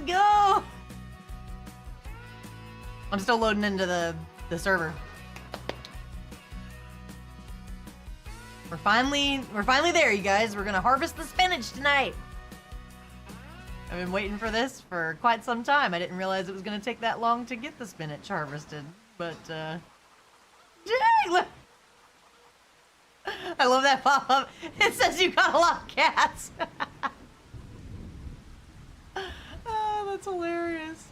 Let's go! I'm still loading into the server. We're finally there, you guys. We're gonna harvest the spinach tonight. I've been waiting for this for quite some time. I didn't realize it was gonna take that long to get the spinach harvested, but dang, look. I love that pop-up. It says you got a lot of cats. Oh, that's hilarious.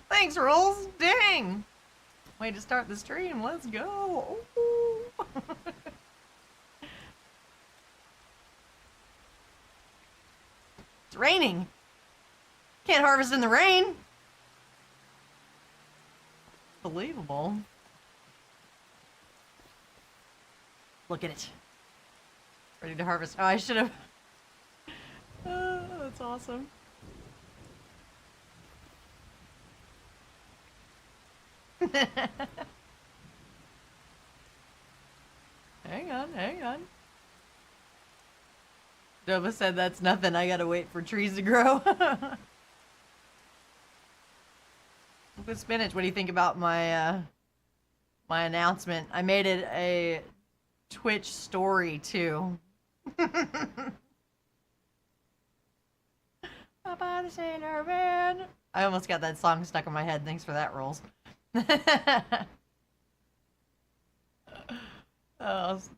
Thanks, Rolls. Dang. Way to start the stream. Let's go. It's raining. Can't harvest in the rain. Believable. Look at it. Ready to harvest. Oh, I should have. Oh, that's awesome. Hang on. Dova said that's nothing. I gotta wait for trees to grow. With spinach, what do you think about my my announcement? I made it a Twitch story too. By the Sailor Man. I almost got that song stuck in my head. Thanks for that, Rolls. Oh,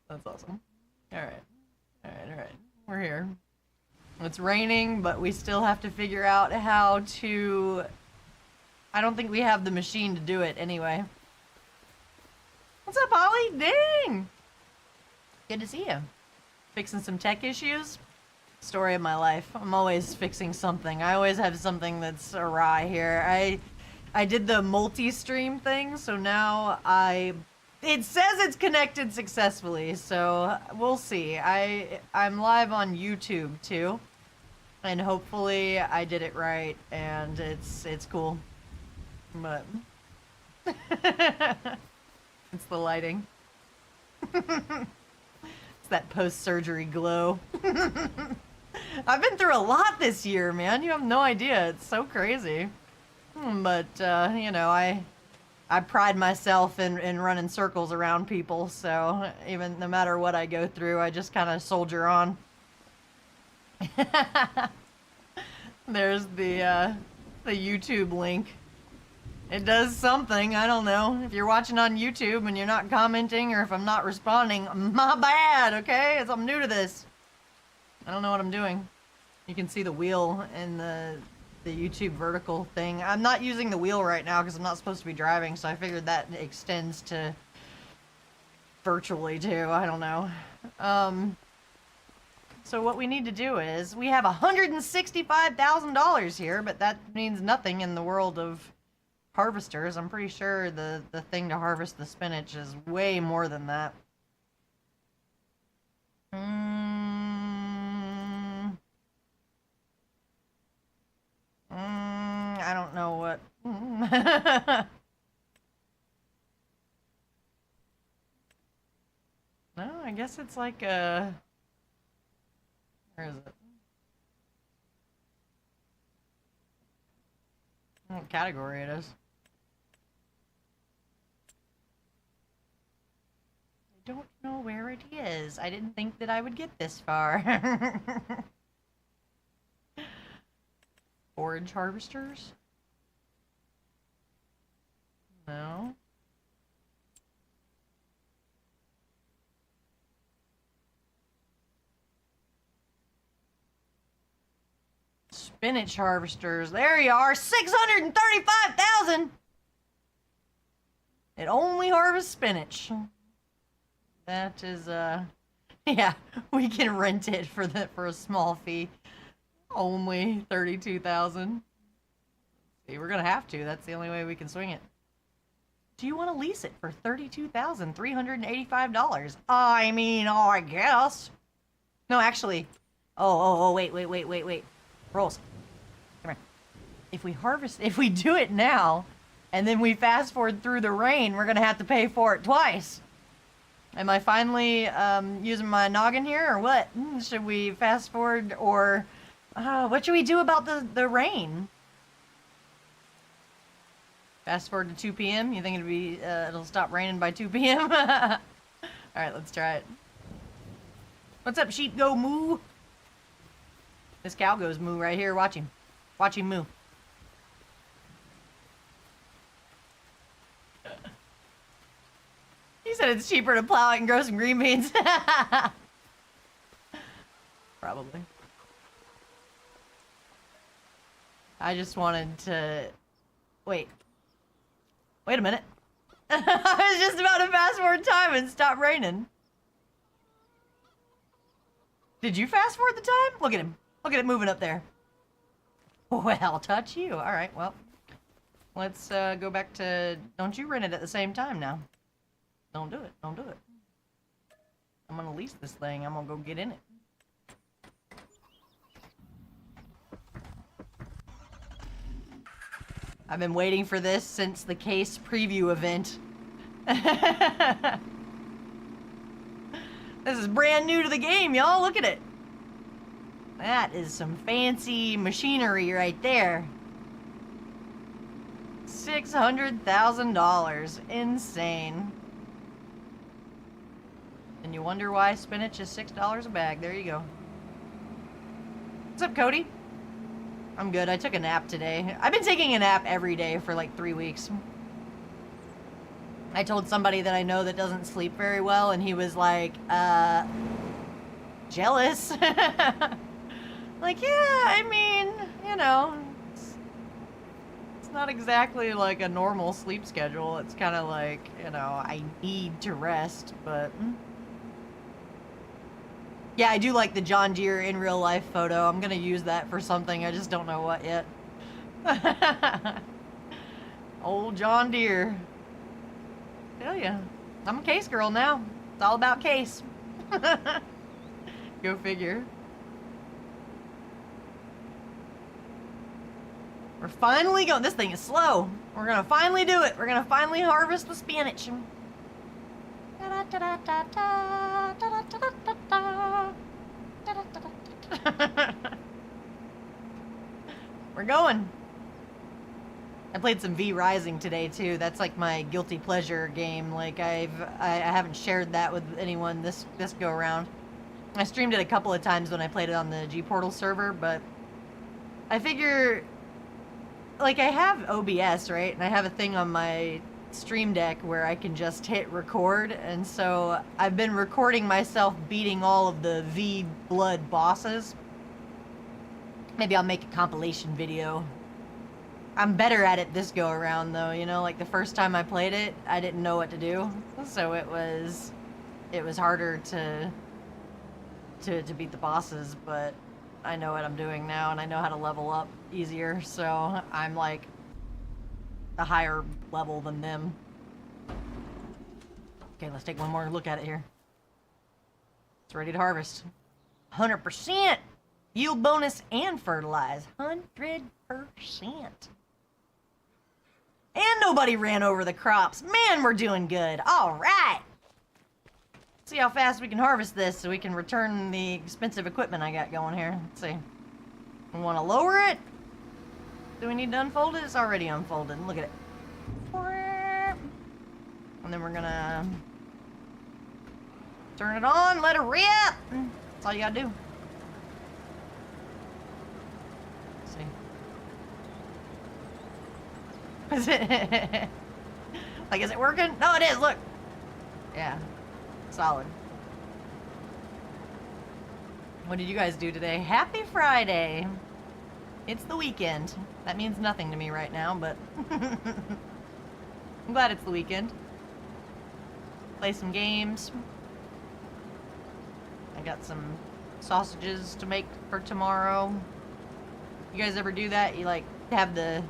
that's awesome. Alright. We're here. It's raining, but we still have to figure out how to... I don't think we have the machine to do it anyway. What's up, Ollie? Dang! Good to see you. Fixing some tech issues? Story of my life. I'm always fixing something. I always have something that's awry here. I did the multi-stream thing, so now it says it's connected successfully, so we'll see. I'm live on YouTube too, and hopefully I did it right and it's cool. But it's the lighting. It's that post-surgery glow. I've been through a lot this year, man. You have no idea. It's so crazy. But, you know, I pride myself in running circles around people, so even no matter what I go through, I just kind of soldier on. There's the YouTube link. It does something, I don't know. If you're watching on YouTube and you're not commenting, or if I'm not responding, my bad, okay? I'm new to this. I don't know what I'm doing. You can see the wheel in the YouTube vertical thing. I'm not using the wheel right now because I'm not supposed to be driving, so I figured that extends to virtually too. I don't know. So what we need to do is, we have $165,000 here, but that means nothing in the world of harvesters. I'm pretty sure the thing to harvest the spinach is way more than that. I don't know what. No, I guess it's like a... Where is it? What category it is. I don't know where it is. I didn't think that I would get this far. Forage harvesters? No. Spinach harvesters. There you are. 635,000. It only harvests spinach. That is yeah, we can rent it for a small fee. Only 32,000. See, we're gonna have to. That's the only way we can swing it. Do you want to lease it for $32,385? I mean, I guess. No, actually. Oh, wait. Rolls. Come here. If we do it now, and then we fast forward through the rain, we're gonna have to pay for it twice. Am I finally using my noggin here, or what? Should we fast forward or What should we do about the rain? Fast forward to 2 p.m. You think it'll stop raining by 2 p.m.? All right, let's try it. What's up, sheep? Go moo. This cow goes moo right here. Watch him. Watch him moo. He said it's cheaper to plow it and grow some green beans. Probably. I just wanted to... Wait a minute. I was just about to fast forward time and stop raining. Did you fast forward the time? Look at him. Look at it moving up there. Well, touch you. All right, well. Let's go back to... Don't you rent it at the same time now. Don't do it. Don't do it. I'm gonna lease this thing. I'm gonna go get in it. I've been waiting for this since the case preview event. This is brand new to the game, y'all. Look at it. That is some fancy machinery right there. $600,000. Insane. And you wonder why spinach is $6 a bag. There you go. What's up, Cody? I'm good. I took a nap today. I've been taking a nap every day for like 3 weeks. I told somebody that I know that doesn't sleep very well, and he was like, jealous. Like, yeah, I mean, you know, it's not exactly like a normal sleep schedule. It's kind of like, you know, I need to rest, but... Yeah, I do like the John Deere in real life photo. I'm gonna use that for something. I just don't know what yet. Old John Deere. Hell yeah. I'm a case girl now. It's all about case. Go figure. We're finally going. This thing is slow. We're gonna finally do it. We're gonna finally harvest the spinach. We're going. I played some V Rising today too. That's like my guilty pleasure game. Like I haven't shared that with anyone this go around. I streamed it a couple of times when I played it on the G Portal server, but I figure like I have OBS, right? And I have a thing on my Stream Deck where I can just hit record, and so I've been recording myself beating all of the V Blood bosses. Maybe I'll make a compilation video. I'm better at it this go around though, you know, like the first time I played it, I didn't know what to do, so it was harder to beat the bosses, but I know what I'm doing now and I know how to level up easier, so I'm like a higher level than them. Okay, let's take one more look at it here. It's ready to harvest. 100% yield bonus and fertilize. 100%. And nobody ran over the crops. Man, we're doing good. All right. Let's see how fast we can harvest this so we can return the expensive equipment I got going here. Let's see. We want to lower it. Do we need to unfold it? It's already unfolded. Look at it. And then we're gonna turn it on, let it rip. That's all you gotta do. Let's see. Is it? Like, is it working? No, it is. Look. Yeah. Solid. What did you guys do today? Happy Friday. It's the weekend. That means nothing to me right now, but I'm glad it's the weekend. Play some games. I got some sausages to make for tomorrow. You guys ever do that? You like have the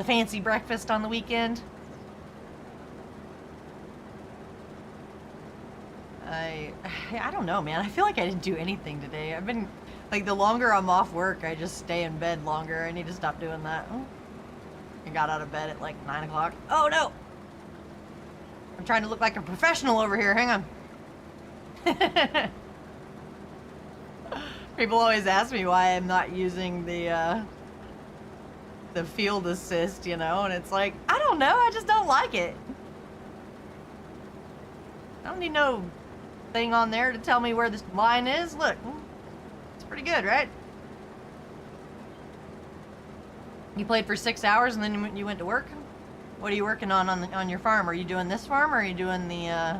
fancy breakfast on the weekend? I don't know, man. I feel like I didn't do anything today. I've been, like, the longer I'm off work, I just stay in bed longer. I need to stop doing that. Oh. I got out of bed at like 9 o'clock. Oh no! I'm trying to look like a professional over here. Hang on. People always ask me why I'm not using the field assist, you know, and it's like, I don't know, I just don't like it. I don't need no thing on there to tell me where this line is. Look, it's pretty good, right? You played for 6 hours and then you went to work? What are you working on your farm? Are you doing this farm or are you doing the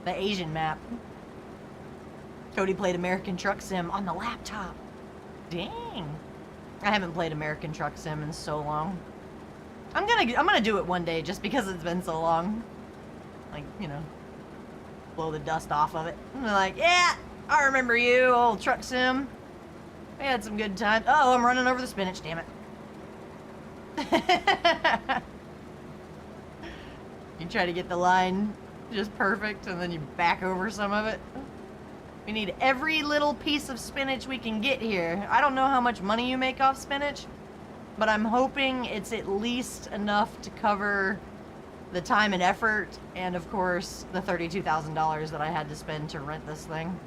Asian map? Cody played American Truck Sim on the laptop. Dang. I haven't played American Truck Sim in so long. I'm gonna do it one day just because it's been so long. Like, you know, blow the dust off of it. And they're like, yeah, I remember you, old Truck Sim. We had some good times. Oh, I'm running over the spinach, damn it. You try to get the line just perfect and then you back over some of it. We need every little piece of spinach we can get here. I don't know how much money you make off spinach, but I'm hoping it's at least enough to cover the time and effort and, of course, the $32,000 that I had to spend to rent this thing.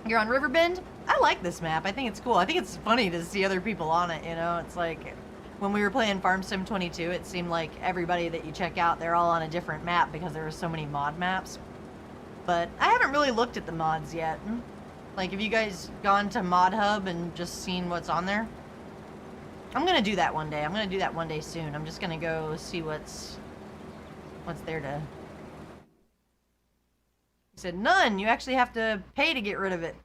You're on Riverbend? I like this map. I think it's cool. I think it's funny to see other people on it, you know? It's like, when we were playing Farm Sim 22, it seemed like everybody that you check out, they're all on a different map because there were so many mod maps. But I haven't really looked at the mods yet. Like, have you guys gone to Mod Hub and just seen what's on there? I'm gonna do that one day. I'm gonna do that one day soon. I'm just gonna go see what's there to... He said, none! You actually have to pay to get rid of it.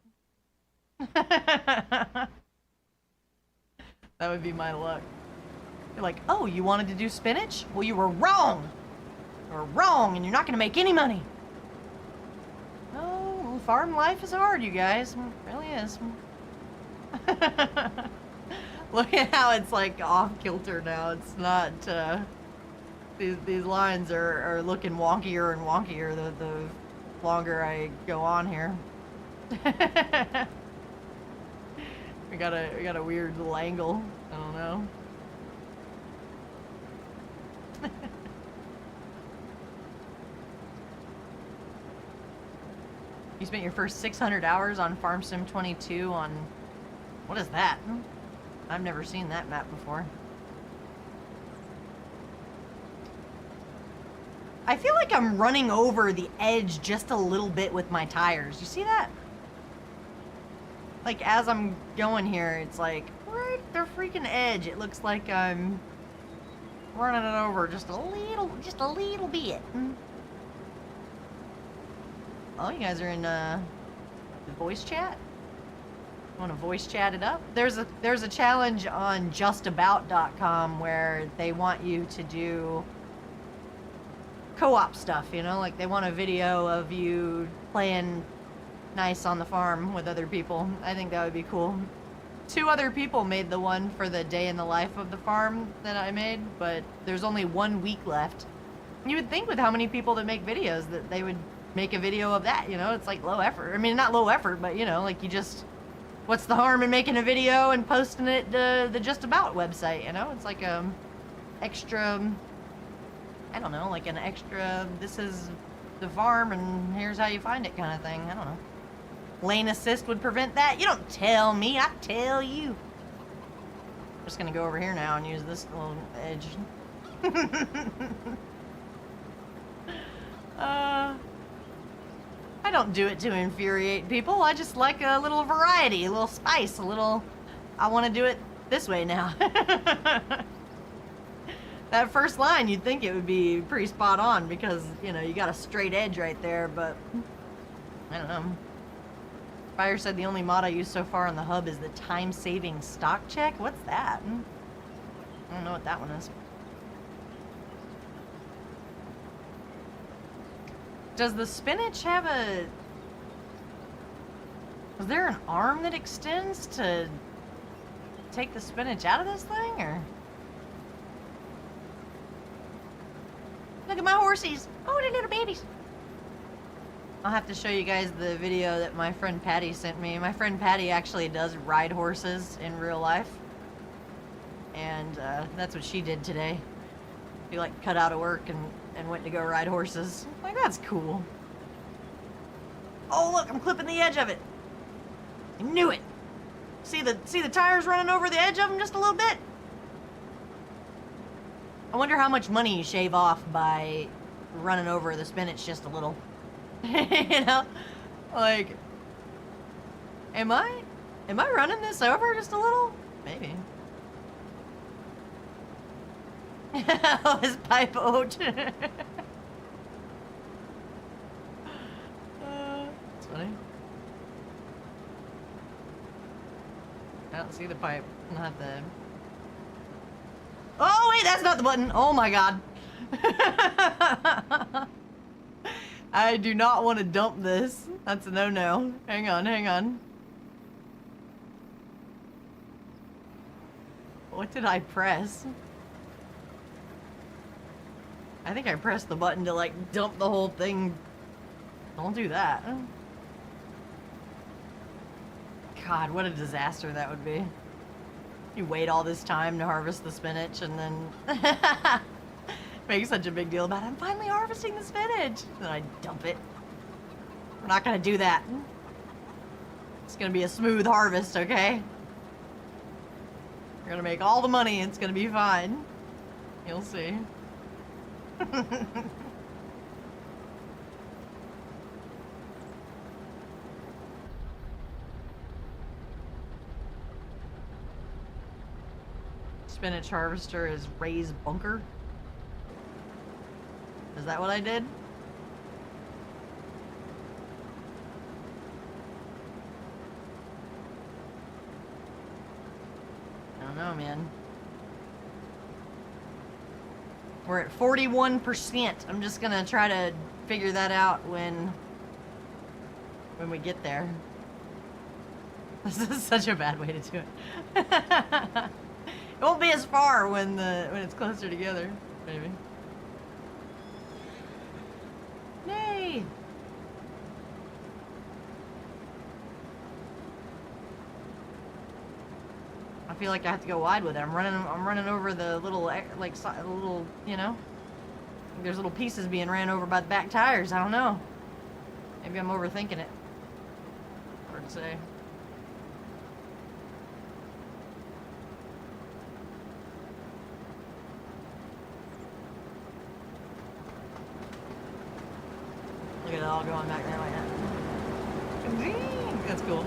That would be my luck. You're like, oh, you wanted to do spinach? Well, you were wrong! You were wrong, and you're not gonna make any money. Oh, farm life is hard, you guys. It really is. Look at how it's like off kilter now. It's not, these lines are looking wonkier and wonkier the longer I go on here. we got a weird little angle. I don't know. You spent your first 600 hours on Farm Sim 22 on... What is that? I've never seen that map before. I feel like I'm running over the edge just a little bit with my tires. You see that? Like, as I'm going here, it's like, right at the freaking edge. It looks like I'm running it over just a little bit. Oh, you guys are in the voice chat? Want to voice chat it up? There's a challenge on justabout.com where they want you to do co-op stuff, you know, like they want a video of you playing nice on the farm with other people. I think that would be cool. 2 other people made the one for the day in the life of the farm that I made, but there's only 1 week left. You would think with how many people that make videos that they would make a video of that, you know? It's like low effort. I mean, not low effort, but you know, like you just... What's the harm in making a video and posting it to the Just About website, you know? It's like extra... I don't know, like an extra, this is the farm and here's how you find it kind of thing. I don't know. Lane assist would prevent that? You don't tell me, I tell you. I'm just gonna go over here now and use this little edge. I don't do it to infuriate people. I just like a little variety, a little spice, a little... I want to do it this way now. That first line, you'd think it would be pretty spot on because, you know, you got a straight edge right there, but... I don't know. Fire said the only mod I used so far on the hub is the time-saving stock check? What's that? I don't know what that one is. Does the spinach have a... Is there an arm that extends to take the spinach out of this thing, or... Look at my horsies! Oh, they're little babies! I'll have to show you guys the video that my friend Patty sent me. My friend Patty actually does ride horses in real life. And that's what she did today. She like cut out of work and went to go ride horses. Like, that's cool. Oh look, I'm clipping the edge of it. I knew it. See the tires running over the edge of them just a little bit? I wonder how much money you shave off by running over the spinach just a little. You know? Like, am I running this over just a little? Maybe. Oh, his pipe out. That's funny. I don't see the pipe. Not the... Oh, wait, that's not the button. Oh, my God. I do not want to dump this. That's a no-no. Hang on, hang on. What did I press? I think I pressed the button to, like, dump the whole thing. Don't do that. God, what a disaster that would be. You wait all this time to harvest the spinach and then make such a big deal about it. I'm finally harvesting the spinach. Then I dump it. We're not gonna do that. It's gonna be a smooth harvest, okay? We're gonna make all the money. It's gonna be fine. You'll see. Spinach harvester is raise bunker. Is that what I did? I don't know, man. We're at 41%. I'm just gonna try to figure that out when we get there. This is such a bad way to do it. It won't be as far when it's closer together, maybe. Yay! I feel like I have to go wide with it. I'm running over the little, like, little, you know? There's little pieces being ran over by the back tires. I don't know. Maybe I'm overthinking it. Hard to say. Look at it all going back there like that. That's cool.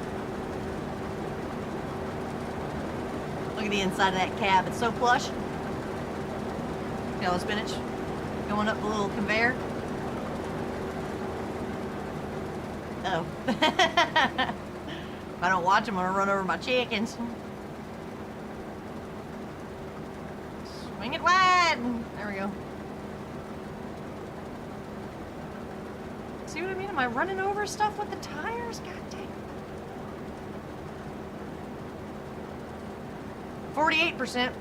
Look at the inside of that cab. It's so plush. See all the spinach going up the little conveyor? Uh-oh. If I don't watch them, I'm gonna run over my chickens. Swing it wide. There we go. See what I mean? Am I running over stuff with the tires? God dang. 48%.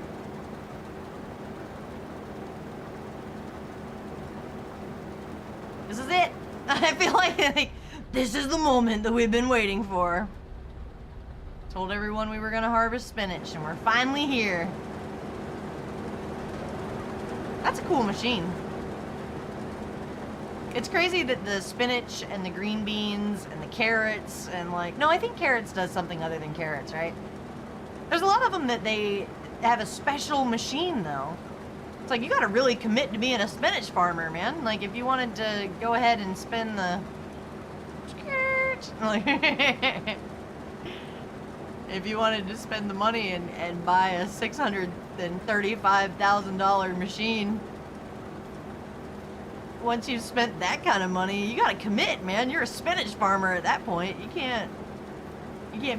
This is it. I feel like this is the moment that we've been waiting for. Told everyone we were gonna harvest spinach, and we're finally here. That's a cool machine. It's crazy that the spinach and the green beans and the carrots and, like, no, I think carrots does something other than carrots, right? There's a lot of them that they have a special machine, though. It's like, you gotta really commit to being a spinach farmer, man. Like, if you wanted to go ahead and spend the... if you wanted to spend the money and buy a $635,000 machine, once you've spent that kind of money, you gotta commit, man. You're a spinach farmer at that point. You can't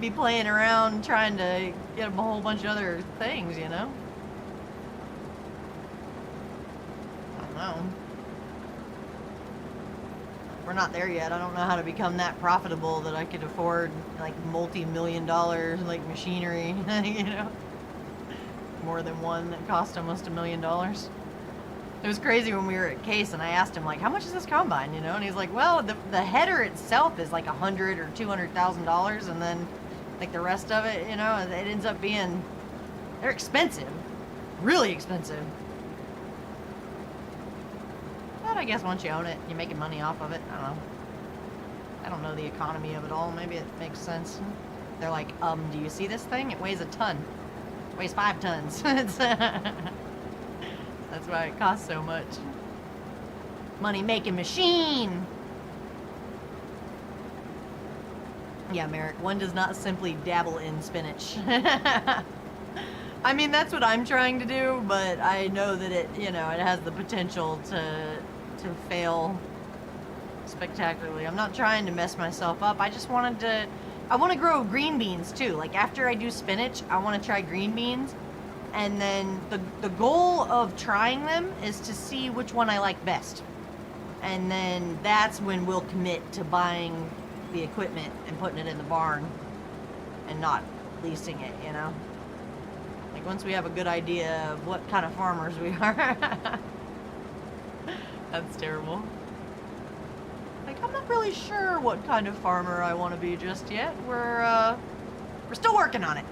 be playing around trying to get a whole bunch of other things, you know? I don't know. We're not there yet. I don't know how to become that profitable that I could afford, like, multi-million-dollar, like, machinery, you know? More than one that cost almost $1 million. It was crazy when we were at Case and I asked him, like, how much is this combine, you know? And he's like, well, the header itself is like $100,000 or $200,000, and then, like, the rest of it, you know, it ends up being, they're expensive. Really expensive. But I guess once you own it, you're making money off of it. I don't know. I don't know the economy of it all. Maybe it makes sense. They're like, do you see this thing? It weighs a ton. It weighs 5 tons. That's why it costs so much. Money-making machine! Yeah, Merrick, one does not simply dabble in spinach. I mean, that's what I'm trying to do, but I know that it, you know, it has the potential to fail spectacularly. I'm not trying to mess myself up. I just wanted to, I want to grow green beans too. Like after I do spinach, I want to try green beans. And then the goal of trying them is to see which one I like best. And then that's when we'll commit to buying the equipment and putting it in the barn and not leasing it, you know? Like once we have a good idea of what kind of farmers we are. That's terrible. Like I'm not really sure what kind of farmer I want to be just yet. We're still working on it.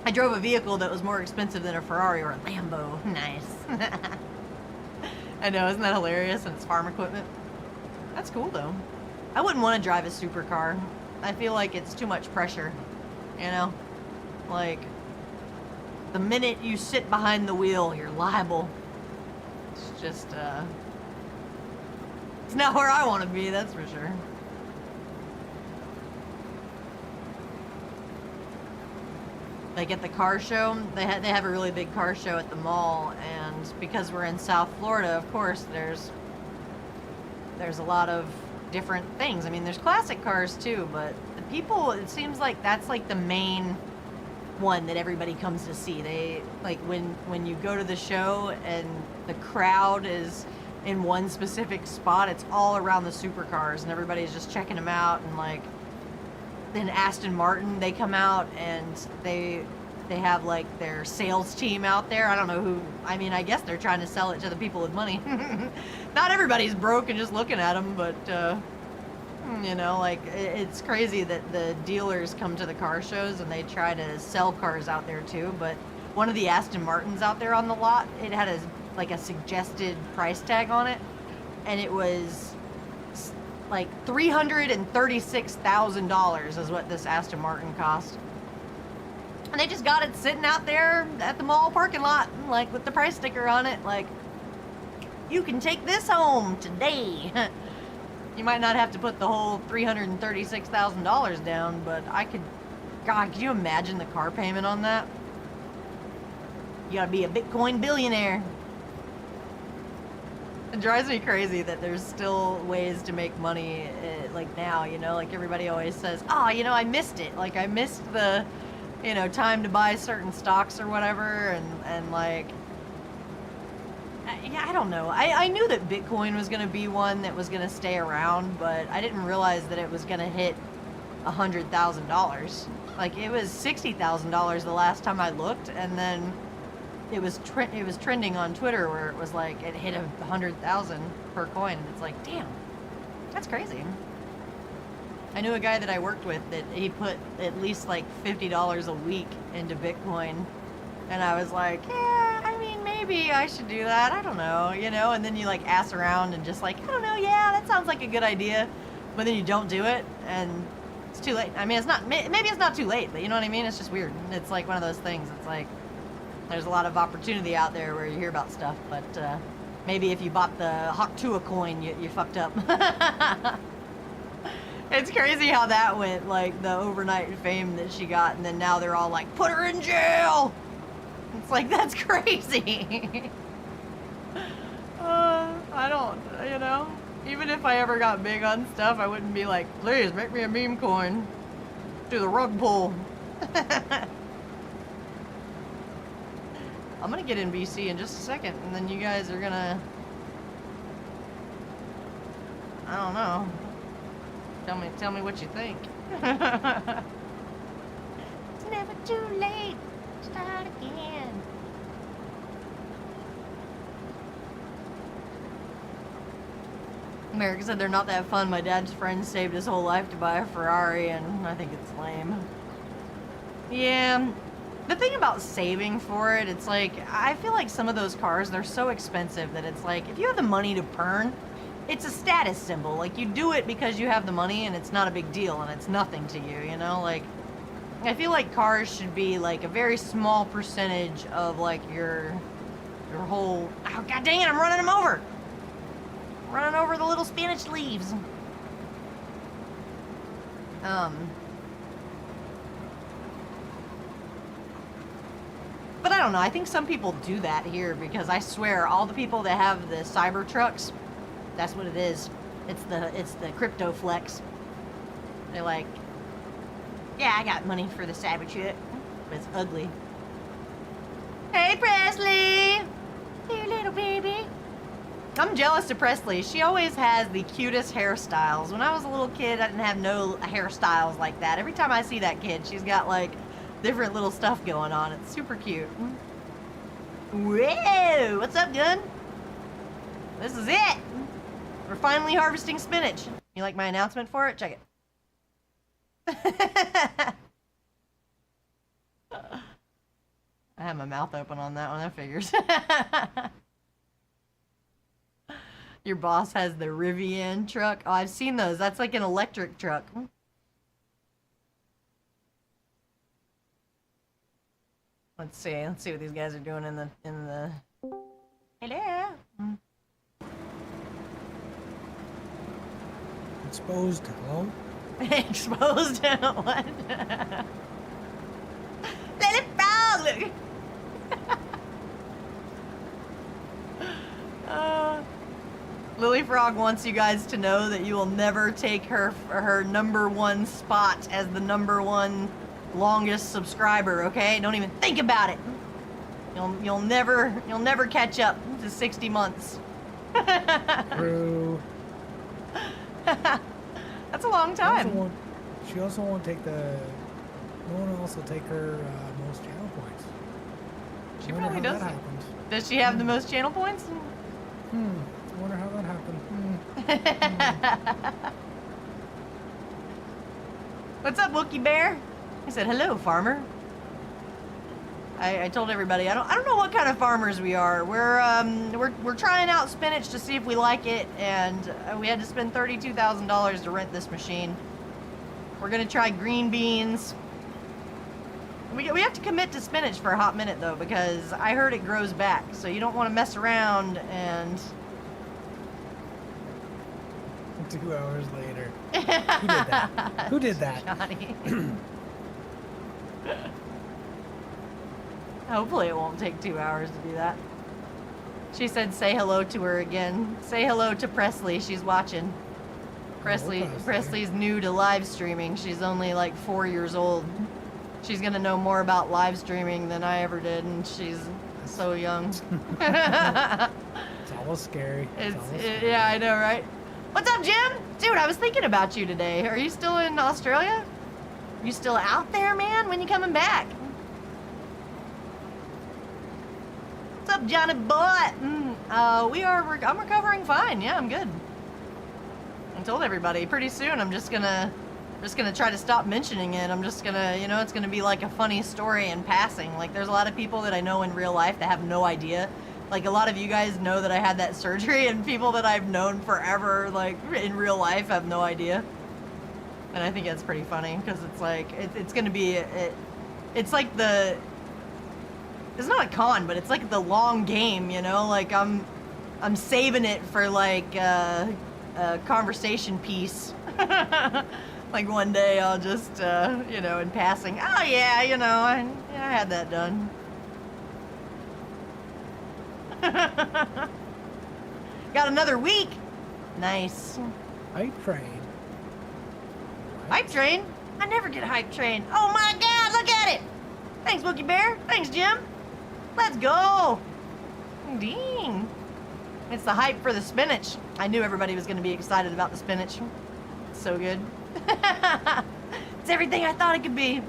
I drove a vehicle that was more expensive than a Ferrari or a Lambo. Nice. I know, isn't that hilarious? And it's farm equipment. That's cool though. I wouldn't want to drive a supercar. I feel like it's too much pressure, you know? Like, the minute you sit behind the wheel, you're liable. It's just, it's not where I want to be, that's for sure. Like at the car show, they have a really big car show at the mall, and because we're in South Florida, of course, there's a lot of different things. I mean, there's classic cars too, but the people, it seems like that's like the main one that everybody comes to see. They like when you go to the show and the crowd is in one specific spot, it's all around the supercars and everybody's just checking them out. And like then Aston Martin, they come out and they have like their sales team out there. I don't know who, I mean, I guess they're trying to sell it to the people with money. Not everybody's broke and just looking at them, but you know, like it's crazy that the dealers come to the car shows and they try to sell cars out there too. But one of the Aston Martins out there on the lot, it had a suggested price tag on it, and it was like $336,000 is what this Aston Martin cost. And they just got it sitting out there at the mall parking lot, like with the price sticker on it, like, you can take this home today. You might not have to put the whole $336,000 down, but God, could you imagine the car payment on that? You gotta be a Bitcoin billionaire. It drives me crazy that there's still ways to make money, like now, you know, like everybody always says, oh, you know, I missed it. Like I missed the, you know, time to buy certain stocks or whatever, and like, yeah, I don't know. I knew that Bitcoin was going to be one that was going to stay around, but I didn't realize that it was going to hit $100,000. Like it was $60,000 the last time I looked, and then it was trending on Twitter where it was like it hit 100,000 per coin, and it's like, damn, that's crazy. I knew a guy that I worked with that he put at least like $50 a week into Bitcoin, and I was like, yeah, I mean, maybe I should do that. I don't know, you know. And then you like ask around and just like, I don't know, yeah, that sounds like a good idea, but then you don't do it, and it's too late. I mean, it's not, maybe it's not too late, but you know what I mean. It's just weird. It's like one of those things. It's like there's a lot of opportunity out there where you hear about stuff, but maybe if you bought the Haktua coin, you fucked up. It's crazy how that went, like the overnight fame that she got, and then now they're all like, put her in jail. It's like, that's crazy. I don't, you know, even if I ever got big on stuff, I wouldn't be like, please make me a meme coin. Do the rug pull. I'm gonna get in BC in just a second, and then you guys are gonna, I don't know. Tell me what you think. It's never too late. Start again. America said they're not that fun. My dad's friend saved his whole life to buy a Ferrari, and I think it's lame. Yeah. The thing about saving for it, it's like, I feel like some of those cars, they're so expensive that it's like, if you have the money to burn, it's a status symbol. Like, you do it because you have the money and it's not a big deal and it's nothing to you, you know? Like, I feel like cars should be like a very small percentage of like your whole, oh god dang it, I'm running them over. Running over the little spinach leaves. But I don't know, I think some people do that here because I swear all the people that have the cyber trucks, that's what it is. It's the crypto flex. They're like, yeah, I got money for the cyber truck, but it's ugly. Hey Presley! Hey little baby. I'm jealous of Presley. She always has the cutest hairstyles. When I was a little kid, I didn't have no hairstyles like that. Every time I see that kid, she's got like different little stuff going on. It's super cute. Whoa! What's up, Gun? This is it! We're finally harvesting spinach. You like my announcement for it? Check it. I had my mouth open on that one, that figures. Your boss has the Rivian truck. Oh, I've seen those. That's like an electric truck. Let's see what these guys are doing in the hello. Exposed, hello? Exposed, what? Let it frog, look. Lily Frog wants you guys to know that you will never take her #1 spot as the #1 longest subscriber, okay? Don't even think about it. You'll never catch up to 60 months. True. That's a long time. She also won't take the. No one else will take her most channel points. She probably does. Does she have the most channel points? I wonder how that happened. What's up, Wookie Bear? I said, hello, farmer. I told everybody I don't know what kind of farmers we are. We're trying out spinach to see if we like it, and we had to spend $32,000 to rent this machine. We're gonna try green beans. We have to commit to spinach for a hot minute though, because I heard it grows back, so you don't want to mess around and. 2 hours later. Who did that? Who did that? Johnny. Hopefully it won't take 2 hours to do that. She said say hello to her again. Say hello to Presley. She's watching. Presley's new to live streaming. She's only like 4 years old. She's gonna know more about live streaming than I ever did, and she's so young. It's almost scary. Yeah, I know, right? What's up, Jim? Dude, I was thinking about you today. Are you still in Australia? You still out there, man? When you coming back? What's up, Johnny boy? I'm recovering fine. Yeah, I'm good. I told everybody pretty soon I'm just gonna try to stop mentioning it. I'm just gonna, it's gonna be like a funny story in passing. Like, there's a lot of people that I know in real life that have no idea. Like, a lot of you guys know that I had that surgery, and people that I've known forever, like, in real life have no idea. And I think that's pretty funny, because it's like, it's gonna be, it's like it's not a con, but it's like the long game, Like, I'm saving it for, like, a conversation piece. Like, one day I'll just, in passing, oh yeah, I had that done. Got another week. Nice. Hype train. Hype train? I never get hype train. Oh my god, look at it. Thanks, Wookie Bear. Thanks, Jim. Let's go. Ding. It's the hype for the spinach. I knew everybody was going to be excited about the spinach. It's so good. It's everything I thought it could be.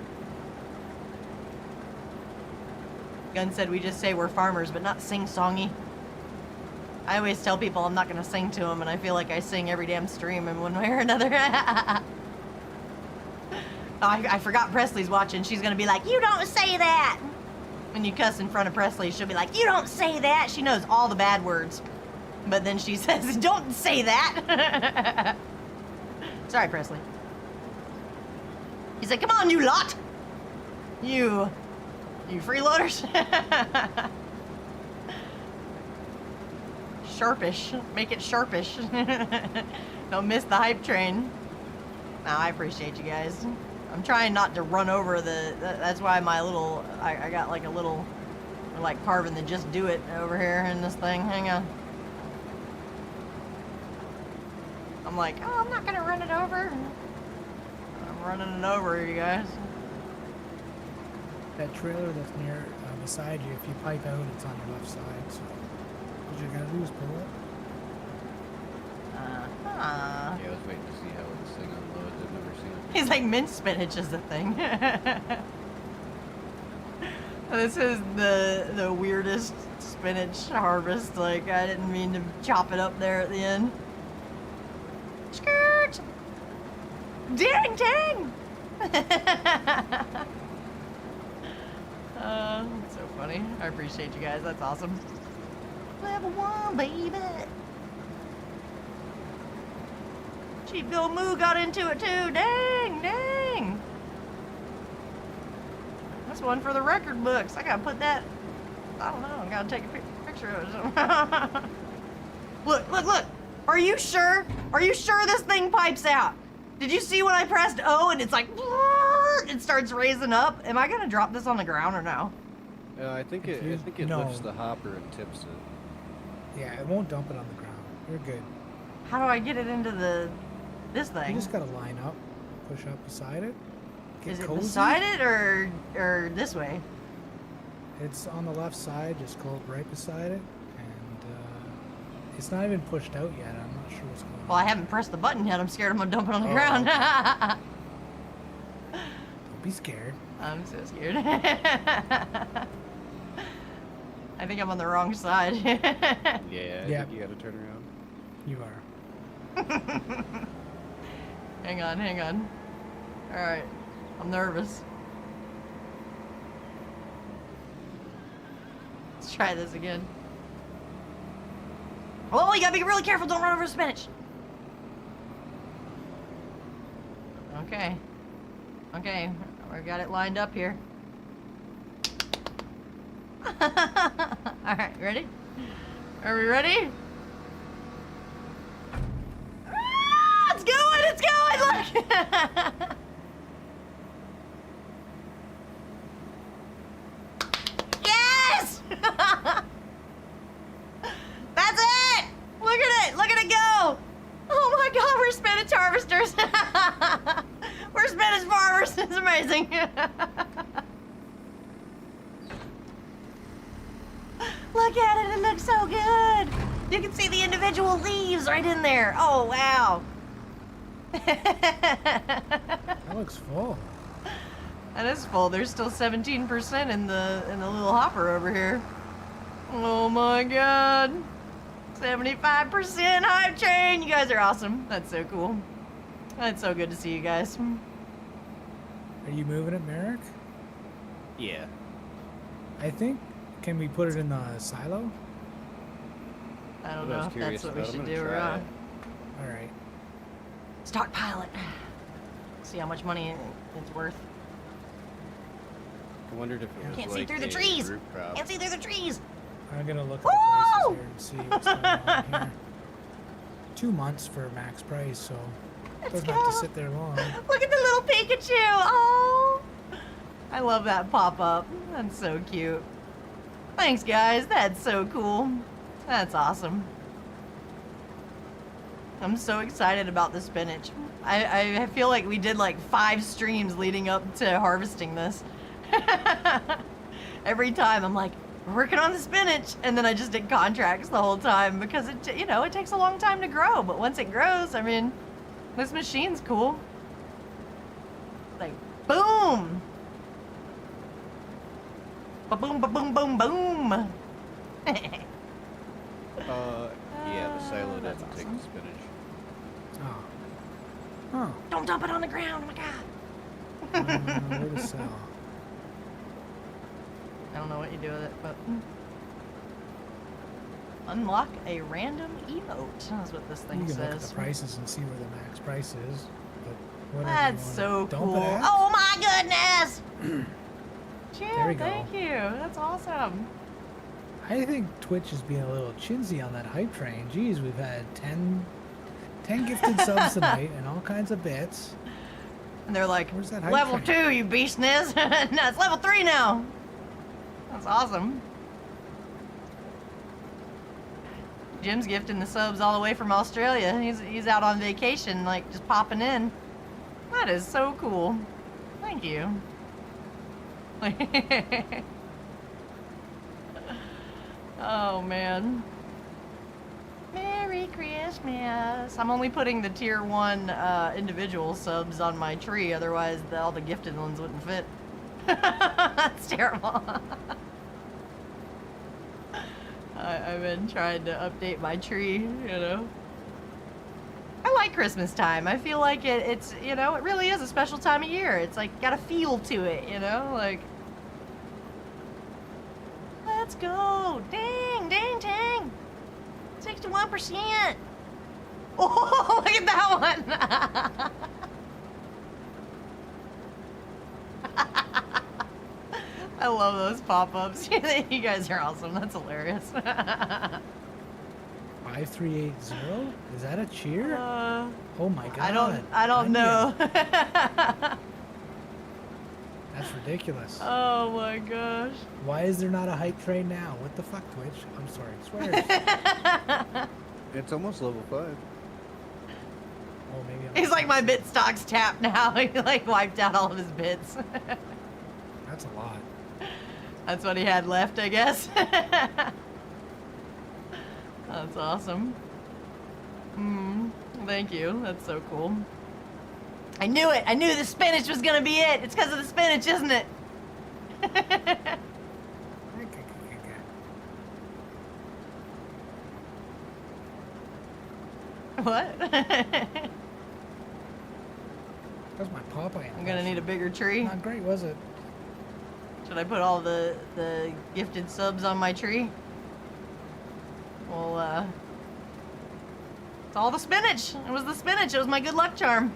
Gunn said we just say we're farmers, but not sing-songy. I always tell people I'm not going to sing to them, and I feel like I sing every damn stream in one way or another. I forgot Presley's watching. She's going to be like, you don't say that. When you cuss in front of Presley, she'll be like, you don't say that. She knows all the bad words. But then she says, don't say that. Sorry, Presley. He's like, come on, you lot. You freeloaders. Sharpish. Make it sharpish. Don't miss the hype train. No, I appreciate you guys. I'm trying not to run over that's why my little, I got like a little, like carving the just do it over here in this thing. Hang on. I'm like, oh, I'm not gonna run it over. I'm running it over, you guys. That trailer that's near beside you, if you pipe out, it's on your left side. So what you're gonna do is pull it. Yeah, I was waiting to see how this thing unloads. I've never seen it. He's like, mint spinach is the thing. This is the weirdest spinach harvest. Like, I didn't mean to chop it up there at the end. Skirt! Dang, dang! That's so funny. I appreciate you guys. That's awesome. Level 1, baby. Chief Bill Moo got into it too. Dang, dang. That's one for the record books. I gotta put that. I don't know. I gotta take a picture of it. Look, look, look. Are you sure? Are you sure this thing pipes out? Did you see when I pressed O and it's like, it starts raising up? Am I gonna drop this on the ground or no? I think it no. lifts the hopper and tips it. Yeah, it won't dump it on the ground. You're good. How do I get it into this thing? You just gotta line up, push up beside it. Get Is it cozy. beside it or this way? It's on the left side. Just go right beside it, and it's not even pushed out yet. I'm not sure what's going on. Well, I haven't pressed the button yet. I'm scared I'm gonna dump it on the ground. Don't be scared. I'm so scared. I think I'm on the wrong side. Yeah, I Yep. think you gotta turn around. You are. Hang on, hang on. Alright. I'm nervous. Let's try this again. Oh, you gotta be really careful. Don't run over the spinach. Okay. Okay. We got it lined up here. Alright, ready? Are we ready? Ah, it's going! It's going! Look! Yes! That's it! Look at it! Look at it go! Oh my god, we're spinach harvesters! We're spinach farmers! It's amazing! Look at it, it looks so good! You can see the individual leaves right in there. Oh, wow. That looks full. That is full. There's still 17% in the little hopper over here. Oh my god. 75% hype train. You guys are awesome. That's so cool. That's so good to see you guys. Are you moving it, Merrick? Yeah. I think. Can we put it in the silo? I don't What I know was if curious that's what we about. I'm should gonna do or try not. it. All right. Stockpile it. See how much money it's worth. I wondered if it was Can't like see through the a trees. root crop. Can't see through the trees. I'm gonna look at Woo! the prices here and see what's going on here. 2 months for max price, so it Let's doesn't have to go. sit there long. Look at the little Pikachu. Oh, I love that pop-up. That's so cute. Thanks, guys. That's so cool. That's awesome. I'm so excited about the spinach. I feel like we did like 5 streams leading up to harvesting this. Every time I'm like, we're working on the spinach, and then I just did contracts the whole time because it takes a long time to grow. But once it grows, I mean, this machine's cool. Like, boom! Ba-boom, ba-boom, boom, boom! Yeah, the silo That's doesn't take awesome. the spinach. Oh. Huh. Don't dump it on the ground, oh my god! Where to sell? I don't know what you do with it, but Unlock a random emote. That's what this You thing can look at says. the prices and see where the max price is. But whatever you That's wanna so dump cool. it at. Oh my goodness! There we Jim, go. thank you. That's awesome. I think Twitch is being a little chinsy on that hype train. Jeez, we've had 10 gifted subs tonight and all kinds of bits. And they're like, Where's that hype level train? 2, you beast Niz. No, it's level 3 now. That's awesome. Jim's gifting the subs all the way from Australia. He's out on vacation, like just popping in. That is so cool. Thank you. Oh man. Merry Christmas. I'm only putting the tier 1 individual subs on my tree, otherwise all the gifted ones wouldn't fit. That's terrible. I've been trying to update my tree, you know. I like Christmas time. I feel like it's, you know, it really is a special time of year. It's like got a feel to it, you know, like. Let's go. Dang, dang, dang. 61%. Oh, look at that one. I love those pop-ups. You guys are awesome. That's hilarious. 5380? Is that a cheer? Oh my god. I don't know. That's ridiculous. Oh my gosh. Why is there not a hype train now? What the fuck, Twitch? I'm sorry, swear. It's almost level 5. Oh, maybe I'm He's like, my bit stock's tapped now. He like wiped out all of his bits. That's a lot. That's what he had left, I guess. That's awesome. Thank you. That's so cool. I knew it. I knew the spinach was gonna be it. It's because of the spinach, isn't it? What? That's my Popeye. I'm gonna need a bigger tree. Not great, was it? Should I put all the gifted subs on my tree? Well, it's all the spinach. It was the spinach. It was my good luck charm.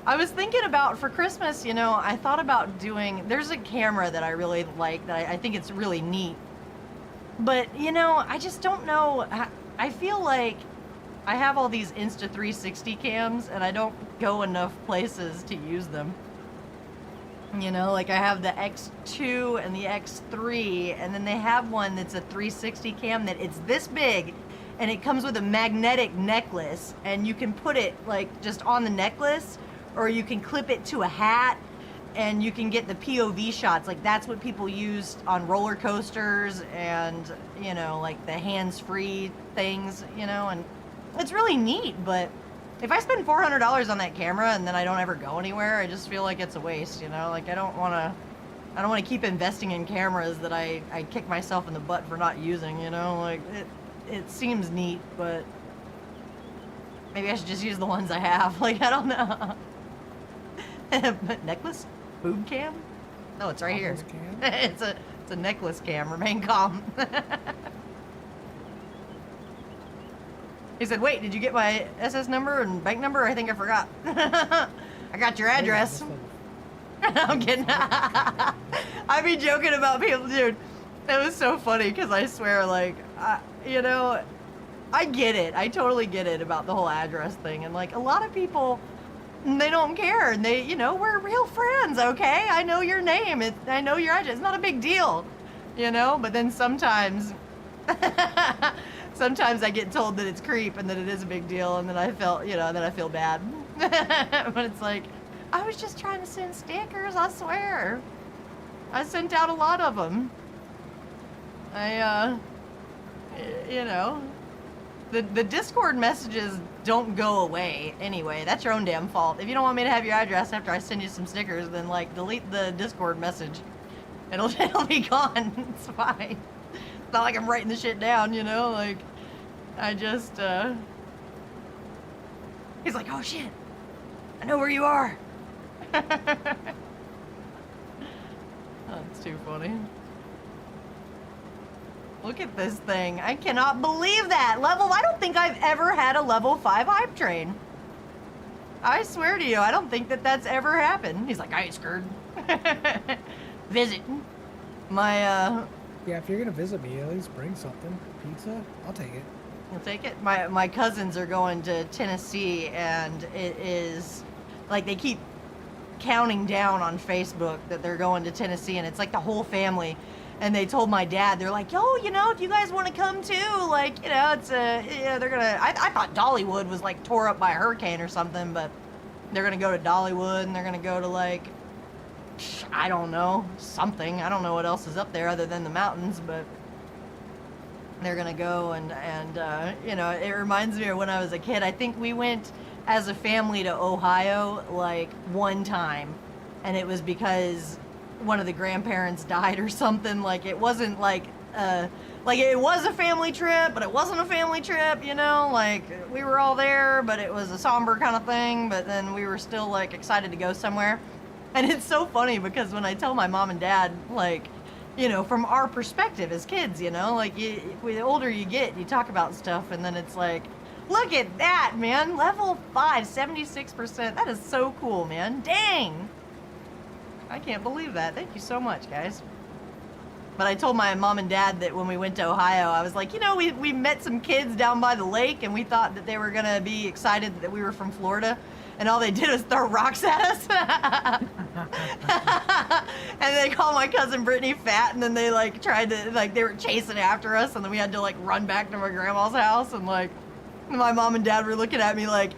I was thinking about for Christmas, you know, I thought about doing, there's a camera that I really like that I think it's really neat. But, you know, I just don't know. I feel like I have all these Insta360 cams and I don't go enough places to use them. You know, like I have the X2 and the X3, and then they have one that's a 360 cam that it's this big, and it comes with a magnetic necklace, and you can put it like just on the necklace, or you can clip it to a hat, and you can get the POV shots. Like that's what people used on roller coasters and, you know, like the hands-free things, you know, and it's really neat. But if I spend $400 on that camera and then I don't ever go anywhere, I just feel like it's a waste, you know? Like I don't want to keep investing in cameras that I kick myself in the butt for not using, you know? Like it seems neat, but maybe I should just use the ones I have. Like I don't know. Necklace? Boob cam? No, it's right here. Cam? It's a necklace cam. Remain calm. He said, wait, did you get my SS number and bank number? I think I forgot. I got your address. I'm kidding. I be joking about people, dude. It was so funny because I swear, like, you know, I get it. I totally get it about the whole address thing. And, like, a lot of people, they don't care. And they, you know, we're real friends, okay? I know your name. I know your address. It's not a big deal, you know? But then sometimes... Sometimes I get told that it's creep and that it is a big deal, and then I felt, you know, then I feel bad. But it's like, I was just trying to send stickers, I swear. I sent out a lot of them. You know, the Discord messages don't go away anyway. That's your own damn fault. If you don't want me to have your address after I send you some stickers, then like delete the Discord message. It'll be gone. It's fine. It's not like I'm writing the shit down, you know, like, I just, he's like, oh shit, I know where you are. Oh, it's too funny. Look at this thing. I cannot believe that. I don't think I've ever had a level 5 hype train. I swear to you, I don't think that that's ever happened. He's like, I ain't scared. Visit. My, Yeah, if you're gonna visit me, at least bring something. Pizza? I'll take it. I'll take it. My cousins are going to Tennessee, and it is, like, they keep counting down on Facebook that they're going to Tennessee, and it's like the whole family. And they told my dad, they're like, yo, you know, if you guys want to come too, like, you know, it's yeah, they're gonna, I thought Dollywood was like tore up by a hurricane or something, but they're gonna go to Dollywood, and they're gonna go to like, I don't know, something. I don't know what else is up there other than the mountains, but they're gonna go and you know, it reminds me of when I was a kid. I think we went as a family to Ohio like one time, and it was because one of the grandparents died or something. Like, it wasn't like it was a family trip, but it wasn't a family trip, you know, like we were all there, but it was a somber kind of thing, but then we were still like excited to go somewhere. And it's so funny because when I tell my mom and dad, like, you know, from our perspective as kids, you know, like, the older you get, you talk about stuff, and then it's like, look at that, man, level 5, 76%. That is so cool, man. Dang. I can't believe that. Thank you so much, guys. But I told my mom and dad that when we went to Ohio, I was like, you know, we met some kids down by the lake, and we thought that they were going to be excited that we were from Florida. And all they did was throw rocks at us. And they called my cousin Brittany fat, and then they like tried to, like, they were chasing after us, and then we had to like run back to my grandma's house, and like my mom and dad were looking at me like,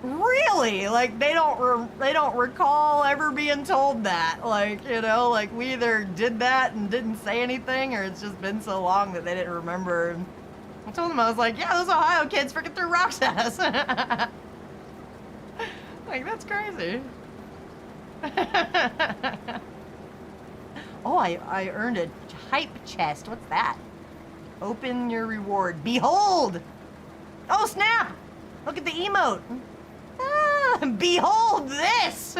really? Like, they don't recall ever being told that. Like, you know, like, we either did that and didn't say anything, or it's just been so long that they didn't remember. And I told them, I was like, yeah, those Ohio kids freaking threw rocks at us. Like, that's crazy. Oh, I earned a hype chest. What's that? Open your reward. Behold! Oh, snap! Look at the emote. Ah, behold this!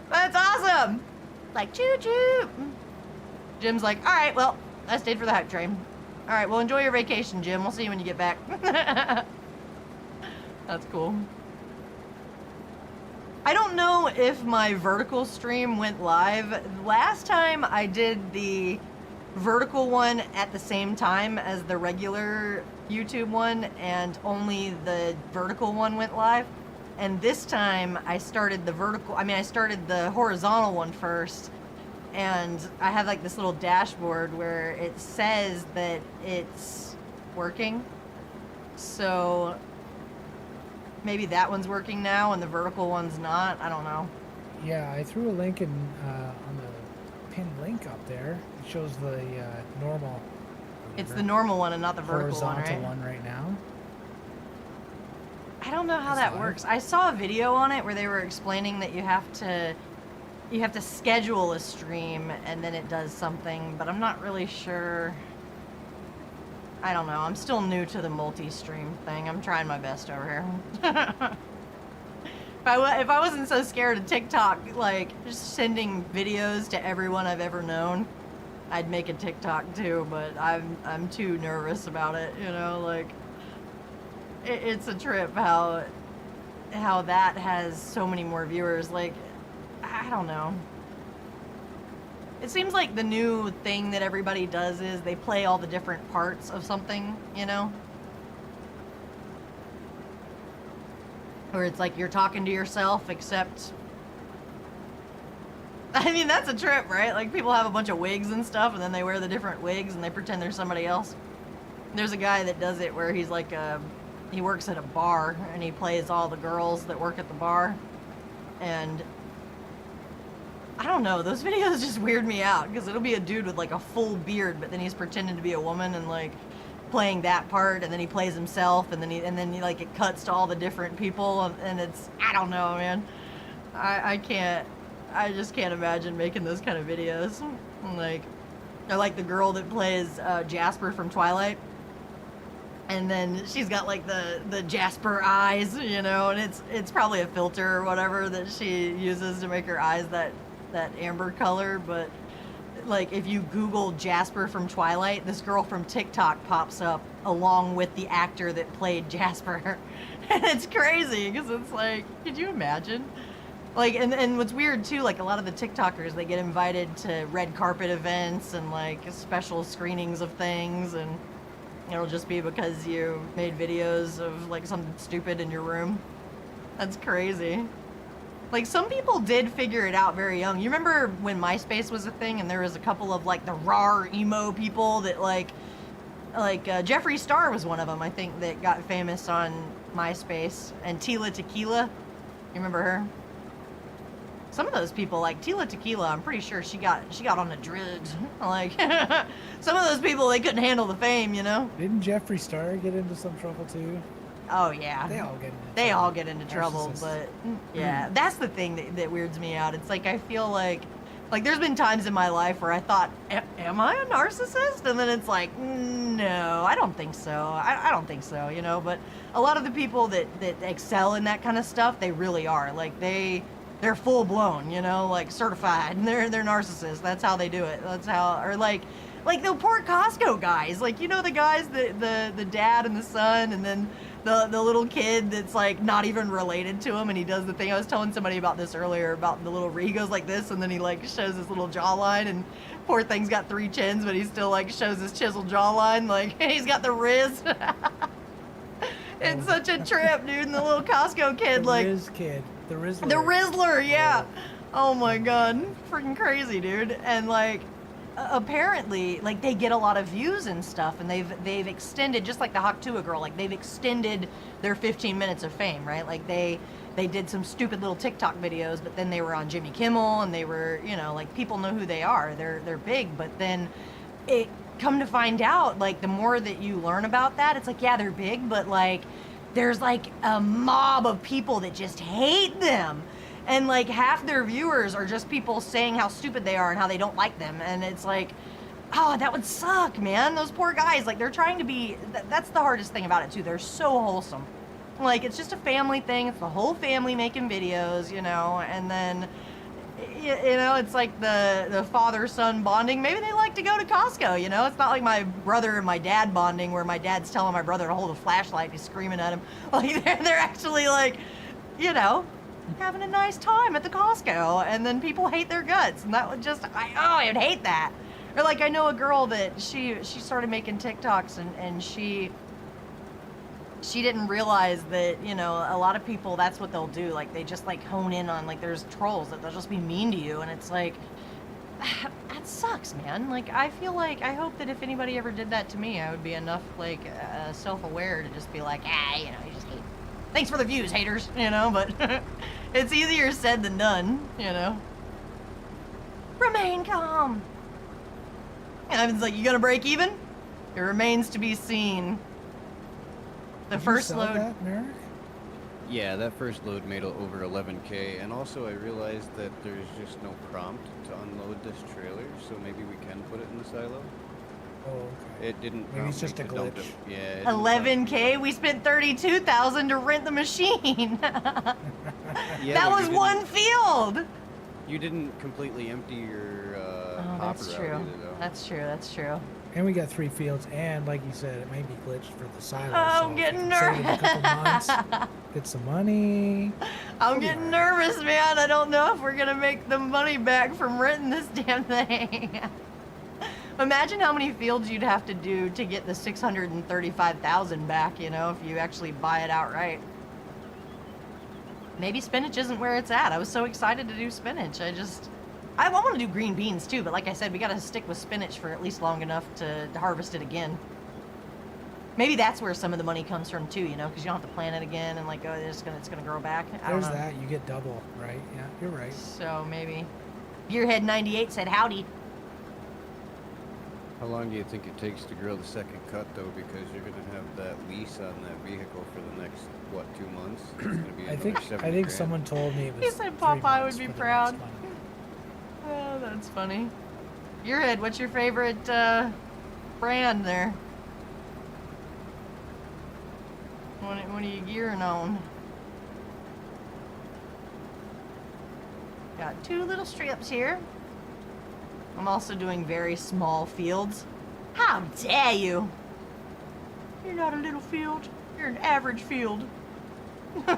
That's awesome! Like, choo-choo! Jim's like, alright, well, I stayed for the hype train. Alright, well, enjoy your vacation, Jim. We'll see you when you get back. That's cool. I don't know if my vertical stream went live. Last time I did the vertical one at the same time as the regular YouTube one, and only the vertical one went live. And this time I started I started the horizontal one first, and I have like this little dashboard where it says that it's working. So maybe that one's working now and the vertical one's not. I don't know. Yeah, I threw a link in on the pinned link up there. It shows the normal. It's the normal one and not the vertical one, right? Horizontal one right now. I don't know how It's that live. works. I saw a video on it where they were explaining that you have to schedule a stream and then it does something, but I'm not really sure. I don't know. I'm still new to the multi-stream thing. I'm trying my best over here. If I wasn't so scared of TikTok, like, just sending videos to everyone I've ever known, I'd make a TikTok too, but I'm too nervous about it, you know, like, it's a trip how that has so many more viewers. Like, I don't know. It seems like the new thing that everybody does is they play all the different parts of something, you know? Or it's like you're talking to yourself, except... I mean, that's a trip, right? Like, people have a bunch of wigs and stuff, and then they wear the different wigs, and they pretend they're somebody else. There's a guy that does it where he's like he works at a bar, and he plays all the girls that work at the bar. And I don't know, those videos just weird me out, because it'll be a dude with like a full beard, but then he's pretending to be a woman and like playing that part, and then he plays himself, and then he like, it cuts to all the different people, and it's, I don't know, man. I just can't imagine making those kind of videos. Like, I like the girl that plays Jasper from Twilight. And then she's got like the Jasper eyes, you know, and it's probably a filter or whatever that she uses to make her eyes that amber color, but like if you Google Jasper from Twilight, this girl from TikTok pops up along with the actor that played Jasper. And it's crazy because it's like, could you imagine? Like, and what's weird too, like a lot of the TikTokers, they get invited to red carpet events and like special screenings of things, and it'll just be because you made videos of like something stupid in your room. That's crazy. Like, some people did figure it out very young. You remember when MySpace was a thing and there was a couple of like the raw emo people that like Jeffree Star was one of them, I think, that got famous on MySpace. And Tila Tequila, you remember her? Some of those people, like Tila Tequila, I'm pretty sure she got on the drugs. Like, some of those people, they couldn't handle the fame, you know? Didn't Jeffree Star get into some trouble too? Oh yeah. They all get into trouble, Narcissists. but yeah, that's the thing that weirds me out. It's like I feel like there's been times in my life where I thought, am I a narcissist? And then it's like, no, I don't think so. I don't think so, you know. But a lot of the people that excel in that kind of stuff, they really are. Like they're full blown, you know, like certified, and they're narcissists. That's how they do it. That's how, or like the poor Costco guys, like, you know, the guys, the dad and the son, and then the little kid that's like not even related to him, and he does the thing. I was telling somebody about this earlier, about the little, he goes like this, and then he like shows his little jawline, and poor thing's got 3 chins, but he still like shows his chiseled jawline, like he's got the Riz. It's such a trip, dude. And the little Costco kid, The like Riz kid, the Rizzler. the Rizzler, yeah. Oh my god, freaking crazy, dude. And like, apparently, like they get a lot of views and stuff, and they've extended, just like the Haktua girl, like they've extended their 15 minutes of fame, right? Like they did some stupid little TikTok videos, but then they were on Jimmy Kimmel, and they were, you know, like people know who they are. They're big, but then it come to find out, like the more that you learn about that, it's like, yeah, they're big, but like there's like a mob of people that just hate them. And like half their viewers are just people saying how stupid they are and how they don't like them. And it's like, oh, that would suck, man. Those poor guys, like they're trying to be, that's the hardest thing about it too. They're so wholesome. Like it's just a family thing. It's the whole family making videos, you know, and then, you know, it's like the father-son bonding. Maybe they like to go to Costco, you know? It's not like my brother and my dad bonding where my dad's telling my brother to hold a flashlight, he's screaming at him. Like they're actually like, you know, having a nice time at the Costco, and then people hate their guts, and that would just, I would hate that. Or like, I know a girl that she started making TikToks, and she didn't realize that, you know, a lot of people, that's what they'll do. Like they just like hone in on, like there's trolls that they'll just be mean to you, and it's like, that sucks, man. Like I feel like, I hope that if anybody ever did that to me, I would be enough like self-aware to just be like, you know, you just hate. Thanks for the views, haters, you know, but it's easier said than done, you know. Remain calm. And it's like, you gonna break even? It remains to be seen. The Did first you sell load. that, Merrick? Yeah, that first load made over 11K, and also I realized that there's just no prompt to unload this trailer, so maybe we can put it in the silo. Oh, okay. It didn't. Maybe it's prompt just me a to dump glitch. it. Yeah. it didn't prompt me. 11K? We spent 32,000 to rent the machine. Yeah, That but was you one field. You didn't completely empty your Oh, hopper that's out true. either, though. That's true. That's true. And we got 3 fields, and like you said, it may be glitched for the silo. Oh, so I'm if we getting can save it in a couple months, get some money. I'm getting nervous, man. I don't know if we're gonna make the money back from renting this damn thing. Imagine how many fields you'd have to do to get the 635,000 back, you know, if you actually buy it outright. Maybe spinach isn't where it's at. I was so excited to do spinach. I want to do green beans too, but like I said, we got to stick with spinach for at least long enough to harvest it again. Maybe that's where some of the money comes from too, you know, because you don't have to plant it again and like, oh, it's gonna grow back. I don't There's know. that. You get double, right? Yeah, you're right. So maybe. Gearhead 98 said howdy. How long do you think it takes to grow the second cut, though? Because you're going to have that lease on that vehicle for the next, what, 2 months? It's going to be I another think 70 I think grand. someone told me it was. He said 3 Popeye months would be for the proud. next one. Oh, that's funny. Gearhead, what's your favorite brand there? What are you gearing on? Got 2 little strips here. I'm also doing very small fields. How dare you? You're not a little field. You're an average field. Whoops.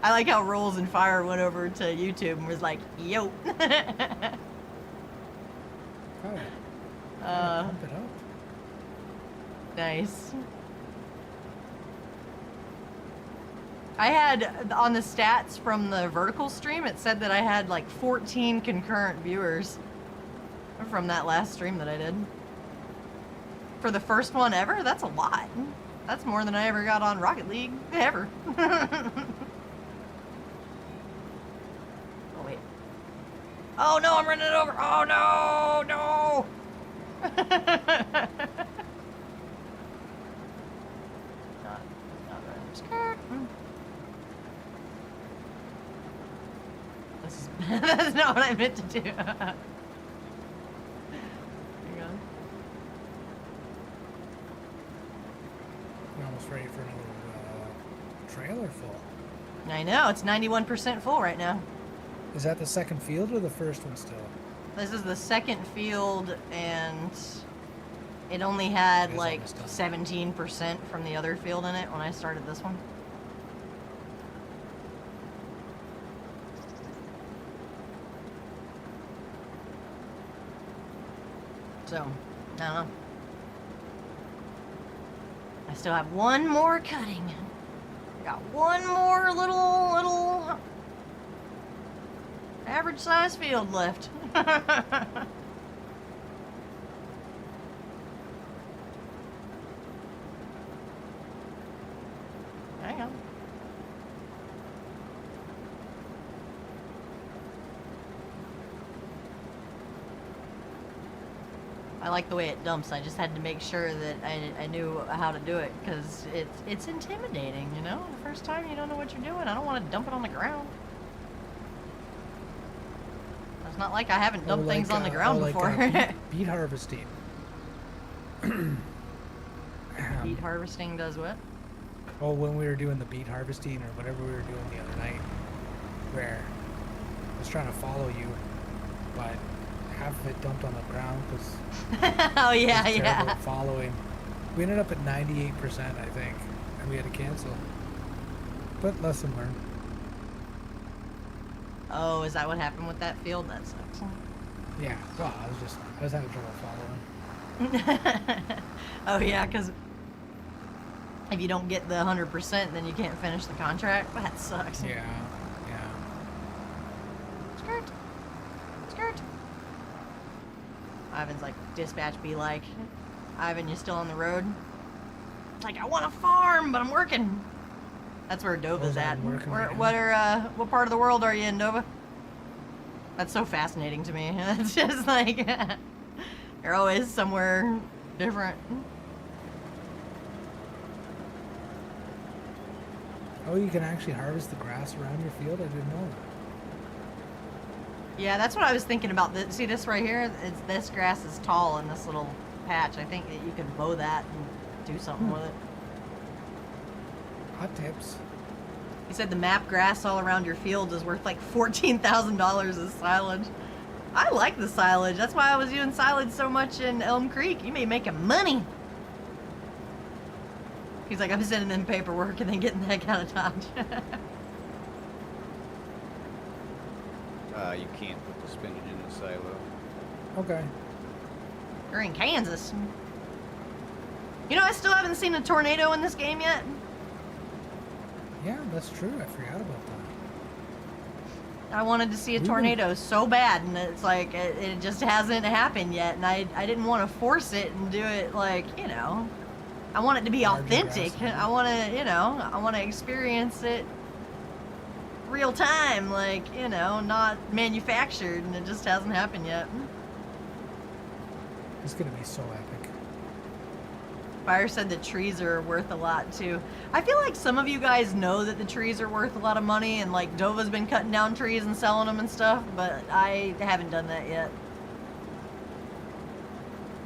I like how Rolls and Fire went over to YouTube and was like, yo. Oh, pump it up. Nice. I had, on the stats from the vertical stream, it said that I had like 14 concurrent viewers from that last stream that I did. For the first one ever, that's a lot. That's more than I ever got on Rocket League, ever. Oh, wait. Oh no, I'm running it over. Oh no, no. Not running skirt. This is, that's not what I meant to do. Hang on. We're almost ready for another trailer full. I know, it's 91% full right now. Is that the second field or the first one still? This is the second field, and it only had It is like almost done. 17% from the other field in it when I started this one. So, I don't know. I still have one more cutting. Got one more little average size field left. Hang on. I like the way it dumps. I just had to make sure that I knew how to do it, because it's intimidating, you know? The first time you don't know what you're doing. I don't want to dump it on the ground. It's not like I haven't dumped things on the ground before. Beet harvesting. Beet harvesting does what? Well, when we were doing the beet harvesting or whatever we were doing the other night, where I was trying to follow you, but half of it dumped on the ground because Oh yeah, it was terrible yeah. at following. We ended up at 98%, I think, and we had to cancel. But lesson learned. Oh, is that what happened with that field? That sucks. Yeah, well, I was having trouble following. Oh yeah, because if you don't get the 100%, then you can't finish the contract. That sucks. Yeah, yeah. Skirt. Skirt. Ivan's like, dispatch be like, Ivan, you still on the road? It's like, I want to farm, but I'm working. That's where Dova's Oh, at. I'm working right What part of the world are you in, Dova? That's so fascinating to me. It's just like, you're always somewhere different. Oh, you can actually harvest the grass around your field? I didn't know that. Yeah, that's what I was thinking about. See this right here? This grass is tall in this little patch. I think that you can mow that and do something with it. Hot tips. He said the map grass all around your field is worth like $14,000 as silage. I like the silage. That's why I was doing silage so much in Elm Creek. You may make money. He's like, I'm sending in paperwork and then getting the heck out of Dodge. You can't put the spinach in the silo. Okay. You're in Kansas. You know, I still haven't seen a tornado in this game yet. Yeah, that's true. I forgot about that. I wanted to see a tornado so bad, and it's like, it just hasn't happened yet, and I didn't want to force it and do it like, you know, I want it to be Larger authentic. grass. I want to, you know, I want to experience it real time, like, you know, not manufactured, and it just hasn't happened yet. It's gonna be so epic. Fire said the trees are worth a lot too. I feel like some of you guys know that the trees are worth a lot of money, and like Dova's been cutting down trees and selling them and stuff, but I haven't done that yet.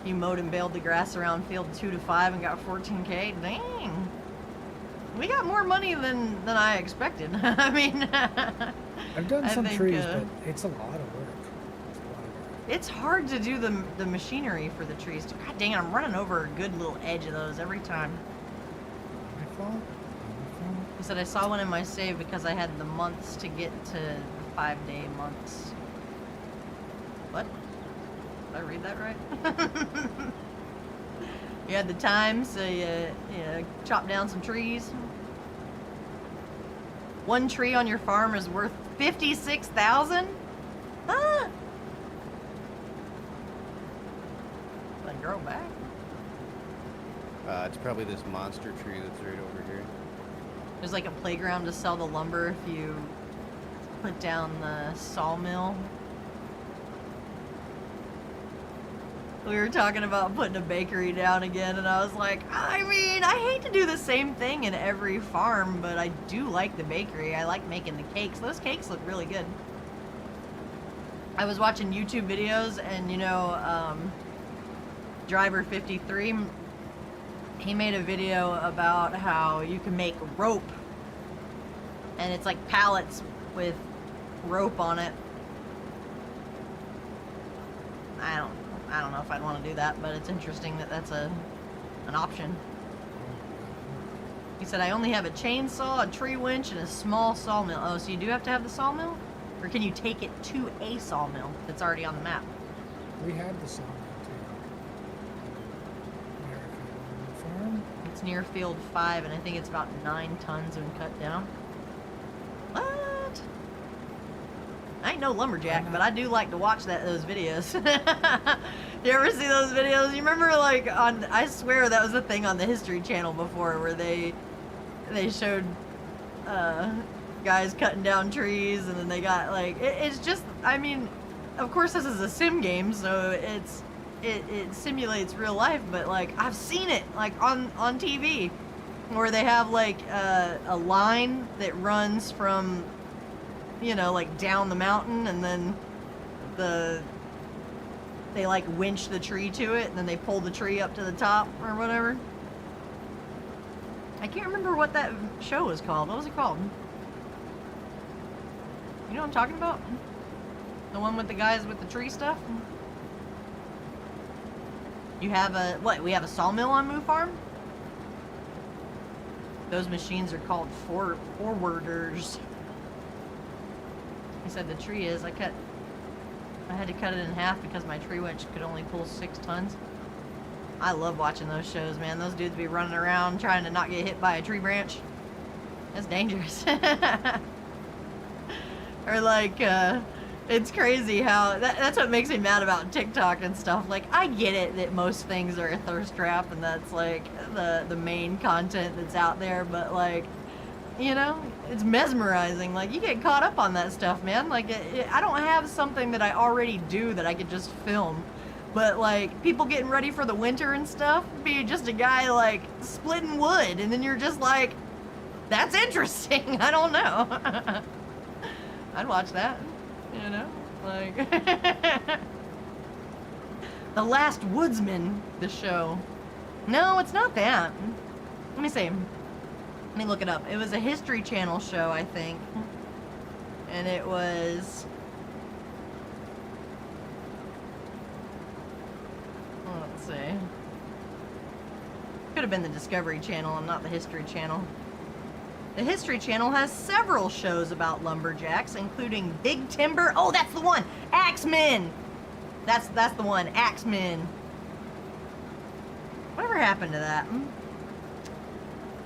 You mowed and baled the grass around field 2 to 5 and got 14K. Dang. We got more money than I expected. I mean, I've done I some think, trees, but it's a lot of work. It's a lot of work. It's hard to do the machinery for the trees. God dang it, I'm running over a good little edge of those every time. My fault? My fault? He said I saw one in my save because I had the months to get to the 5-day months. What? Did I read that right? You had the time, so you chop down some trees. One tree on your farm is worth 56,000? Ah! Like grow back? It's probably this monster tree that's right over here. There's like a playground to sell the lumber if you put down the sawmill. We were talking about putting a bakery down again, and I was like, I mean, I hate to do the same thing in every farm, but I do like the bakery. I like making the cakes. Those cakes look really good. I was watching YouTube videos, and Driver 53, he made a video about how you can make rope, and it's like pallets with rope on it. I don't know if I'd want to do that, but it's interesting that that's an option. He said, I only have a chainsaw, a tree winch, and a small sawmill. Oh, so you do have to have the sawmill? Or can you take it to a sawmill that's already on the map? We had the sawmill too. Farm? It's near Field 5, and I think it's about 9 tons when cut down. What? I ain't no lumberjack, but I do like to watch those videos. You ever see those videos? You remember, like, I swear that was a thing on the History Channel before, where they showed guys cutting down trees, and then they got, like, it's just, I mean, of course this is a sim game, so it simulates real life, but, like, I've seen it, like, on TV, where they have, like, a line that runs from, like down the mountain, and then they like winch the tree to it, and then they pull the tree up to the top or whatever. I can't remember what that show was called. What was it called? You know what I'm talking about? The one with the guys with the tree stuff? You have we have a sawmill on Moo Farm? Those machines are called forwarders. He said the tree is, I had to cut it in half because my tree winch could only pull 6 tons. I love watching those shows, man. Those dudes be running around trying to not get hit by a tree branch. That's dangerous. Or like, it's crazy how, that's what makes me mad about TikTok and stuff. Like, I get it that most things are a thirst trap, and that's like the main content that's out there, but like, it's mesmerizing. Like, you get caught up on that stuff, man. Like, I don't have something that I already do that I could just film. But, like, people getting ready for the winter and stuff, be just a guy, like, splitting wood. And then you're just like, that's interesting. I don't know. I'd watch that, Like, The Last Woodsman, the show. No, it's not that. Let me see. Let me look it up. It was a History Channel show, I think. And it was... let's see. Could have been the Discovery Channel and not the History Channel. The History Channel has several shows about lumberjacks, including Big Timber. Oh, that's the one! Axemen! That's the one. Axemen. Whatever happened to that?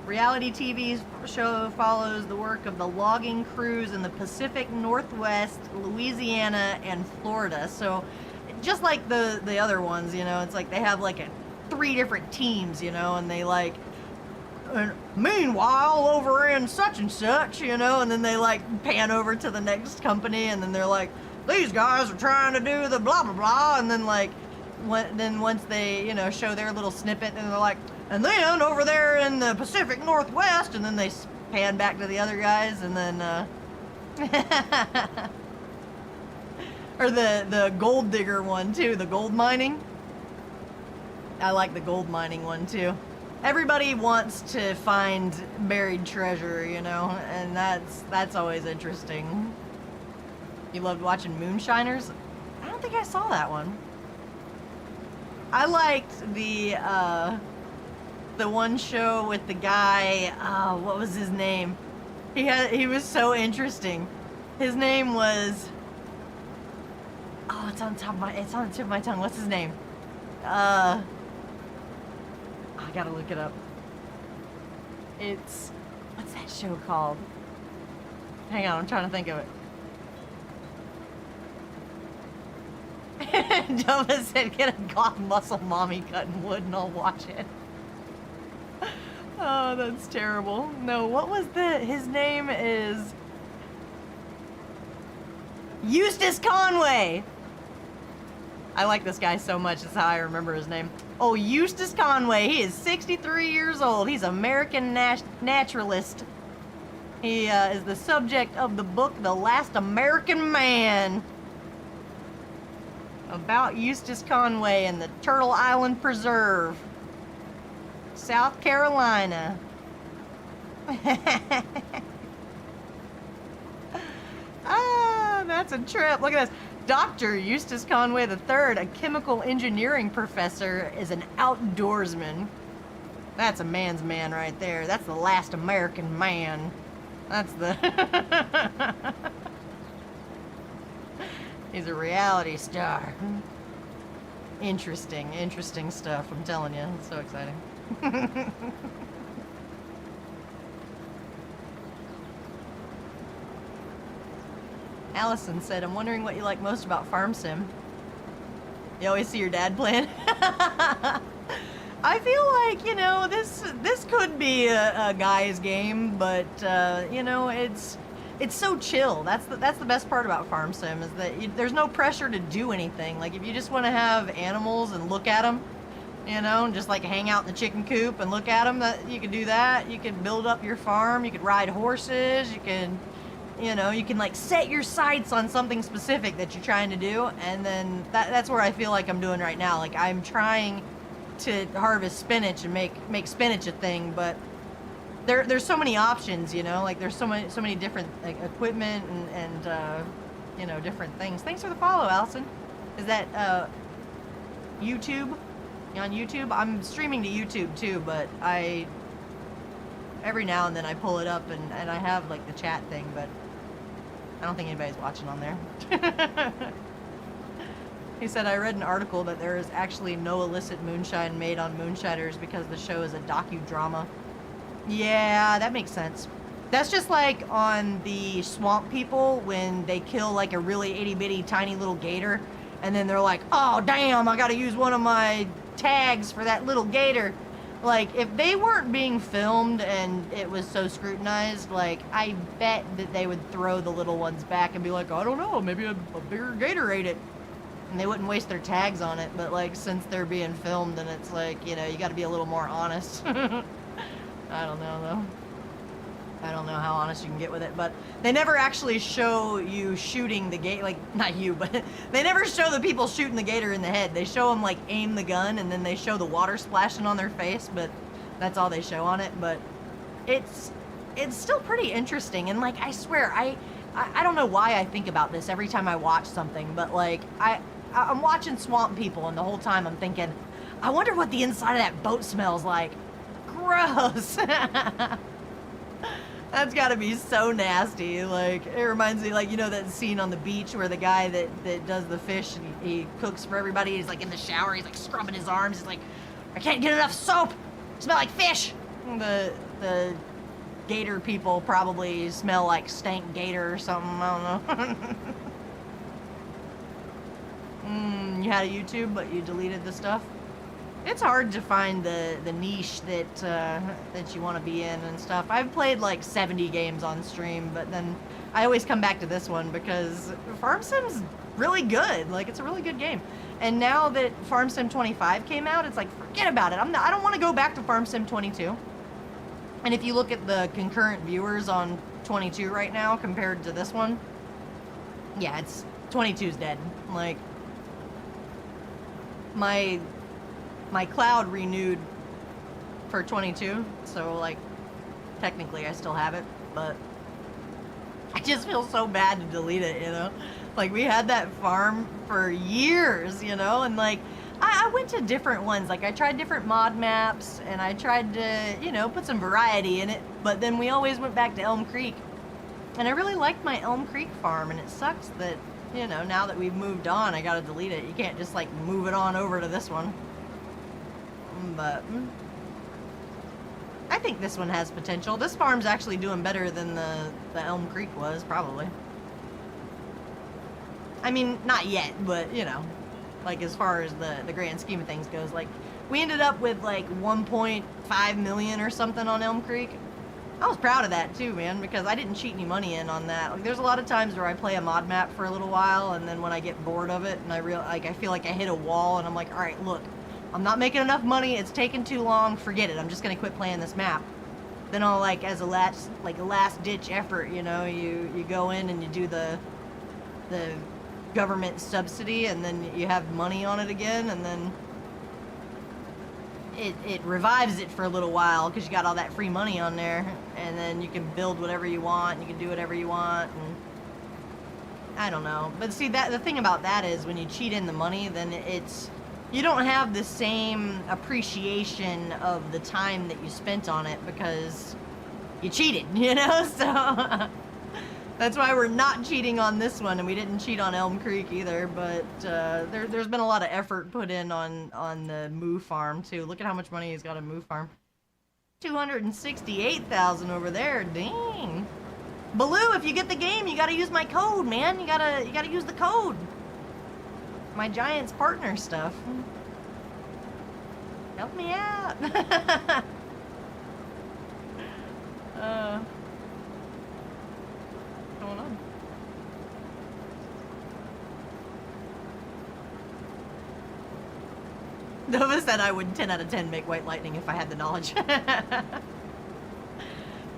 Reality TV show follows the work of the logging crews in the Pacific Northwest, Louisiana, and Florida. So, just like the other ones, it's like they have like 3 different teams, and they like, meanwhile over in such and such, and then they like pan over to the next company, and then they're like, these guys are trying to do the blah blah blah, and then like, once they show their little snippet, and they're like, and then over there in the Pacific Northwest, and then they pan back to the other guys, and then, or the gold digger one too, the gold mining. I like the gold mining one too. Everybody wants to find buried treasure, and that's always interesting. You loved watching Moonshiners? I don't think I saw that one. I liked the one show with the guy, what was his name? He was so interesting. His name was, it's on the tip of my tongue. What's his name? I gotta look it up. What's that show called? Hang on, I'm trying to think of it. Jova said, get a goth muscle mommy cutting wood and I'll watch it. Oh, that's terrible. No, what was his name is Eustace Conway. I like this guy so much, that's how I remember his name. Oh, Eustace Conway, he is 63 years old. He's American naturalist. He is the subject of the book, The Last American Man. About Eustace Conway and the Turtle Island Preserve, South Carolina. That's a trip. Look at this. Dr. Eustace Conway III, a chemical engineering professor, is an outdoorsman. That's a man's man right there. That's the last American man. That's the... He's a reality star. Interesting stuff, I'm telling you. It's so exciting. Allison said, I'm wondering what you like most about Farm Sim. You always see your dad playing? I feel like, you know, this could be a guy's game, but, you know, it's so chill. That's the best part about Farm Sim, is that there's no pressure to do anything. Like, if you just want to have animals and look at them, you know, and just like hang out in the chicken coop and look at them, you could do that. You could build up your farm. You could ride horses. You can, you know, you can like set your sights on something specific that you're trying to do, and then that's where I feel like I'm doing right now. Like, I'm trying to harvest spinach and make spinach a thing, but there's so many options, you know, like there's so many different like equipment and you know, different things. Thanks for the follow, Allison. Is that YouTube? You on YouTube? I'm streaming to YouTube too, but every now and then I pull it up and I have like the chat thing, but I don't think anybody's watching on there. He said, I read an article that there is actually no illicit moonshine made on moonshiners because the show is a docudrama. Yeah, that makes sense. That's just like on the Swamp People when they kill like a really itty-bitty tiny little gator, and then they're like, oh damn, I gotta use one of my tags for that little gator. Like, if they weren't being filmed and it was so scrutinized, like, I bet that they would throw the little ones back and be like, I don't know, maybe a bigger gator ate it. And they wouldn't waste their tags on it, but like, since they're being filmed, then it's like, you know, you gotta be a little more honest. I don't know though. I don't know how honest you can get with it, but they never actually show you shooting the gator, like, not you, but they never show the people shooting the gator in the head. They show them like aim the gun and then they show the water splashing on their face, but that's all they show on it. But it's still pretty interesting, and like, I swear, I don't know why I think about this every time I watch something, but like, I'm watching Swamp People, and the whole time I'm thinking, I wonder what the inside of that boat smells like. Gross. That's gotta be so nasty. Like, it reminds me, like, you know that scene on the beach where the guy that does the fish and he cooks for everybody, he's like in the shower, he's like scrubbing his arms, he's like, I can't get enough soap, I smell like fish. The gator people probably smell like stank gator or something, I don't know. You had a YouTube, but you deleted the stuff? It's hard to find the niche that you want to be in and stuff. I've played like 70 games on stream, but then I always come back to this one because Farm Sim's really good. Like, it's a really good game. And now that Farm Sim 25 came out, it's like, forget about it. I don't want to go back to Farm Sim 22. And if you look at the concurrent viewers on 22 right now compared to this one, yeah, 22's dead. Like, my cloud renewed for 22, so like, technically I still have it, but I just feel so bad to delete it, you know? Like, we had that farm for years, you know, and like, I went to different ones. Like, I tried different mod maps, and I tried to, you know, put some variety in it, but then we always went back to Elm Creek. And I really liked my Elm Creek farm, and it sucks that, you know, now that we've moved on, I gotta delete it. You can't just, like, move it on over to this one. But I think this one has potential. This farm's actually doing better than the Elm Creek was, probably. I mean, not yet, but, you know, like, as far as the grand scheme of things goes, like, we ended up with, like, 1.5 million or something on Elm Creek. I was proud of that, too, man, because I didn't cheat any money in on that. Like, there's a lot of times where I play a mod map for a little while, and then when I get bored of it, and I feel like I hit a wall, and I'm like, alright, look, I'm not making enough money, it's taking too long, forget it, I'm just gonna quit playing this map. Then I'll, like, as a last ditch effort, you know, you go in and you do the government subsidy, and then you have money on it again, and then it revives it for a little while because you got all that free money on there, and then you can build whatever you want, you can do whatever you want, and I don't know. But see, the thing about that is when you cheat in the money, then you don't have the same appreciation of the time that you spent on it because you cheated, you know? So that's why we're not cheating on this one, and we didn't cheat on Elm Creek either, but there's been a lot of effort put in on the Moo Farm, too. Look at how much money he's got in Moo Farm. 268,000 over there, dang. Baloo, if you get the game, you gotta use my code, man. You gotta use the code. My Giants partner stuff. Help me out. What's going on? Nova said I would 10 out of 10 make White Lightning if I had the knowledge.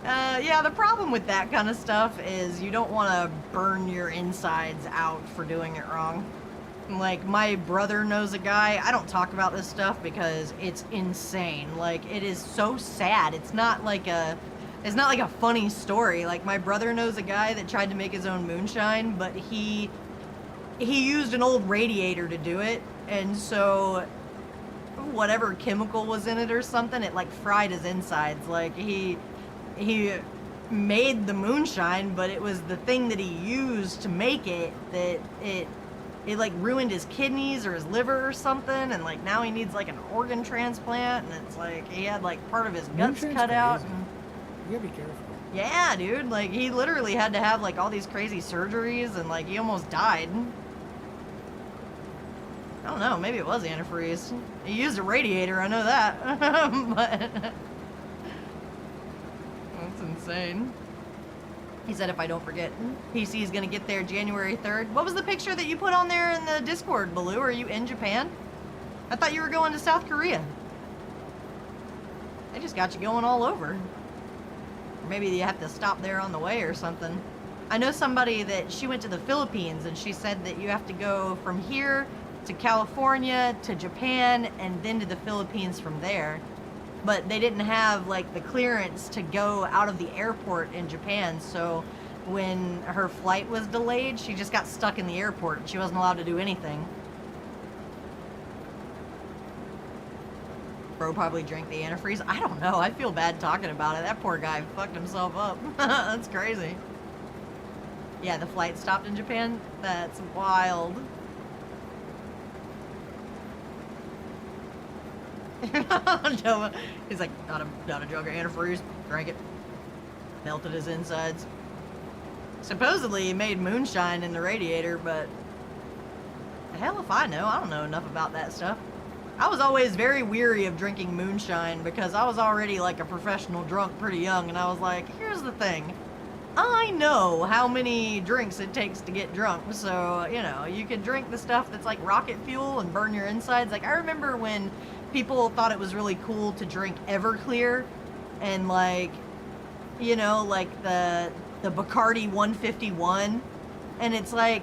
Yeah, the problem with that kind of stuff is you don't want to burn your insides out for doing it wrong. Like, my brother knows a guy. I don't talk about this stuff because it's insane. Like, it is so sad. It's not like a funny story. Like, my brother knows a guy that tried to make his own moonshine, but he used an old radiator to do it, and so whatever chemical was in it or something, it like fried his insides. Like, he made the moonshine, but it was the thing that he used to make it that it like ruined his kidneys or his liver or something, and like now he needs like an organ transplant, and it's like he had like part of his guts cut out. And you gotta be careful. yeah, dude, like he literally had to have like all these crazy surgeries, and like he almost died. I don't know, maybe it was antifreeze. He used a radiator, I know that. But that's insane. He said if I don't forget, PC is gonna get there January 3rd. What was the picture that you put on there in the Discord, Baloo? Are you in Japan? I thought you were going to South Korea. They just got you going all over. Or maybe you have to stop there on the way or something. I know somebody that she went to the Philippines, and she said that you have to go from here to California to Japan and then to the Philippines from there. But they didn't have like the clearance to go out of the airport in Japan, so when her flight was delayed, she just got stuck in the airport and she wasn't allowed to do anything. Bro probably drank the antifreeze. I don't know, I feel bad talking about it. That poor guy fucked himself up. That's crazy. Yeah, the flight stopped in Japan? That's wild. Nova, he's like, not a jug of antifreeze. Drank it. Melted his insides. Supposedly he made moonshine in the radiator, but the hell if I know. I don't know enough about that stuff. I was always very weary of drinking moonshine because I was already like a professional drunk pretty young, and I was like, here's the thing. I know how many drinks it takes to get drunk, so, you know, you could drink the stuff that's like rocket fuel and burn your insides. Like, I remember when people thought it was really cool to drink Everclear, and like, you know, like the Bacardi 151, and it's like,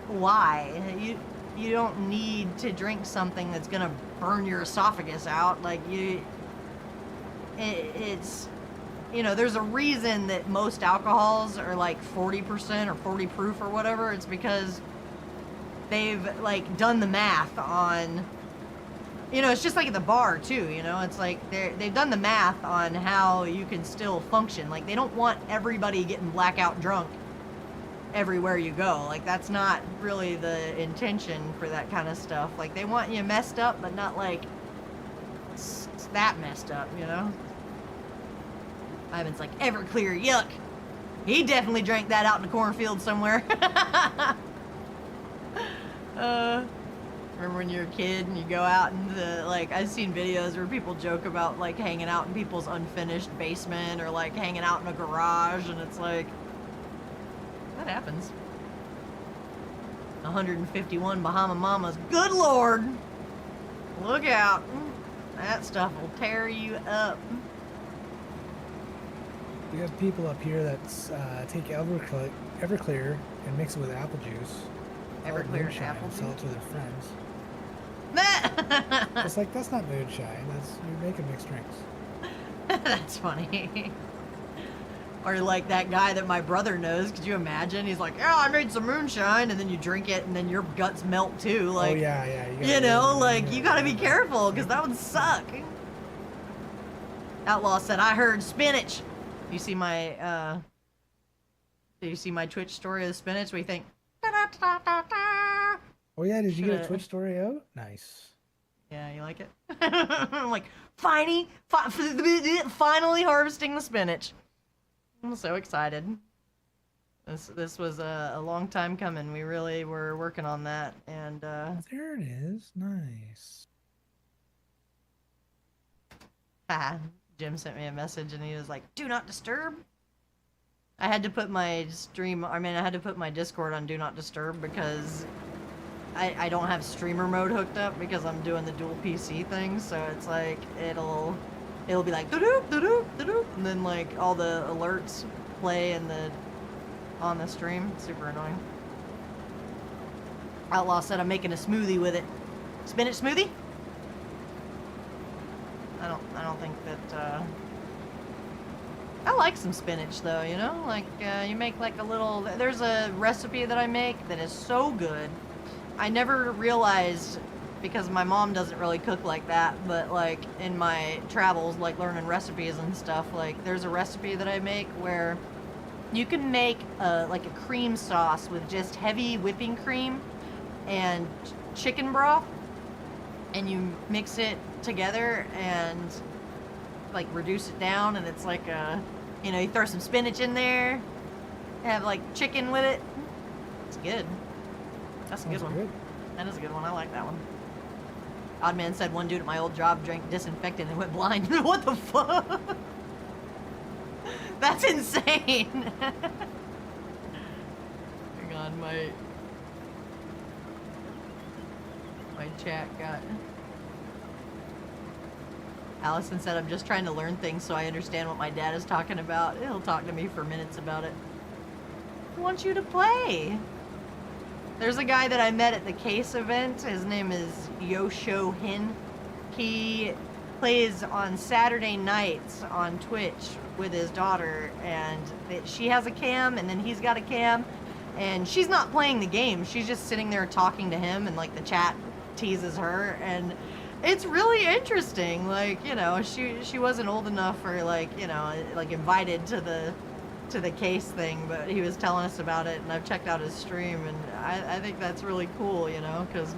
why? You don't need to drink something that's gonna burn your esophagus out. Like, it's you know, there's a reason that most alcohols are like 40% or 40 proof or whatever. It's because they've like done the math on, you know, it's just like at the bar too, you know, it's like they've done the math on how you can still function. Like they don't want everybody getting blackout drunk everywhere you go. Like that's not really the intention for that kind of stuff. Like they want you messed up, but not like that messed up, you know? Ivan's like, Everclear, yuck. He definitely drank that out in the cornfield somewhere. Remember when you're a kid and you go out and like, I've seen videos where people joke about like hanging out in people's unfinished basement or like hanging out in a garage, and it's like, that happens. 151 Bahama Mamas. Good Lord. Look out. That stuff will tear you up. We have people up here that take Everclear and mix it with apple juice. Everclear moonshine apple and sell it juice? to their friends. It's like, that's not moonshine. You're making mixed drinks. That's funny. Or like that guy that my brother knows. Could you imagine? He's like, yeah, I made some moonshine, and then you drink it, and then your guts melt too. Like, oh yeah. you know, like you gotta be careful because that would suck. Outlaw said, I heard spinach. You see my Twitch story of the spinach? What do you think? Oh yeah, did you get a Shoulda- Twitch story out? Nice. Yeah, you like it? I'm like, finally harvesting the spinach. I'm so excited. This was a long time coming. We really were working on that, and There it is. Nice. Jim sent me a message and he was like, do not disturb. I had to put my Discord on do not disturb because I don't have streamer mode hooked up because I'm doing the dual PC thing, so it's like it'll be like doo-doop, doo-doop, doo-doop, and then like all the alerts play on the stream. It's super annoying. Outlaw said I'm making a smoothie with it. Spinach smoothie? I don't think that I like some spinach though, you know? Like you make like a little, there's a recipe that I make that is so good. I never realized, because my mom doesn't really cook like that, but like in my travels, like learning recipes and stuff, like there's a recipe that I make where you can make like a cream sauce with just heavy whipping cream and chicken broth, and you mix it together and like reduce it down, and it's like you know, you throw some spinach in there, have like chicken with it. It's good. That's a good one. Good. That is a good one. I like that one. Oddman said one dude at my old job drank disinfectant and went blind. What the fuck? That's insane. Hang on, my chat got. Allison said, I'm just trying to learn things so I understand what my dad is talking about. He'll talk to me for minutes about it. I want you to play. There's a guy that I met at the Case event. His name is Yosho Hin. He plays on Saturday nights on Twitch with his daughter, and she has a cam, and then he's got a cam, and she's not playing the game. She's just sitting there talking to him, and like the chat teases her, and it's really interesting. Like, you know, she wasn't old enough for like, you know, like invited to the Case thing, but he was telling us about it, and I've checked out his stream, and I think that's really cool, you know, because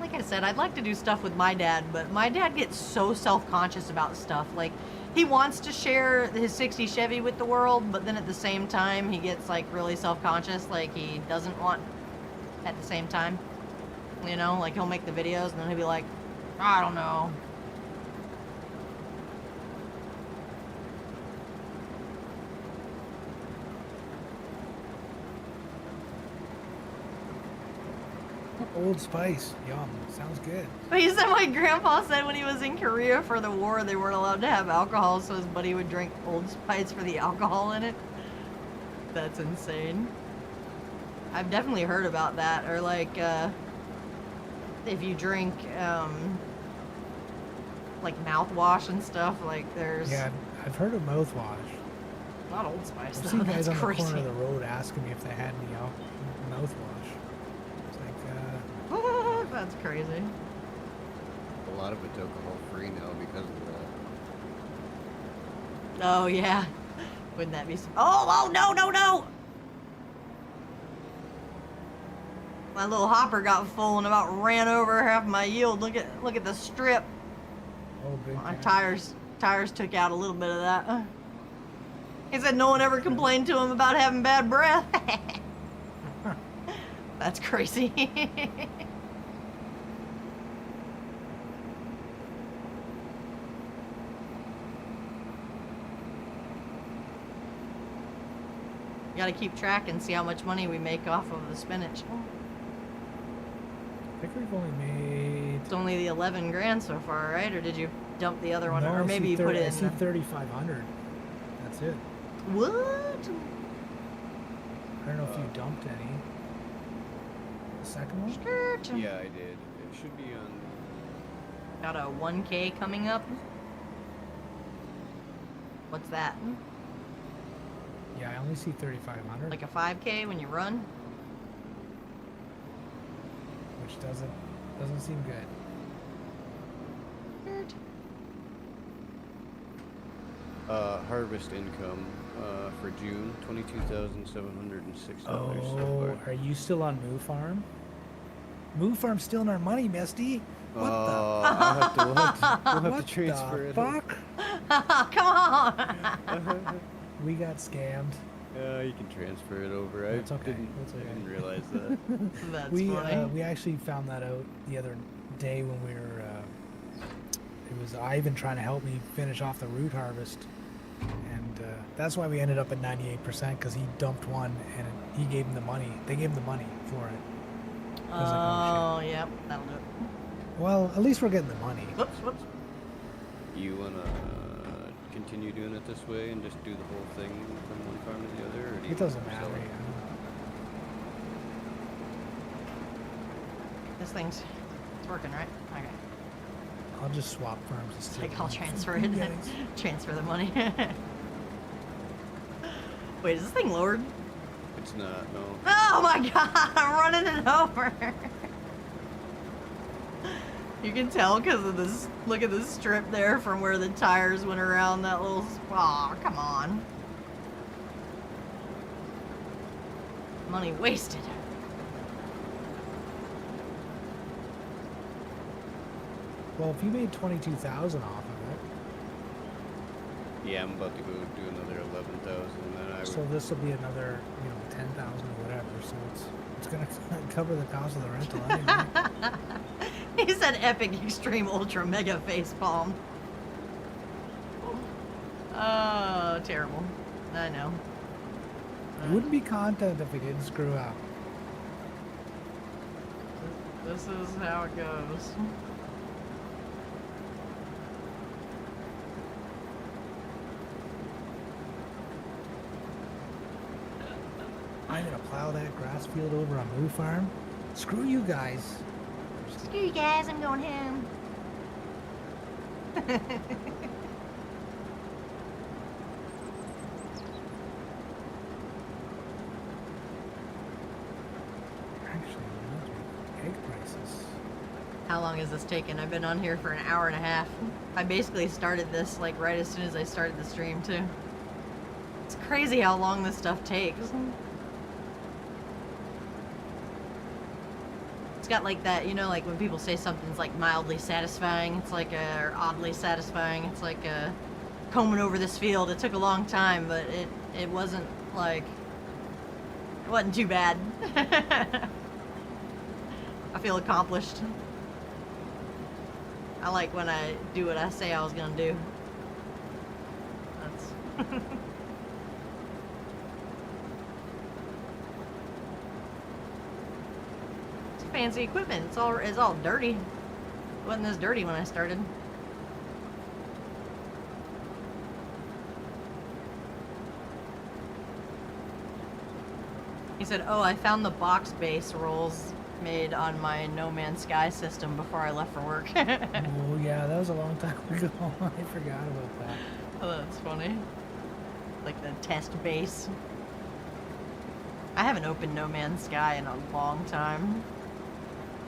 like I said, I'd like to do stuff with my dad, but my dad gets so self-conscious about stuff. Like, he wants to share his 60 Chevy with the world, but then at the same time, he gets like really self-conscious, like he doesn't want at the same time, you know, like he'll make the videos and then he'll be like, I don't know. Old Spice. Yum. Sounds good. But he said my grandpa said when he was in Korea for the war, they weren't allowed to have alcohol, so his buddy would drink Old Spice for the alcohol in it. That's insane. I've definitely heard about that. Or like, if you drink, like mouthwash and stuff, like there's... Yeah, I've heard of mouthwash. Not Old Spice, I've though. seen guys That's on crazy. the corner of the road asking me if they had any mouthwash. It's like, That's crazy. A lot of it's alcohol free now because of that. Oh, yeah. Wouldn't that be... Oh, no, no, no! My little hopper got full and about ran over half my yield. Look at the strip. oh, big My can. tires took out a little bit of that. He said no one ever complained to him about having bad breath. That's crazy. You gotta keep track and see how much money we make off of the spinach. I think we've only made. It's only the 11 grand so far, right? Or did you dump the other one? No, Or I maybe see you put it I in see the... 3,500. That's it. What? I don't know if you dumped any. The second one? Skirt. Yeah, I did. It should be on. Got a 1K coming up. What's that? Yeah, I only see 3,500. Like a 5K when you run? Which doesn't seem good. Skirt. Harvest income for June, $22,706 so Oh, far. are you still on Moo Farm? Moo Farm's stealing our money, Misty. What I'll have to, we'll have What to transfer the it. fuck? Come on! We got scammed. You can transfer it over. That's okay. I That's okay. didn't realize that. That's We funny. actually found that out the other day when we were. It was Ivan trying to help me finish off the root harvest, and that's why we ended up at 98% because he dumped one and he gave him the money. They gave him the money for it. I was like, oh, Oh, yep, that'll do it. well, at least we're getting the money. Whoops, whoops. You wanna continue doing it this way and just do the whole thing from one farm to the other, or do you It doesn't wanna matter. sell it? This thing's it's working, right? Okay. I'll just swap farms. And It's steal like the I'll money transfer from it. you guys. Transfer the money. Wait, is this thing lowered? It's not, no. Oh my god, I'm running it over. You can tell because of this. Look at this strip there from where the tires went around that little. Aw, come on. Money wasted. Well, if you made 22,000 off of Yeah, I'm about to go do another 11,000, and then I it, would. so this will be another, 10,000 or whatever. So it's gonna cover the cost of the rental anyway. He said epic extreme ultra mega face palm. Oh, terrible. I know. It wouldn't be content if we didn't screw up. This is how it goes. I'm gonna plow that grass field over on Moo Farm. Screw you guys. Screw you guys, I'm going home. Actually, egg prices. How long has this taken? I've been on here for an hour and a half. I basically started this like right as soon as I started the stream too. It's crazy how long this stuff takes. It's got like that, like when people say something's like mildly satisfying, it's like or oddly satisfying. It's like combing over this field. It took a long time, but it wasn't like it wasn't too bad. I feel accomplished. I like when I do what I say I was gonna do. That's it's fancy equipment. It's all dirty. It wasn't this dirty when I started. He said, "Oh, I found the box base rolls made on my No Man's Sky system before I left for work." Oh yeah, that was a long time ago. I forgot about that. Oh, that's funny. Like the test base. I haven't opened No Man's Sky in a long time.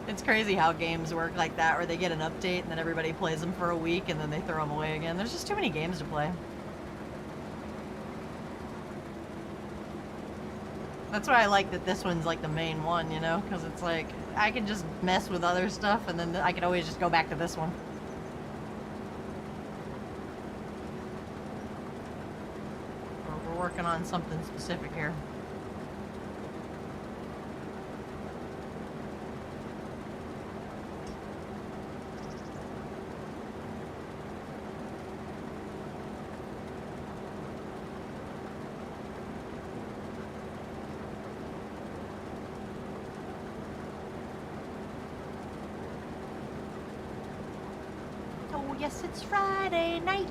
It's crazy how games work like that, where they get an update and then everybody plays them for a week and then they throw them away again. There's just too many games to play. That's why I like that this one's like the main one, you know? Because it's like, I can just mess with other stuff and then I can always just go back to this one. We're working on something specific here. Oh, yes, it's Friday night.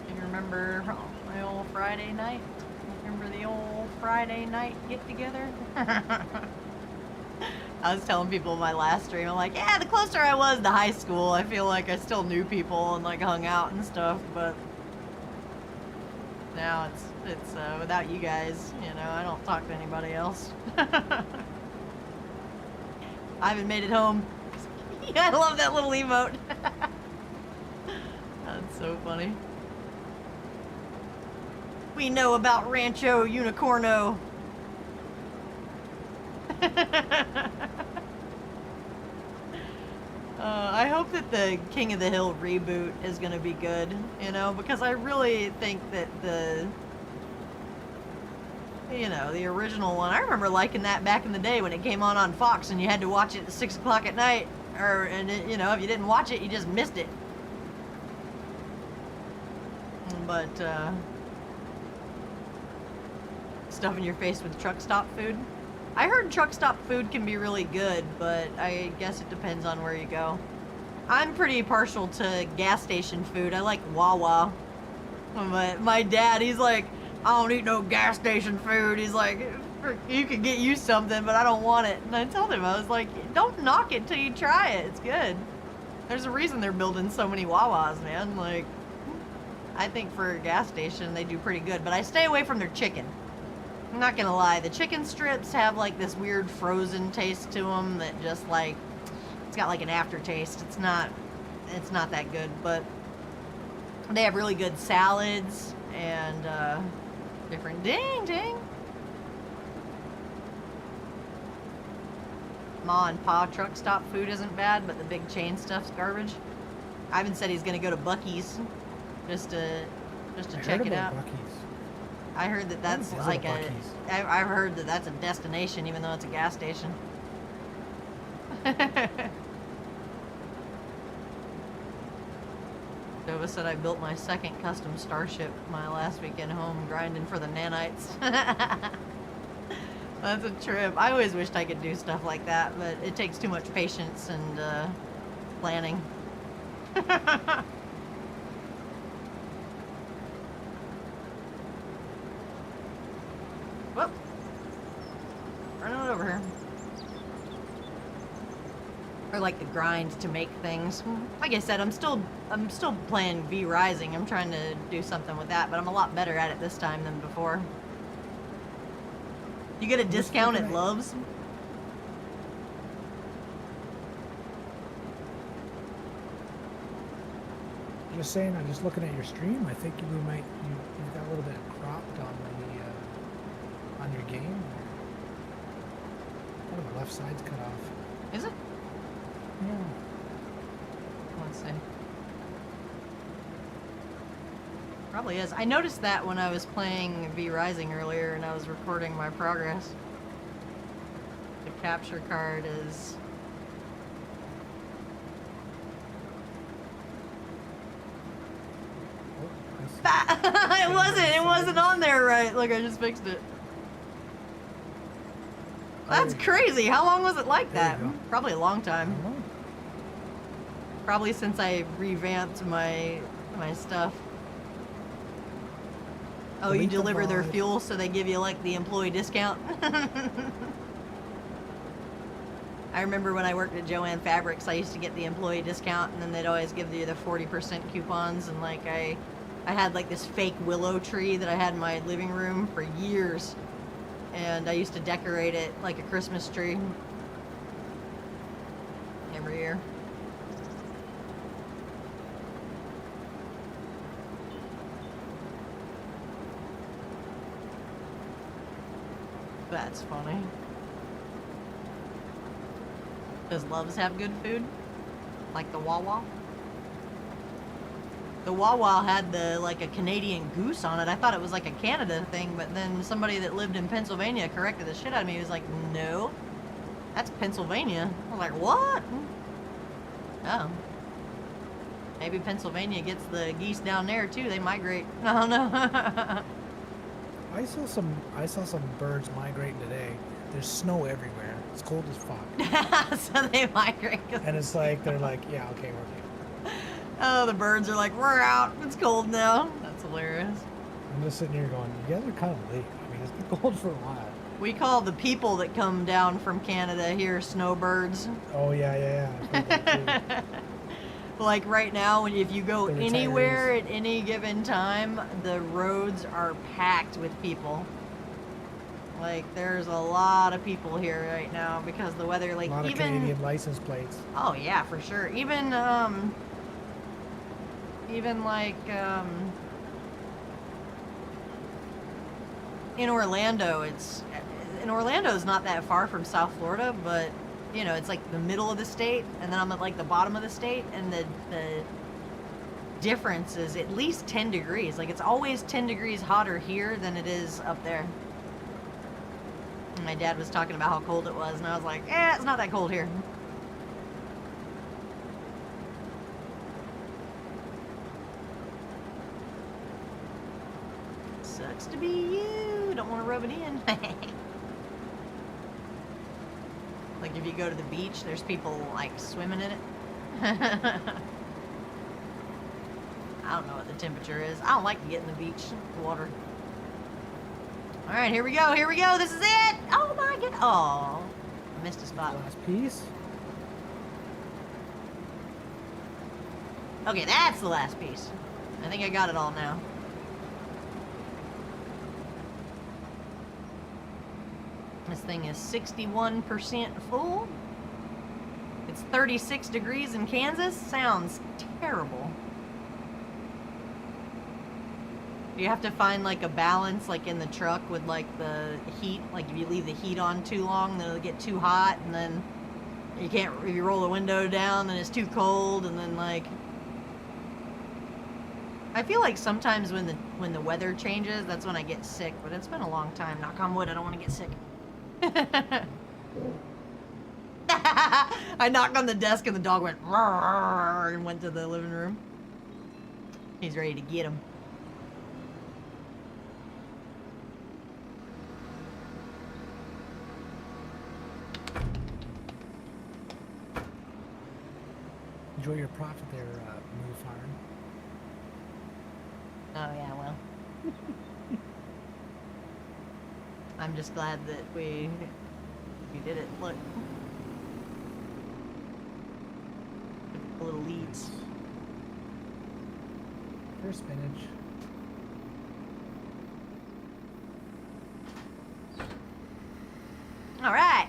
You remember my old Friday night? Remember the old Friday night get together? I was telling people in my last stream, I'm like, yeah, the closer I was to high school, I feel like I still knew people and like hung out and stuff, but now it's without you guys, you know, I don't talk to anybody else. I haven't made it home. I love that little emote. That's so funny. We know about Rancho Unicorno. I hope that the King of the Hill reboot is going to be good, you know, because I really think that the original one, I remember liking that back in the day when it came on Fox and you had to watch it at 6 o'clock at night, if you didn't watch it, you just missed it. But, stuffing your face with truck stop food. I heard truck stop food can be really good, but I guess it depends on where you go. I'm pretty partial to gas station food. I like Wawa. But my dad, he's like, I don't eat no gas station food. He's like, you could get you something, but I don't want it. And I told him, I was like, don't knock it till you try it. It's good. There's a reason they're building so many Wawas, man. Like, I think for a gas station, they do pretty good. But I stay away from their chicken. I'm not gonna lie, the chicken strips have like this weird frozen taste to them that just like, it's got like an aftertaste. It's not that good, but they have really good salads and different ding. Ma and Pa truck stop food isn't bad, but the big chain stuff's garbage. Ivan said he's gonna go to Buc-ee's just to check it out. Buc-ee's. I heard that that's like I've heard that that's a destination, even though it's a gas station. Dova said I built my second custom starship my last weekend home, grinding for the nanites. That's a trip. I always wished I could do stuff like that, but it takes too much patience and planning. Whoop. Running over here. Or like the grind to make things. Like I said, I'm still playing V Rising. I'm trying to do something with that, but I'm a lot better at it this time than before. You get a discount at Love's? Just saying, I'm just looking at your stream. I think you've got a little bit cropped on your game. Oh, the left side's cut off. Is it? Yeah. Let's see. Probably is. I noticed that when I was playing V Rising earlier and I was recording my progress. The capture card is... It wasn't on there right. Look, I just fixed it. That's crazy. How long was it like that? Probably a long time. Probably since I revamped my stuff. Oh, you deliver their fuel so they give you like the employee discount? I remember when I worked at Joann Fabrics, I used to get the employee discount, and then they'd always give you the 40% coupons. And like I had like this fake willow tree that I had in my living room for years, and I used to decorate it like a Christmas tree every year. That's funny. Does Love's have good food? Like the Wawa? The Wawa had like a Canadian goose on it. I thought it was like a Canada thing, but then somebody that lived in Pennsylvania corrected the shit out of me. He was like, no, that's Pennsylvania. I was like, what? Oh. Maybe Pennsylvania gets the geese down there too. They migrate. I don't know. I saw some birds migrating today. There's snow everywhere. It's cold as fuck. So they migrate. And it's like they're like, yeah, okay, we're leaving. Oh, the birds are like, we're out. It's cold now. That's hilarious. I'm just sitting here going, you guys are kind of late. I mean, it's been cold for a while. We call the people that come down from Canada here snowbirds. Oh yeah. I've heard that too. Like right now, if you go The anywhere at any given time, the roads are packed with people. Like there's a lot of people here right now because the weather, like A lot of even Canadian license plates. oh yeah, for sure. Even like in Orlando, Orlando's not that far from South Florida, but you know, it's like the middle of the state, and then I'm at like the bottom of the state, and the difference is at least 10 degrees. Like it's always 10 degrees hotter here than it is up there. And my dad was talking about how cold it was, and I was like, it's not that cold here. Sucks to be you. Don't want to rub it in. Like if you go to the beach, there's people like swimming in it. I don't know what the temperature is. I don't like to get in the beach water. All right, here we go. Here we go. This is it. Oh my god. Oh, I missed a spot. Last piece. Okay, that's the last piece. I think I got it all now. This thing is 61% full. It's 36 degrees in Kansas. Sounds terrible. You have to find like a balance like in the truck with like the heat. Like if you leave the heat on too long, then it'll get too hot, and then you can't, if you roll the window down, then it's too cold, and then like I feel like sometimes when the weather changes, that's when I get sick, but it's been a long time. Knock on wood, I don't want to get sick. I knocked on the desk and the dog went roar and went to the living room. He's ready to get him. Enjoy your profit there, Moo Farm. Oh yeah, well. I'm just glad that we did it. Look. The little leads. For spinach. All right.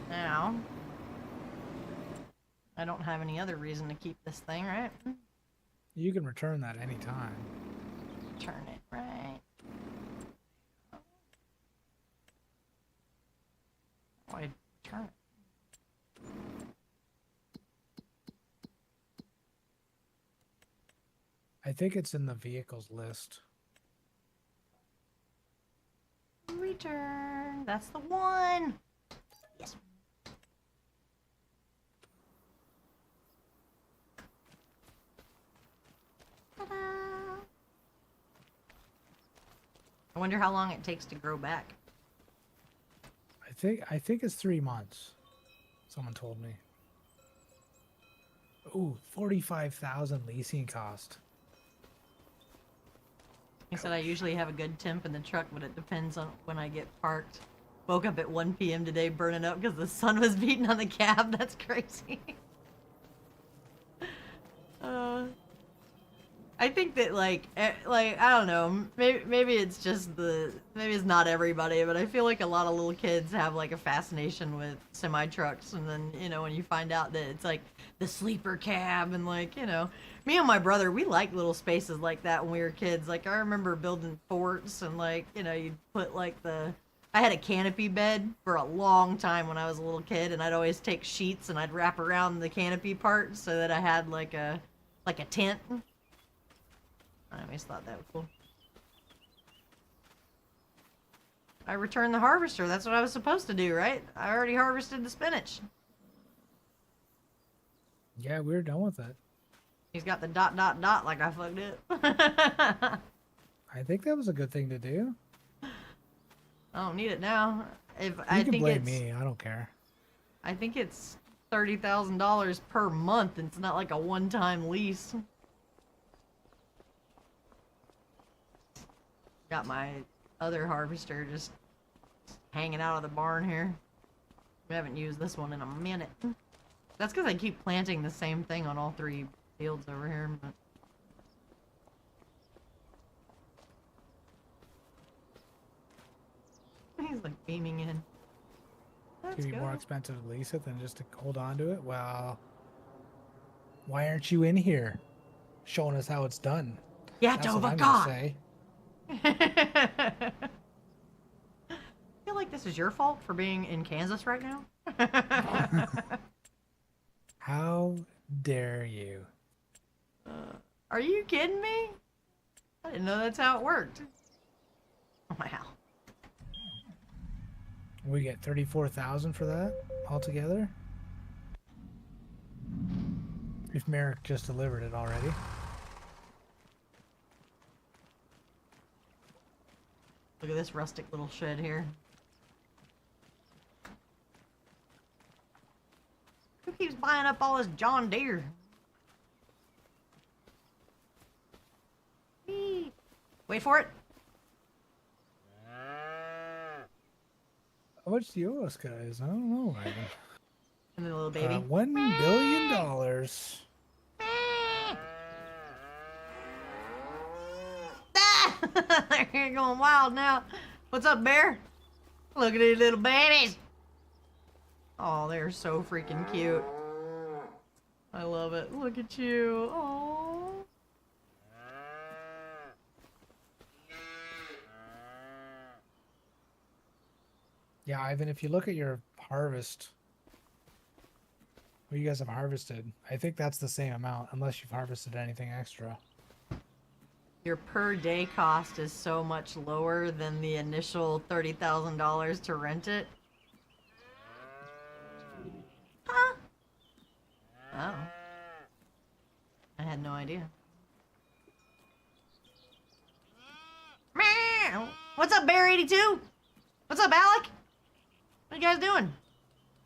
Now, I don't have any other reason to keep this thing, right? You can return that anytime. Turn it right. Why turn it? I think it's in the vehicles list. Return. That's the one. Yes. Ta-da. I wonder how long it takes to grow back. I think it's 3 months. Someone told me. Ooh, 45,000 leasing cost. He said I usually have a good temp in the truck, but it depends on when I get parked. Woke up at 1 p.m. today burning up because the sun was beating on the cab. That's crazy. I think that like I don't know, maybe it's just maybe it's not everybody, but I feel like a lot of little kids have like a fascination with semi trucks, and then when you find out that it's like the sleeper cab and like me and my brother, we like little spaces like that when we were kids. Like I remember building forts and like you'd put like I had a canopy bed for a long time when I was a little kid, and I'd always take sheets and I'd wrap around the canopy part so that I had like a tent. I always thought that was cool. I returned the harvester. That's what I was supposed to do, right? I already harvested the spinach. Yeah, we're done with it. He's got the ... like I fucked it. I think that was a good thing to do. I don't need it now. You can blame me. I don't care. I think it's $30,000 per month, and it's not like a one-time lease. Got my other harvester just hanging out of the barn here. We haven't used this one in a minute. That's because I keep planting the same thing on all 3 fields over here. But... he's like beaming in. It's gonna be more expensive to lease it than just to hold on to it. Well, why aren't you in here, showing us how it's done? Yeah, That's what I'm God. gonna say. I feel like this is your fault for being in Kansas right now. How dare you? Are you kidding me? I didn't know that's how it worked. Wow. We get 34,000 for that altogether. If Merrick just delivered it already. Look at this rustic little shed here. Who keeps buying up all this John Deere? Whee! Wait for it. How much do you owe us, guys? I don't know, Ivan. And the little baby. $1 billion. They're going wild now. What's up, bear? Look at these little babies. Oh, they're so freaking cute. I love it. Look at you. Oh. Yeah, Ivan, if you look at your harvest, what you guys have harvested, I think that's the same amount, unless you've harvested anything extra. Your per day cost is so much lower than the initial $30,000 to rent it. Huh? Oh. I had no idea. Meow. What's up, Bear 82? What's up, Alec? What are you guys doing?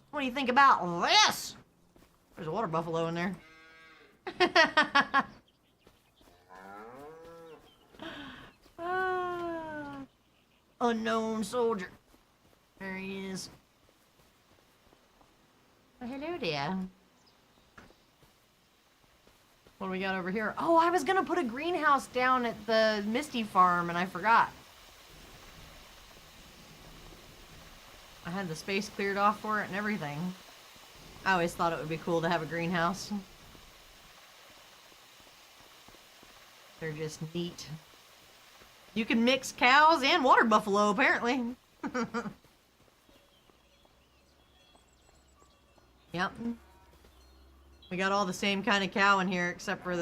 What do you think about this? There's a water buffalo in there. Unknown soldier. There he is. Oh, hello there. What do we got over here? Oh, I was gonna put a greenhouse down at the Misty farm and I forgot. I had the space cleared off for it and everything. I always thought it would be cool to have a greenhouse. They're just neat. You can mix cows and water buffalo, apparently. Yep. We got all the same kind of cow in here, except for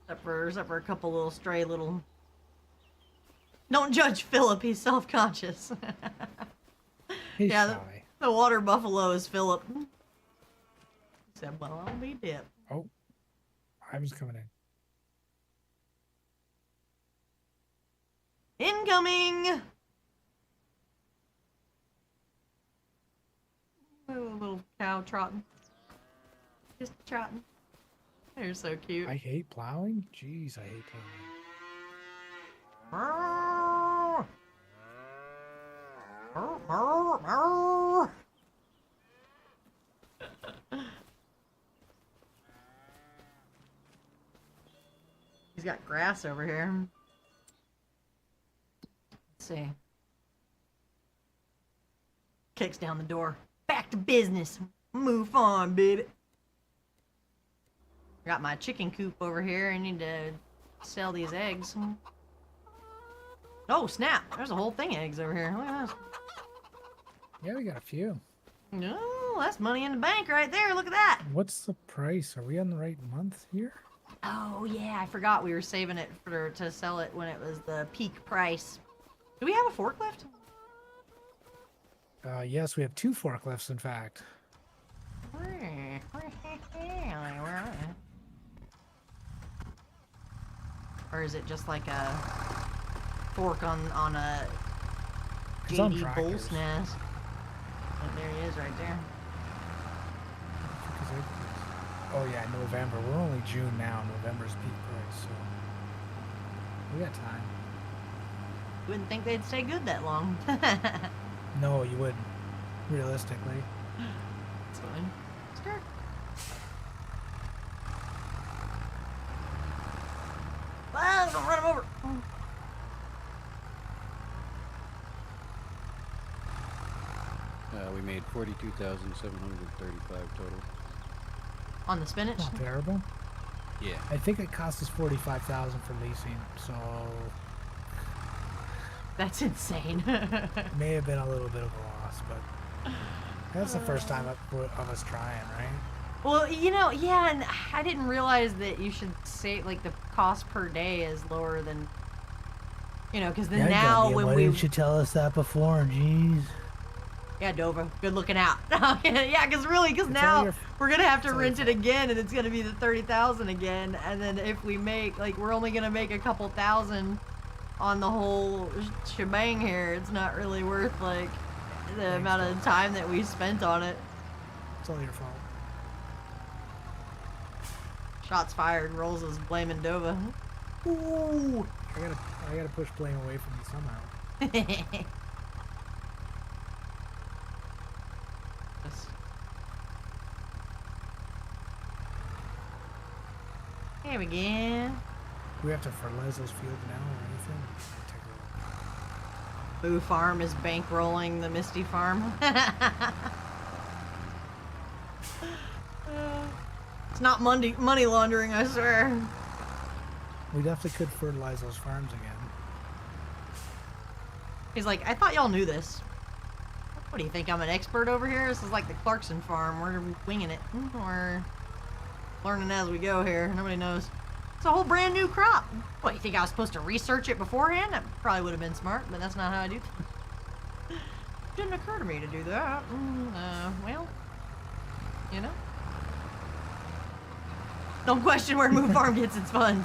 except for a couple little stray little... Don't judge Philip, he's self-conscious. He's yeah, shy. the water buffalo is Philip. He said, well, I'll be dead. Oh, Ivan's coming in. Incoming! Little cow trotting. Just trotting. They're so cute. I hate plowing? Jeez, I hate plowing. He's got grass over here. Let's see. Kicks down the door. Back to business. Move on, baby. Got my chicken coop over here. I need to sell these eggs. Oh, snap. There's a whole thing of eggs over here. Look at this. Yeah, we got a few. No, that's money in the bank right there. Look at that. What's the price? Are we on the right month here? Oh, yeah. I forgot we were saving it to sell it when it was the peak price. Do we have a forklift? Yes, we have 2 forklifts, in fact. Where are they? Or is it just like a fork on a It's on JD tractors. Bolsnaz? Oh, there he is right there. Oh yeah, November. We're only June now. November's peak price, so we got time. Wouldn't think they'd stay good that long. No, you wouldn't. Realistically. That's fine. Skirt. Wow, don't run him over. We made 42,735 total. On the spinach? Not terrible. Yeah. I think it cost us 45,000 for leasing, so That's insane. it may have been a little bit of a loss, but that's the first time of us trying, right? Well, you know, yeah, and I didn't realize that you should say, like, the cost per day is lower than, you know, because then now when why we... didn't you tell us that before? Jeez. Yeah, Dova, good looking out. Yeah, because It's now all your- we're going to have to it's all your rent it fault. again, and it's going to be the 30,000 again, and then if we make, like, we're only going to make a couple thousand on the whole shebang here. It's not really worth, like, the Thanks, amount of Dova. time that we spent on it. It's all your fault. Shots fired. Rolls is blaming Dova. Ooh. I gotta push blame away from you somehow. Just- Here we go. Do we have to fertilize those fields now or anything? Take a look. Boo Farm is bankrolling the Misty Farm. It's not money laundering, I swear. We definitely could fertilize those farms again. He's like, I thought y'all knew this. What do you think? I'm an expert over here? This is like the Clarkson farm. We're winging it. We're learning as we go here. Nobody knows. It's a whole brand new crop. What, you think I was supposed to research it beforehand? That probably would have been smart, but that's not how I do things. Didn't occur to me to do that. Well, you know. Don't question where Move Farm gets its funds.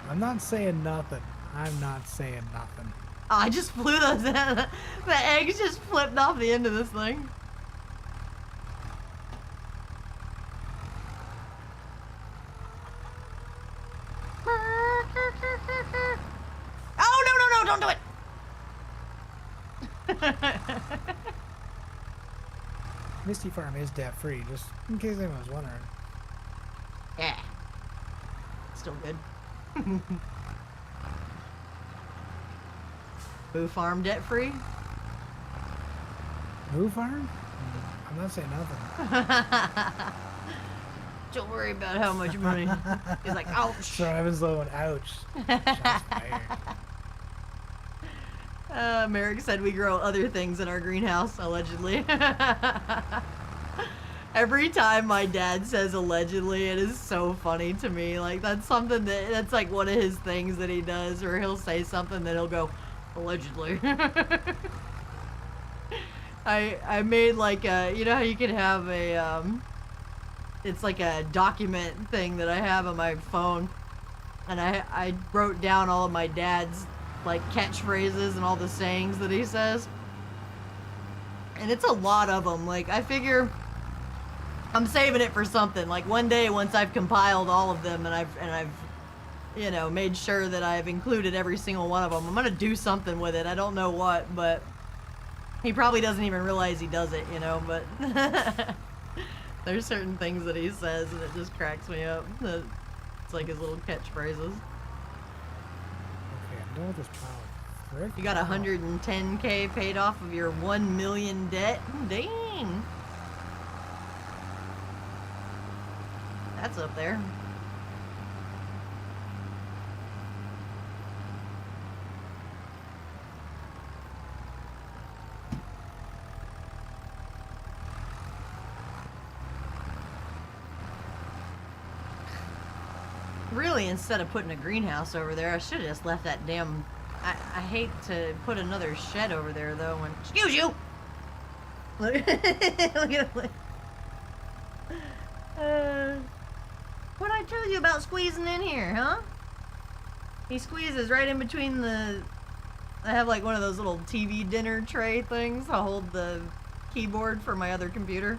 I'm not saying nothing. I'm not saying nothing. Oh, I just flew those. The eggs just flipped off the end of this thing. Oh, no, don't do it. Misty Farm is debt free, just in case anyone was wondering. Yeah. Still good. Boo Farm debt free? Move Farm? I'm not saying nothing. Don't worry about how much money. He's like, ouch. So Ivan's low and ouch. Shots fired. Merrick said we grow other things in our greenhouse, allegedly. Every time my dad says allegedly, it is so funny to me. Like, that's something that's like one of his things that he does, or he'll say something that he'll go, allegedly. I made like a, you know how you can have a, it's like a document thing that I have on my phone, and I wrote down all of my dad's like catchphrases and all the sayings that he says, and it's a lot of them. Like, I figure I'm saving it for something. Like, one day, once I've compiled all of them and I've you know, made sure that I've included every single one of them, I'm gonna do something with it. I don't know what, but He probably doesn't even realize he does it, you know, but there's certain things that he says and it just cracks me up. It's like his little catchphrases. Okay, I'm done with this pile. Frick. You got 110K paid off of your 1 million debt? Dang. That's up there. Really, instead of putting a greenhouse over there, I should have just left that damn... I hate to put another shed over there, though, when... Excuse you! Look, look at him. What'd I tell you about squeezing in here, huh? He squeezes right in between the... I have like one of those little TV dinner tray things. I'll hold the keyboard for my other computer.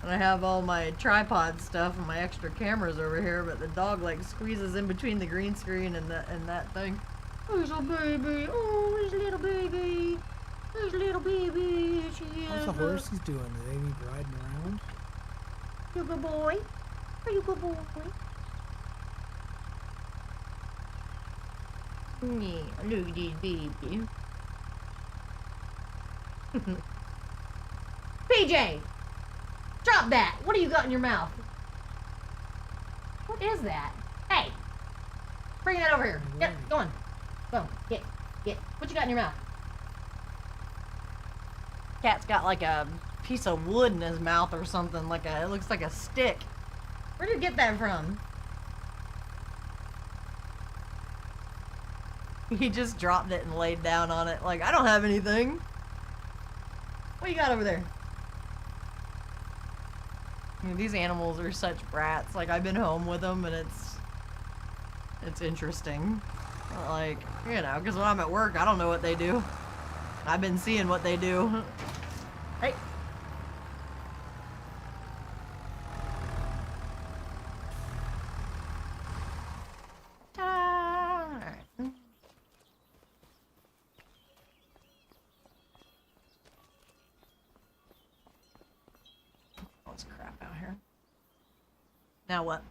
And I have all my tripod stuff and my extra cameras over here, but the dog like squeezes in between the green screen and that thing. Who's a baby? Oh, he's a little baby. He's a little baby. How's the horses doing? Do they need riding around? You good boy? Are you good boy? Yeah, look at this baby. PJ! Drop that! What do you got in your mouth? What is that? Hey! Bring that over here. Get, go on. Go. Get. What you got in your mouth? Cat's got like a piece of wood in his mouth or something. It looks like a stick. Where'd you get that from? He just dropped it and laid down on it. Like, I don't have anything. What you got over there? I mean, these animals are such brats. Like, I've been home with them and it's interesting. Like, you know, because when I'm at work, I don't know what they do. I've been seeing what they do. Hey. Ta-da! All right. All this crap out here. Now what?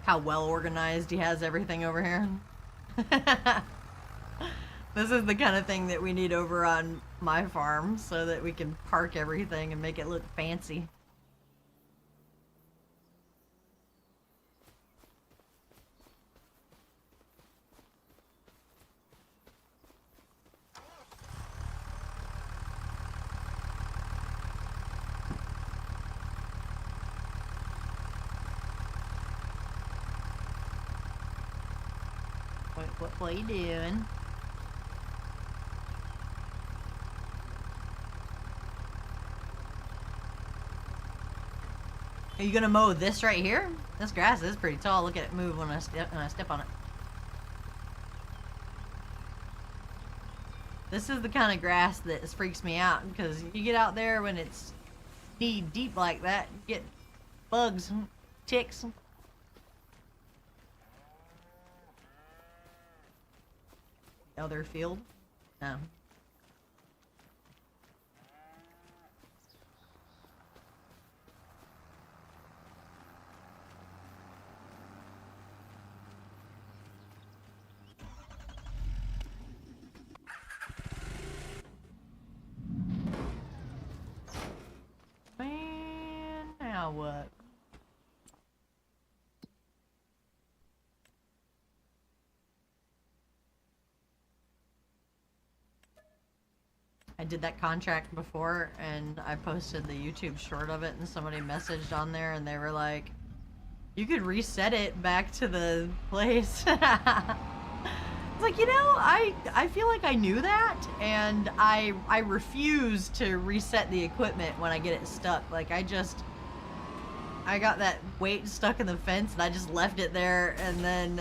How well organized he has everything over here. This is the kind of thing that we need over on my farm so that we can park everything and make it look fancy. What are you doing? Are you gonna mow this right here? This grass is pretty tall. Look at it move when I step on it. This is the kind of grass that freaks me out because you get out there when it's knee deep like that, you get bugs, ticks. Other field? No. Man, now what? I did that contract before and I posted the YouTube short of it and somebody messaged on there and they were like, you could reset it back to the place. It's like, you know, I feel like I knew that and I refuse to reset the equipment when I get it stuck. Like I got that weight stuck in the fence and I just left it there and then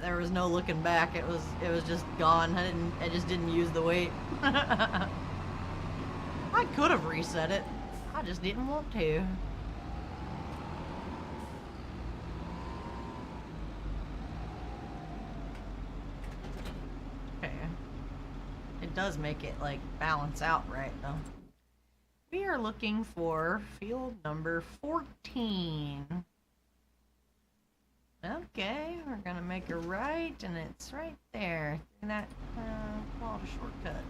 there was no looking back. It was just gone. I just didn't use the weight. I could have reset it. I just didn't want to. Okay. It does make it like balance out right though. We are looking for field number 14. Okay, we're gonna make a right, and it's right there. And that, call it a shortcut.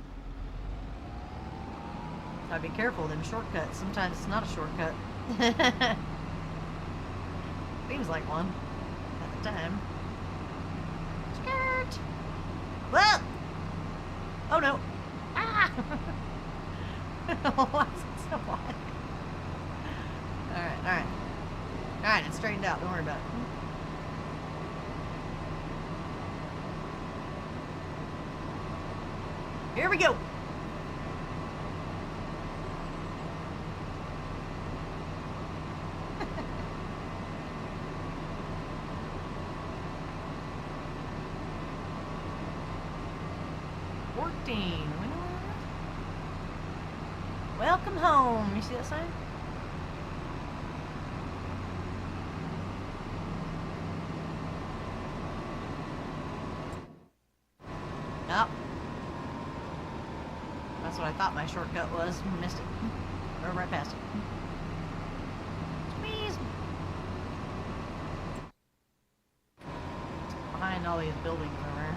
Gotta be careful with them shortcuts. Sometimes it's not a shortcut. Seems like one at the time. Skirt! Whoa! Oh no! Ah! Why is it so wide? Alright, alright. Alright, it's straightened out. Don't worry about it. Here we go. Welcome home. You see that sign? Nope. That's what I thought my shortcut was. Missed it. Drove right past it. Squeeze! Behind all these buildings over there.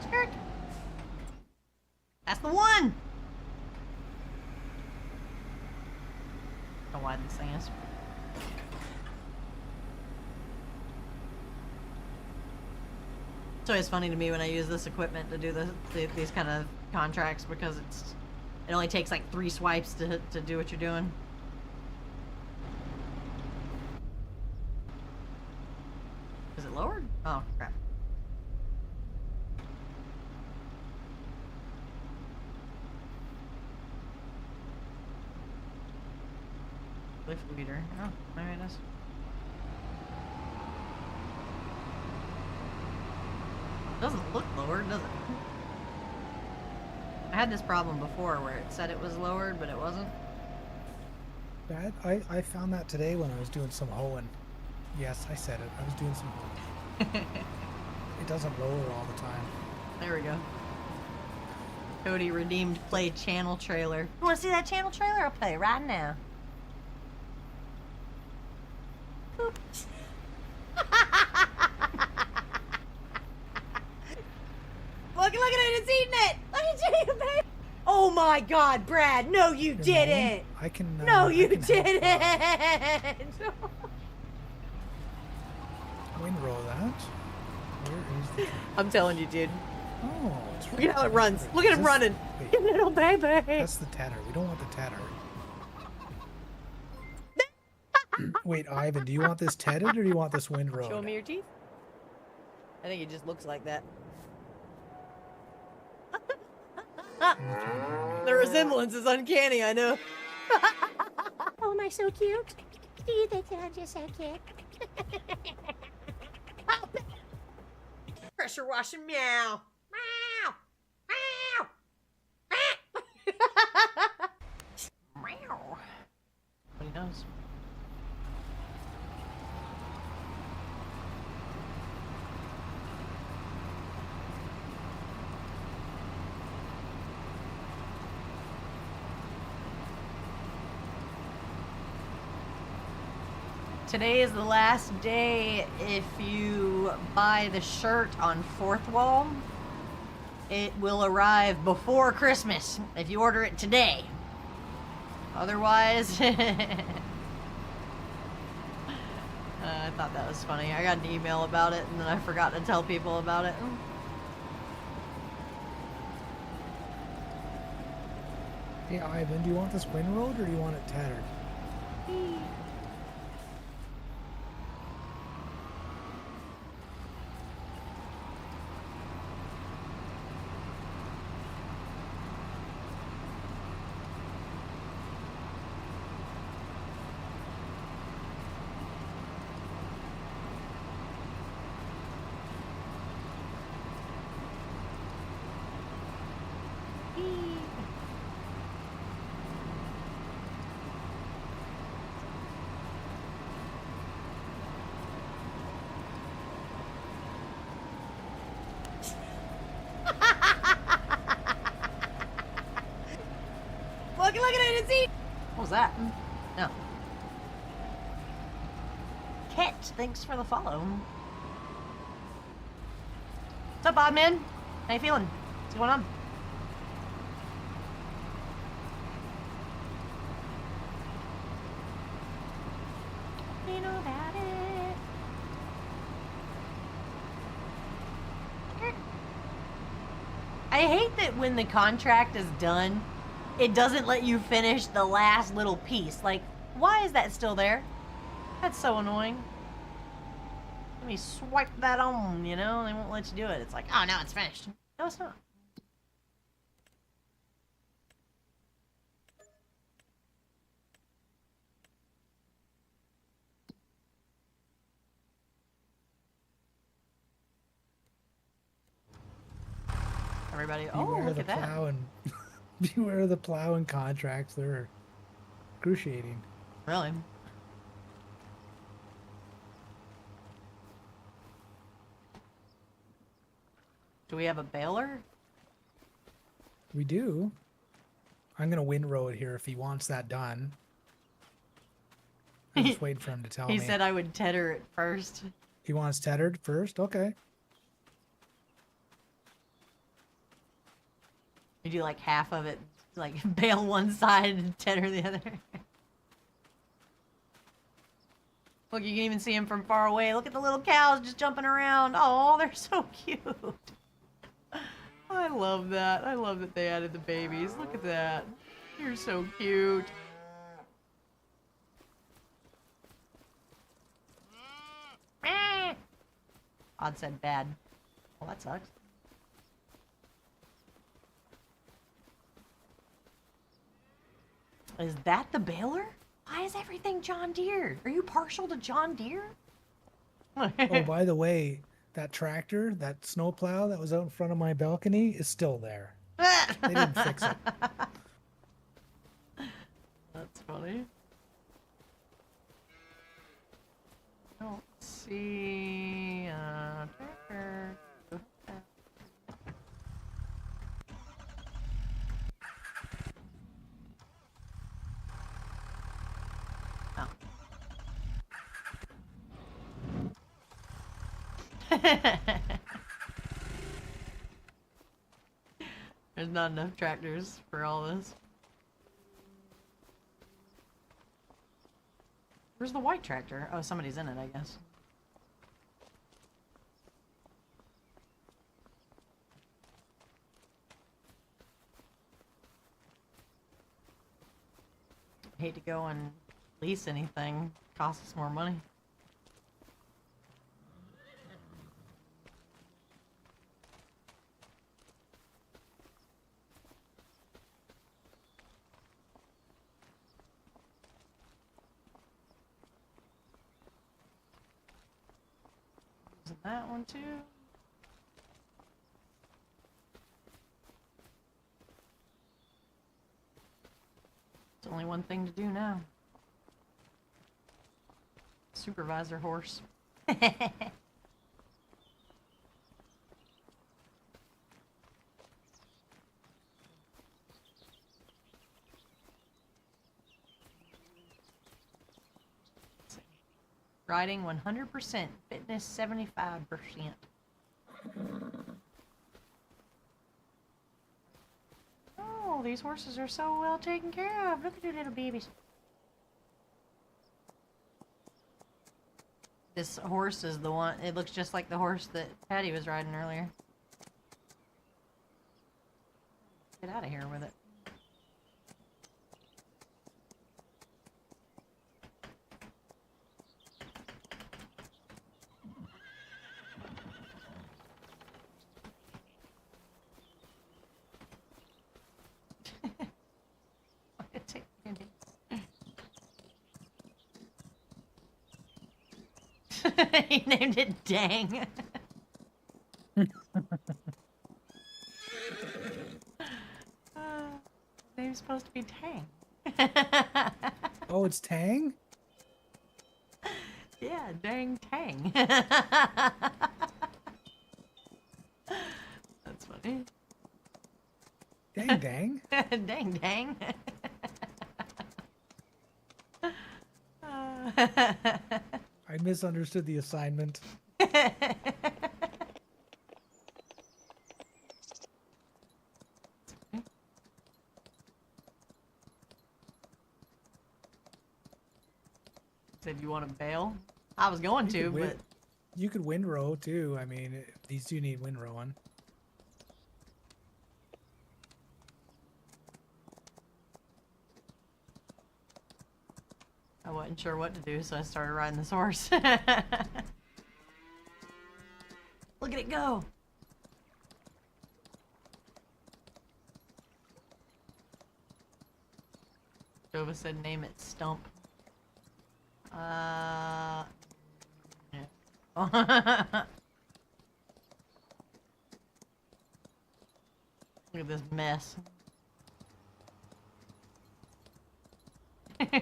Skirt! That's the one! How wide this thing is. It's always funny to me when I use this equipment to do these kind of contracts because it only takes like 3 swipes to do what you're doing. Is it lowered? Oh crap. Lift leader. Oh, maybe it is. Doesn't look lowered, does it? I had this problem before where it said it was lowered, but it wasn't. I found that today when I was doing some hoeing. Yes, I said it. I was doing some hoeing. It doesn't lower all the time. There we go. Cody redeemed play channel trailer. You want to see that channel trailer? I'll play it right now. Boop. Look at it, it's eating it! Look at you, babe! Oh my god, Brad, no you didn't! I can No you can didn't! Windrow that. Where is the... I'm telling you, dude. Oh, it's Look at how it runs. Look at him running. Wait, Little baby. that's the tatter. We don't want the tatter. Wait, Ivan, do you want this tedded or do you want this windrow? Show me your teeth. I think it just looks like that. The resemblance is uncanny, I know. Oh, am I so cute? Do you think that I'm just so cute? Pressure washing meow. Meow. Meow. Meow. What he knows. Today is the last day if you buy the shirt on Fourth Wall. It will arrive before Christmas if you order it today. Otherwise, I thought that was funny. I got an email about it and then I forgot to tell people about it. Hey, Ivan, do you want this windrowed or do you want it tattered? look at it, it's eating. What was that? No. Ket, thanks for the follow. What's up, Oddman? How you feeling? What's going on? You know about it. I hate that when the contract is done, it doesn't let you finish the last little piece. Like, why is that still there? That's so annoying. Let me swipe that on, you know? They won't let you do it. It's like, oh, no, it's finished. No, it's not. Everybody, oh, Beware look the at that. plow and beware the plow and contracts. They're excruciating. Really? Do we have a baler? We do. I'm gonna windrow it here if he wants that done. I'm just waiting for him to tell He me. said I would tedder it first. He wants tethered first? Okay. You do like half of it, like bale one side and tedder the other. Look, you can even see him from far away. Look at the little cows just jumping around. Oh, they're so cute. I love that. I love that they added the babies. Look at that. You're so cute. Odd said bad. Well, that sucks. Is that the baler? Why is everything John Deere? Are you partial to John Deere? Oh, by the way, that tractor, that snowplow that was out in front of my balcony is still there. They didn't fix it. That's funny. I don't see tractor. Oh. There's not enough tractors for all this. Where's the white tractor? Oh, somebody's in it, I guess. Hate to go and lease anything. Costs us more money. Isn't that one too? It's only one thing to do now. Supervisor horse. Riding 100%, fitness 75%. Oh, these horses are so well taken care of. Look at their little babies. This horse is the one, it looks just like the horse that Patty was riding earlier. Get out of here with it. He named it Dang. Name's supposed to be Tang. Oh, it's Tang? Yeah, Dang Tang. That's funny. Dang, dang. Dang Dang. I misunderstood the assignment. Said you want to bail? I was going to, but You could windrow too. I mean, these do need windrowing. I wasn't sure what to do, so I started riding this horse. Look at it go! Jova said name it Stump. Yeah. Look at this mess. Beep,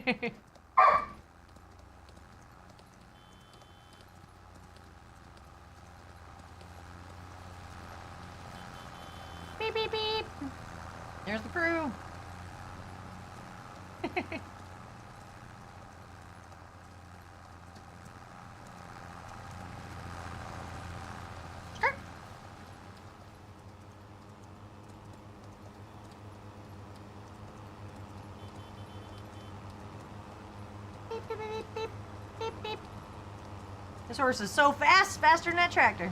beep, beep. There's the crew. Sure. Beep, beep, beep, beep, beep, beep. This horse is so fast, faster than that tractor.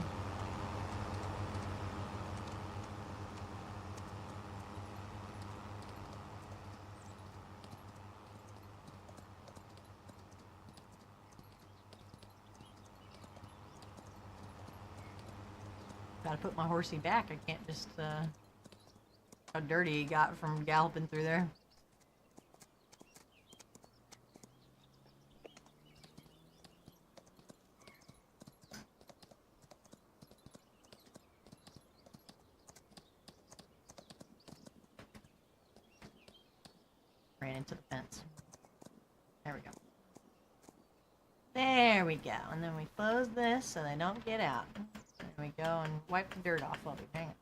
Gotta put my horsey back. I can't just, how dirty he got from galloping through there. Ran into the fence. There we go. There we go. And then we close this so they don't get out. And we go and wipe the dirt off while we hang it.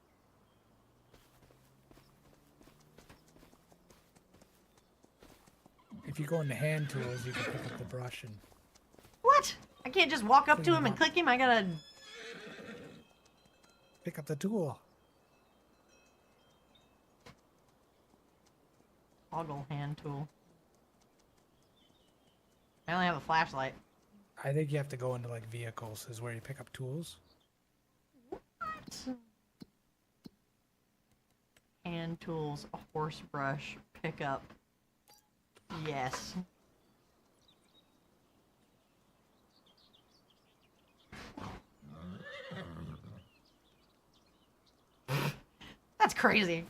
If you go into hand tools, you can pick up the brush and What? I can't just walk up to Clean him him and up. click him? I gotta... pick up the tool. Toggle hand tool. I only have a flashlight. I think you have to go into like vehicles is where you pick up tools. What? Hand tools, a horse brush, pickup. Yes. That's crazy.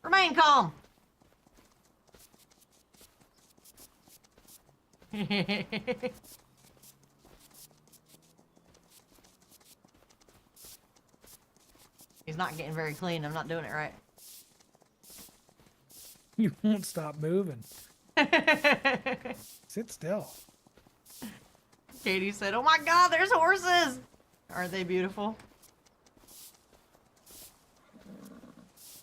Remain calm. He's not getting very clean. I'm not doing it right. You won't stop moving. Sit still. Katie said, "Oh my God, there's horses! Aren't they beautiful?"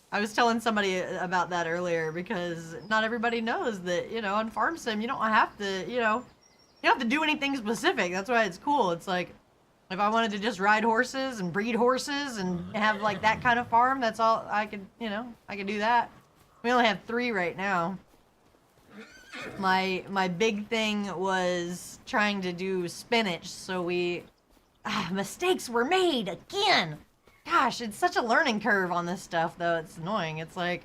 I was telling somebody about that earlier because not everybody knows that, you know, on Farm Sim, you don't have to, you don't have to do anything specific. That's why it's cool. It's like, if I wanted to just ride horses and breed horses and have like that kind of farm, that's all I could, I could do that. We only have 3 right now. My big thing was trying to do spinach, so mistakes were made again. Gosh, it's such a learning curve on this stuff, though. It's annoying. It's like,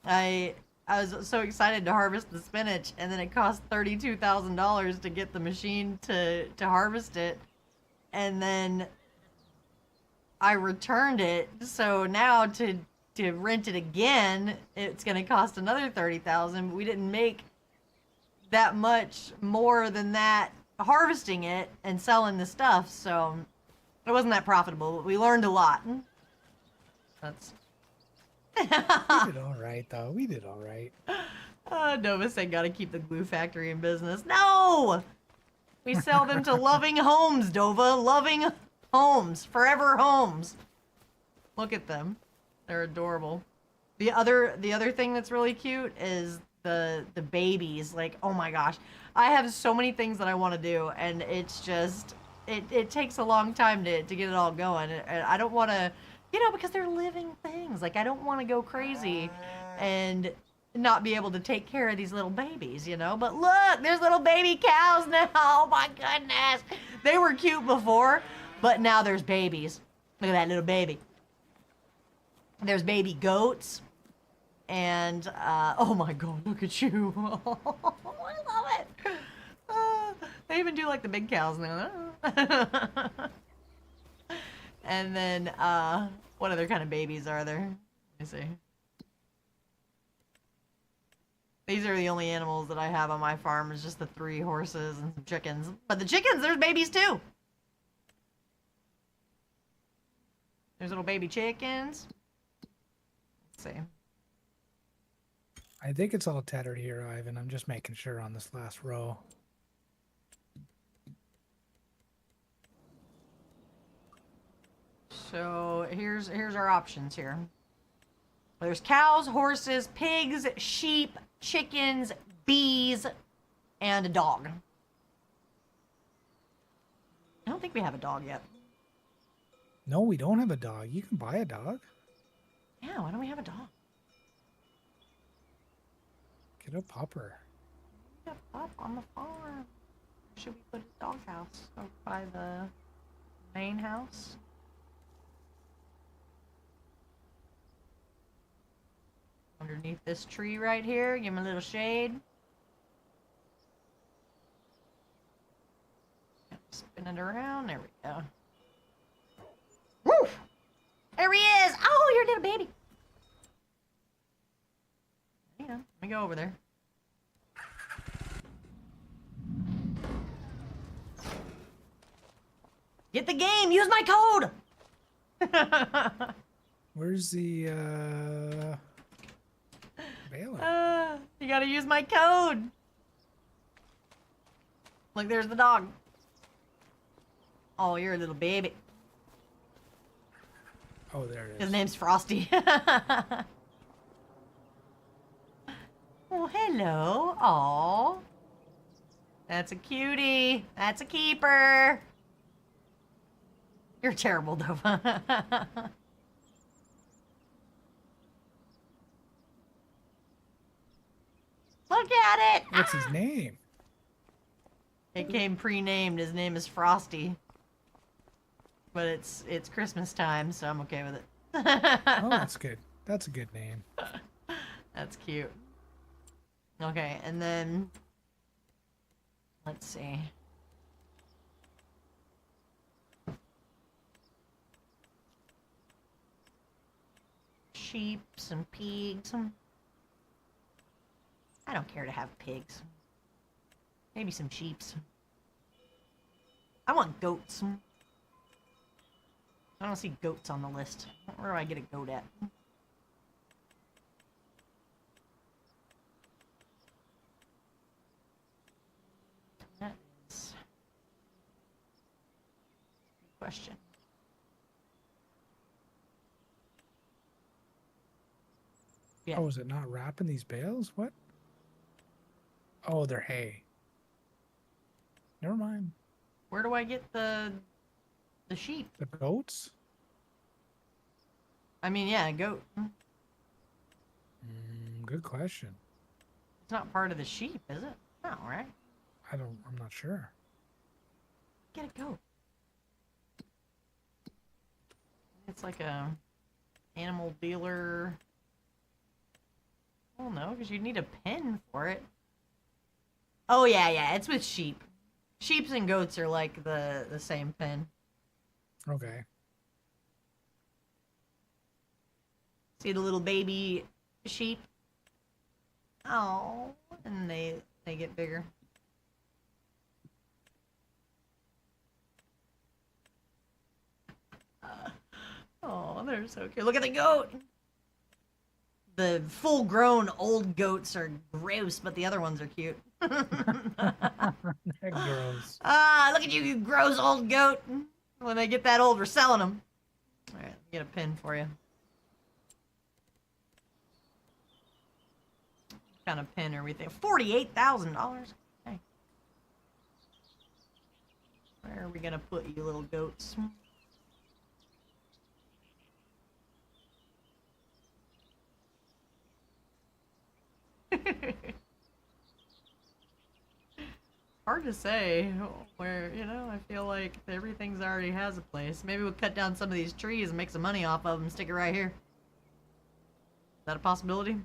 I was so excited to harvest the spinach, and then it cost $32,000 to get the machine to harvest it, and then I returned it. So now to rent it again, it's gonna cost another $30,000. But we didn't make that much more than that harvesting it and selling the stuff, so it wasn't that profitable, but we learned a lot. That's... We did all right, though. We did all right. Nova said gotta keep the glue factory in business. No! We sell them to Loving Homes, Dova. Loving Homes. Forever Homes. Look at them. They're adorable. The other thing that's really cute is the babies. Like, oh my gosh, I have so many things that I want to do, and it's just it takes a long time to get it all going. And I don't want to, because they're living things. Like, I don't want to go crazy and not be able to take care of these little babies, But look, there's little baby cows now. Oh my goodness, they were cute before, but now there's babies. Look at that little baby. There's baby goats. And, oh my god, look at you. I love it. They even do like the big cows now. And then, what other kind of babies are there? Let me see. These are the only animals that I have on my farm, is just the 3 horses and some chickens. But the chickens, there's babies too. There's little baby chickens. Let's see. I think it's all tethered here, Ivan. I'm just making sure on this last row. So here's our options here. There's cows, horses, pigs, sheep, chickens, bees, and a dog. I don't think we have a dog yet. No, we don't have a dog. You can buy a dog. Yeah, why don't we have a dog? Get a pupper. Get a pup on the farm. Should we put a dog house over by the main house? Underneath this tree right here, give him a little shade. Spin it around, there we go. Woo! There he is! Oh, you're a little baby. Hang on, let me go over there. Get the game, use my code! Where's the, baler? You gotta use my code. Look, there's the dog. Oh, you're a little baby. Oh, there it is. His name's Frosty. Oh, hello. Aw. That's a cutie. That's a keeper. You're terrible, though. Look at it. What's his name? It came pre-named. His name is Frosty. But it's Christmas time, so I'm okay with it. Oh, that's good. That's a good name. That's cute. Okay, and then let's see. Sheep, some pigs. I don't care to have pigs. Maybe some sheeps. I want goats. I don't see goats on the list. Where do I get a goat at? That is a good question. Yeah. Oh, is it not wrapping these bales? What? Oh, they're hay. Never mind. Where do I get the sheep? The goats? I mean, yeah, a goat. Good question. It's not part of the sheep, is it? No, right? I'm not sure. Get a goat. It's like a animal dealer. Oh no, because you need a pen for it. Oh yeah, it's with sheep. Sheeps and goats are like the same pen. Okay. See the little baby sheep? Oh, and they get bigger. Oh, they're so cute. Look at the goat. The full-grown old goats are gross, but the other ones are cute. They're gross. Ah, look at you, you gross old goat. When they get that old, we're selling them. All right, get a pin for you. kind of pin are we think? $48,000. Okay. Where are we gonna put you, little goats? Hard to say where, you know, I feel like everything's already has a place. Maybe we'll cut down some of these trees and make some money off of them and stick it right here. Is that a possibility?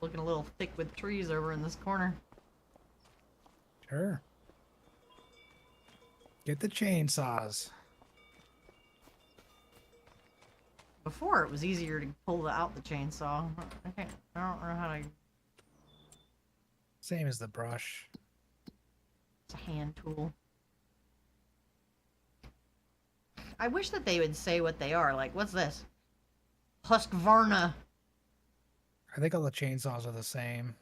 Looking a little thick with trees over in this corner. Sure. Get the chainsaws. Before it was easier to pull out the chainsaw. I don't know how to. Same as the brush. It's a hand tool. I wish that they would say what they are. Like, what's this? Husqvarna. I think all the chainsaws are the same.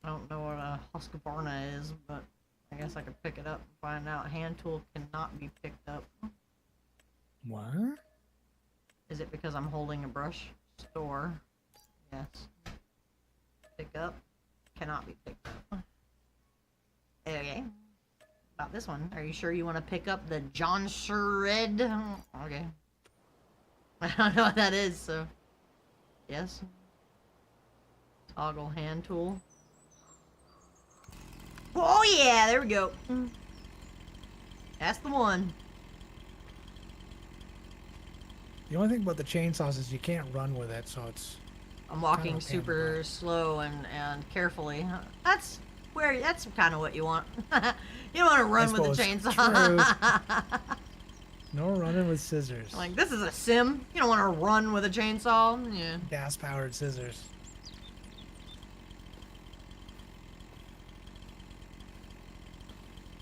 I don't know what a Husqvarna is, but I guess I could pick it up and find out. Hand tool cannot be picked up. What? Is it because I'm holding a brush? Store. Yes. Pick up. Cannot be picked up. Okay. About this one. Are you sure you want to pick up the John Red? Okay. I don't know what that is, so. Yes. Toggle hand tool. Oh yeah, there we go. That's the one. The only thing about the chainsaws is you can't run with it, so it's... I'm walking kind of a pain in the super butt. slow and carefully. That's kind of what you want. You don't want to run with the suppose. chainsaw. No running with scissors. Like, this is a sim. You don't want to run with a chainsaw. Yeah. Gas-powered scissors.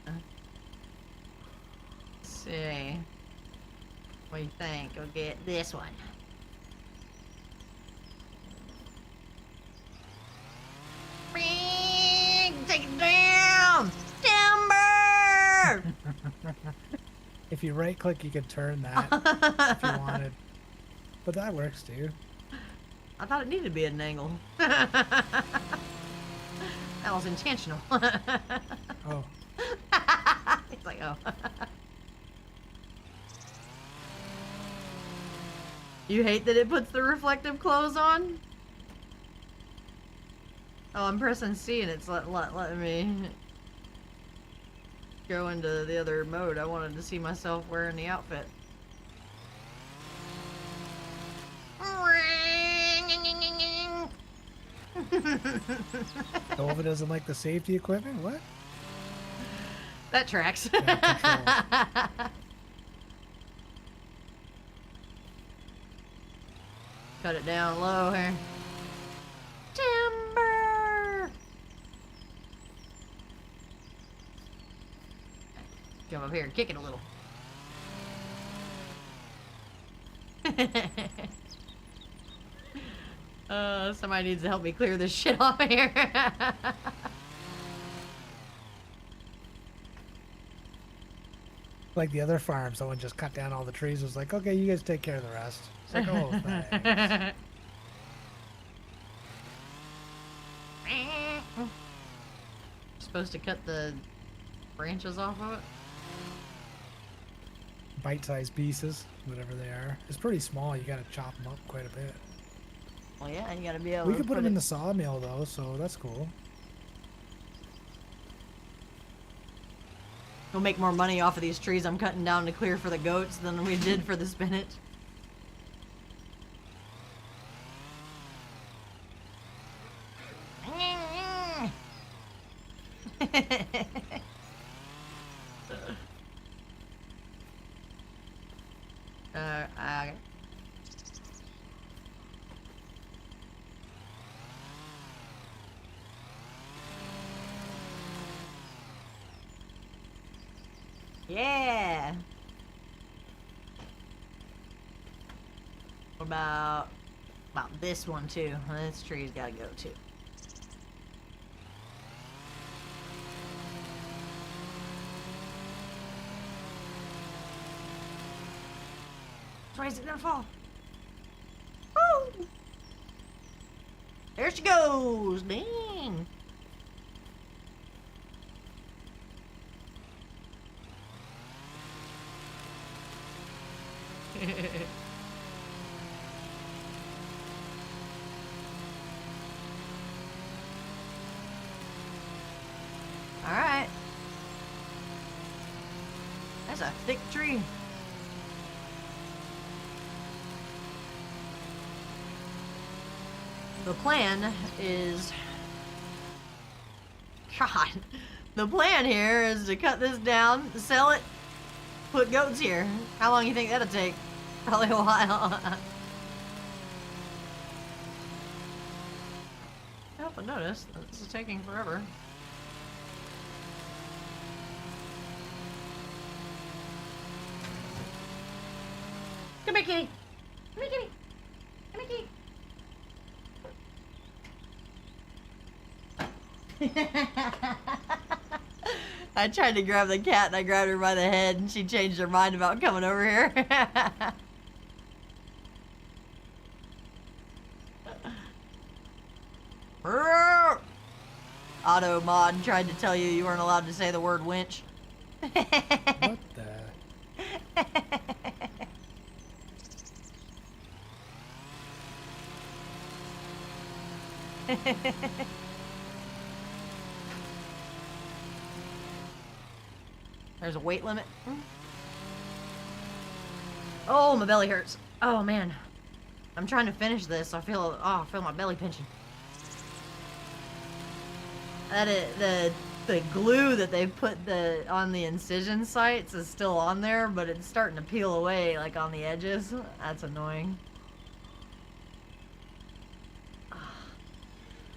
Let's see. What do you think? We'll get this one. Take it down! Timber! If you right-click, you could turn that if you wanted. But that works, too. I thought it needed to be at an angle. That was intentional. Oh. He's like, oh. You hate that it puts the reflective clothes on? Oh, I'm pressing C and it's letting me go into the other mode. I wanted to see myself wearing the outfit. Nova doesn't like the safety equipment? What? That tracks. Yeah, Cut it down low here. Timber! Jump up here and kick it a little. Somebody needs to help me clear this shit off of here. Like the other farm, someone just cut down all the trees. Was like, okay, you guys take care of the rest. It's like, oh, thanks. Supposed to cut the branches off of it? Bite-sized pieces, whatever they are. It's pretty small. You got to chop them up quite a bit. Well, yeah, you gotta be able We to could put them it... in the sawmill though, so that's cool. We'll make more money off of these trees I'm cutting down to clear for the goats than we did for the spinach. Okay. Yeah. What about this one too? This tree's gotta go too. Why is it gonna fall? Woo! There she goes! Dang! Alright. That's a thick tree. The plan is... God. The plan here is to cut this down, sell it, put goats here. How long do you think that'll take? Probably a while. Oh, but notice, this is taking forever. Come here, kitty. Come here, kitty. Come here, kitty. I tried to grab the cat and I grabbed her by the head and she changed her mind about coming over here. Auto mod tried to tell you you weren't allowed to say the word winch. What the? There's a weight limit. Oh, my belly hurts. Oh man, I'm trying to finish this. I feel my belly pinching. The glue that they put on the incision sites is still on there, but it's starting to peel away like on the edges. That's annoying.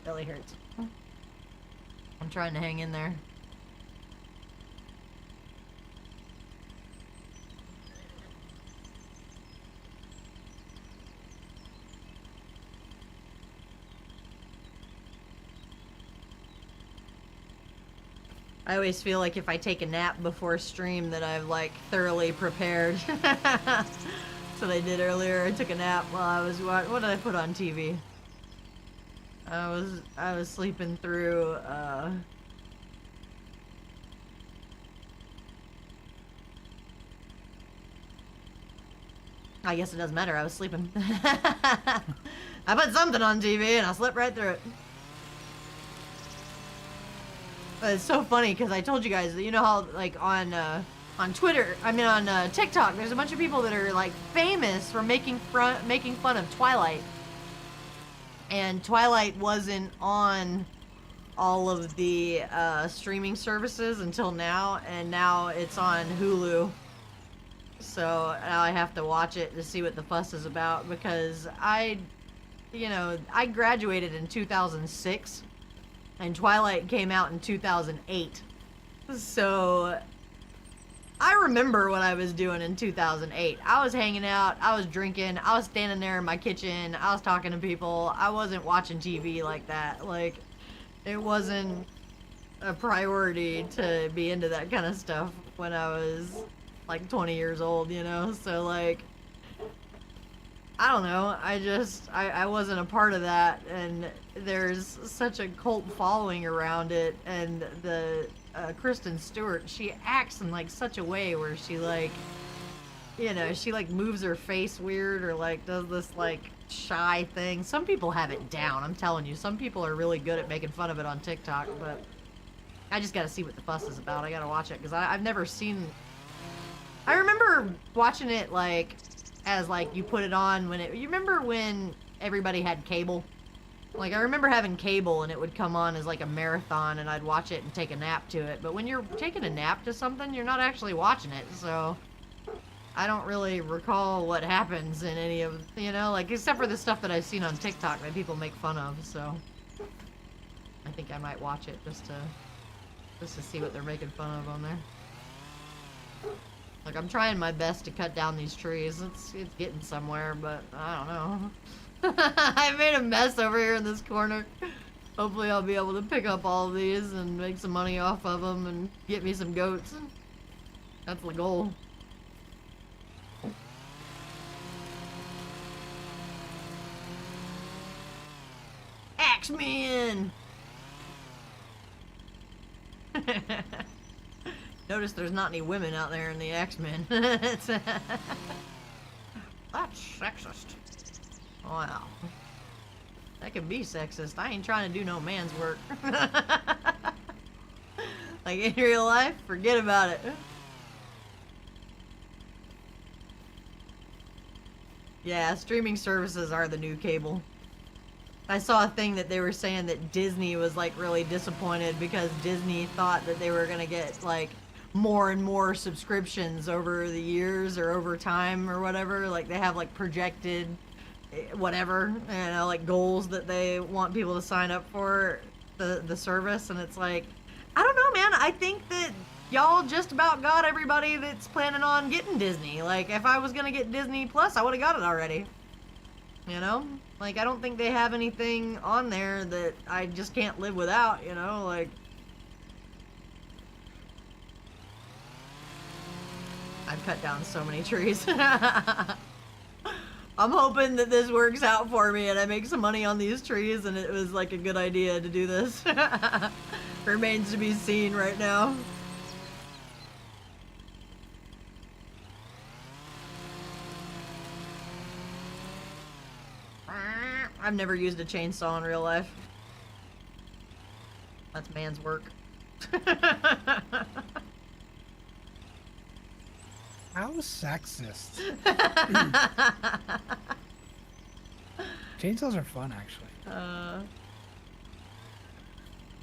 Belly hurts. I'm trying to hang in there. I always feel like if I take a nap before stream that I've like thoroughly prepared. That's what I did earlier. I took a nap while I was what did I put on TV? I was sleeping through I guess it doesn't matter, I was sleeping. I put something on TV and I slept right through it. But it's so funny because I told you guys that you know how like on Twitter, I mean on TikTok, there's a bunch of people that are like famous for making fun of Twilight. And Twilight wasn't on all of the streaming services until now, and now it's on Hulu. So now I have to watch it to see what the fuss is about because I graduated in 2006 and Twilight came out in 2008. So I remember what I was doing in 2008. I was hanging out, I was drinking, I was standing there in my kitchen, I was talking to people. I wasn't watching TV like that. Like, it wasn't a priority to be into that kind of stuff when I was like 20 years old, you know? So like, I don't know, I wasn't a part of that, and there's such a cult following around it, and the Kristen Stewart, she acts in like such a way where she like, you know, she like moves her face weird or like does this like shy thing. Some people have it down, I'm telling you. Some people are really good at making fun of it on TikTok, but I just gotta see what the fuss is about. I gotta watch it because I've never seen. I remember watching it like as like you put it on when you remember when everybody had cable? Like, I remember having cable and it would come on as like a marathon and I'd watch it and take a nap to it. But when you're taking a nap to something, you're not actually watching it. So I don't really recall what happens in any of, you know, like except for the stuff that I've seen on TikTok that people make fun of. So I think I might watch it just to see what they're making fun of on there. Like, I'm trying my best to cut down these trees. It's getting somewhere, but I don't know. I made a mess over here in this corner. Hopefully I'll be able to pick up all of these and make some money off of them and get me some goats. That's the goal. Box me in. Notice there's not any women out there in the X-Men. That's sexist. Wow. That could be sexist. I ain't trying to do no man's work. Like in real life, forget about it. Yeah, streaming services are the new cable. I saw a thing that they were saying that Disney was like really disappointed because Disney thought that they were gonna get like more and more subscriptions over the years or over time or whatever. Like they have like projected whatever, you know, like goals that they want people to sign up for the service, and it's like, I don't know, man. I think that y'all just about got everybody that's planning on getting Disney. Like if I was gonna get Disney Plus, I would have got it already. You know? Like I don't think they have anything on there that I just can't live without, you know, like I've cut down so many trees. I'm hoping that this works out for me and I make some money on these trees, and it was like a good idea to do this. Remains to be seen right now. I've never used a chainsaw in real life. That's man's work. How sexist. Chainsaws are fun, actually.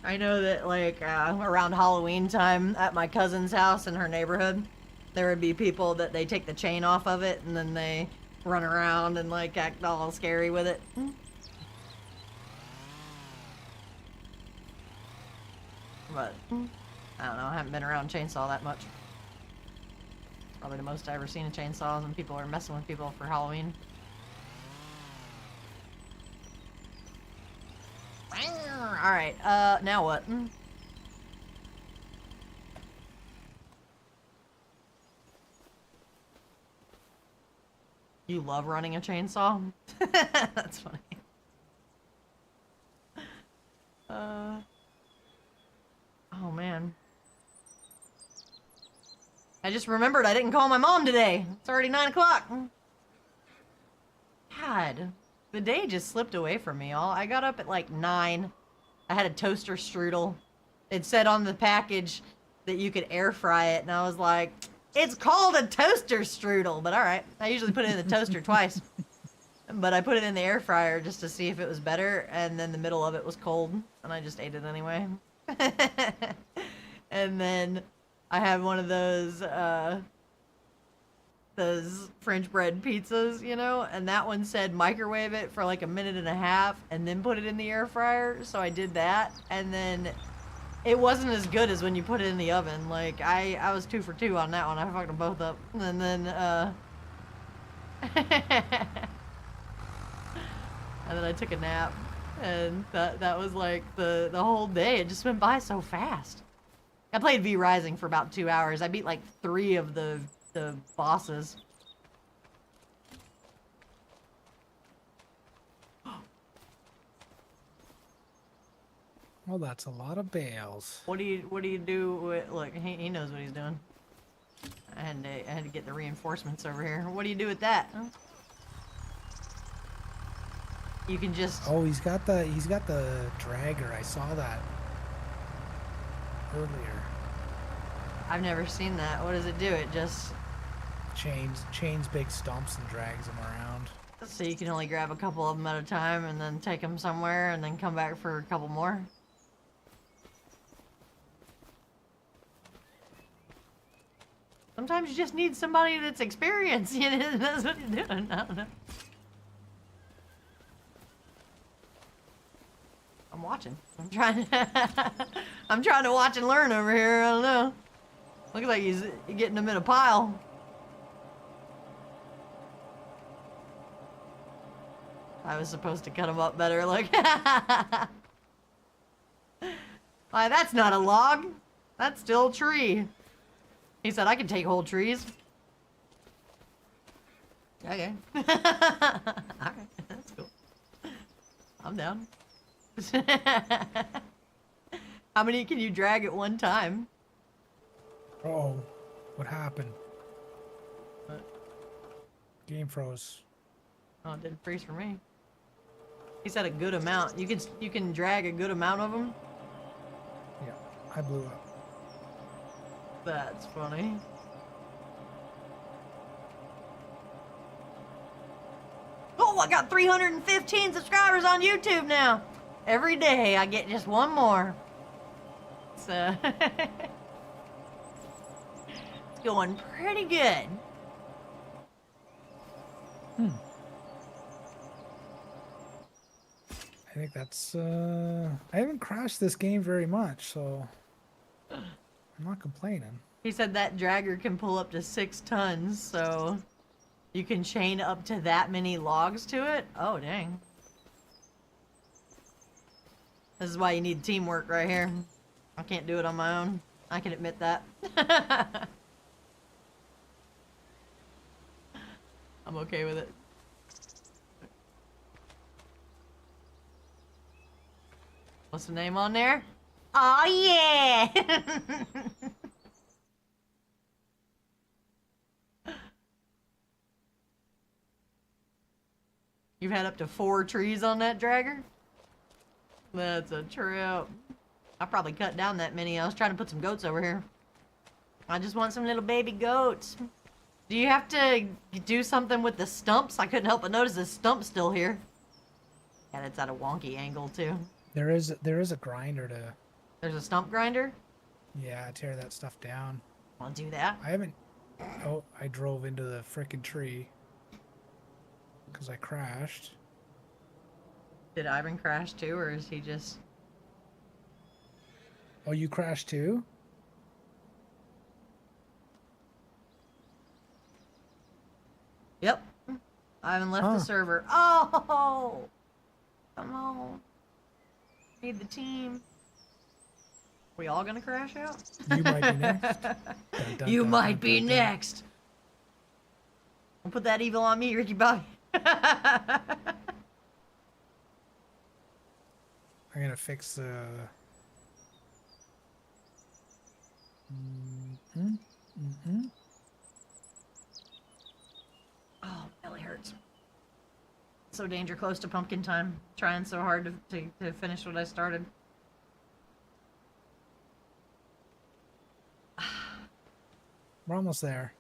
I know that, like, around Halloween time at my cousin's house in her neighborhood, there would be people that they take the chain off of it and then they run around and, like, act all scary with it. But, I don't know, I haven't been around chainsaw that much. Probably the most I've ever seen a chainsaw is when people are messing with people for Halloween. Alright, now what? You love running a chainsaw? That's funny. Oh man. I just remembered I didn't call my mom today. It's already 9 o'clock. God, the day just slipped away from me, y'all. I got up at like 9. I had a toaster strudel. It said on the package that you could air fry it, and I was like, it's called a toaster strudel, but alright. I usually put it in the toaster twice. But I put it in the air fryer just to see if it was better, and then the middle of it was cold, and I just ate it anyway. And then I had one of those French bread pizzas, you know, and that one said microwave it for like a minute and a half and then put it in the air fryer, so I did that, and then it wasn't as good as when you put it in the oven. Like, I was 2 for 2 on that one. I fucked them both up. And then, and then I took a nap, and that was like the whole day. It just went by so fast. I played V Rising for about 2 hours. I beat like 3 of the bosses. Well, that's a lot of bales. What do you do with, look, he knows what he's doing. I had to get the reinforcements over here. What do you do with that? Huh? You can just... Oh, he's got the dragger. I saw that earlier. I've never seen that. What does it do? It just... chains big stumps and drags them around. So you can only grab a couple of them at a time and then take them somewhere and then come back for a couple more? Sometimes you just need somebody that's experienced, you know, that's what he's doing. I don't know. I'm watching. I'm trying to watch and learn over here. I don't know. Looks like he's getting them in a pile. I was supposed to cut them up better, like. Why, that's not a log. That's still a tree. He said I can take whole trees. Okay. Alright, that's cool. I'm down. How many can you drag at one time? Oh, what happened? What? Game froze. Oh, it didn't freeze for me. He said a good amount. You can drag a good amount of them. Yeah, I blew up. That's funny. Oh, I got 315 subscribers on YouTube now. Every day I get just one more. So it's going pretty good. I think that's, I haven't crashed this game very much, so I'm not complaining. He said that dragger can pull up to 6 tons, so you can chain up to that many logs to it. Oh, dang. This is why you need teamwork right here. I can't do it on my own. I can admit that. I'm okay with it. What's the name on there? Oh yeah! You've had up to 4 trees on that dragger? That's a trip. I probably cut down that many. I was trying to put some goats over here. I just want some little baby goats. Do you have to do something with the stumps? I couldn't help but notice the stump's still here. And it's at a wonky angle too. There is a grinder to, There's a stump grinder? yeah, tear that stuff down. I'll do that. I haven't, oh, I drove into the frickin' tree. Because I crashed. Did Ivan crash too, or is he just... Oh, you crashed too? Yep. Ivan left Huh. the server. Oh! Come on. Need the team. We all gonna crash out? You might be next. Dun, dun, You dun, might dun, be dun, dun. next. Don't put that evil on me, Ricky Bobby. I'm gonna fix the. Oh, belly hurts. So danger close to pumpkin time. Trying so hard to finish what I started. We're almost there.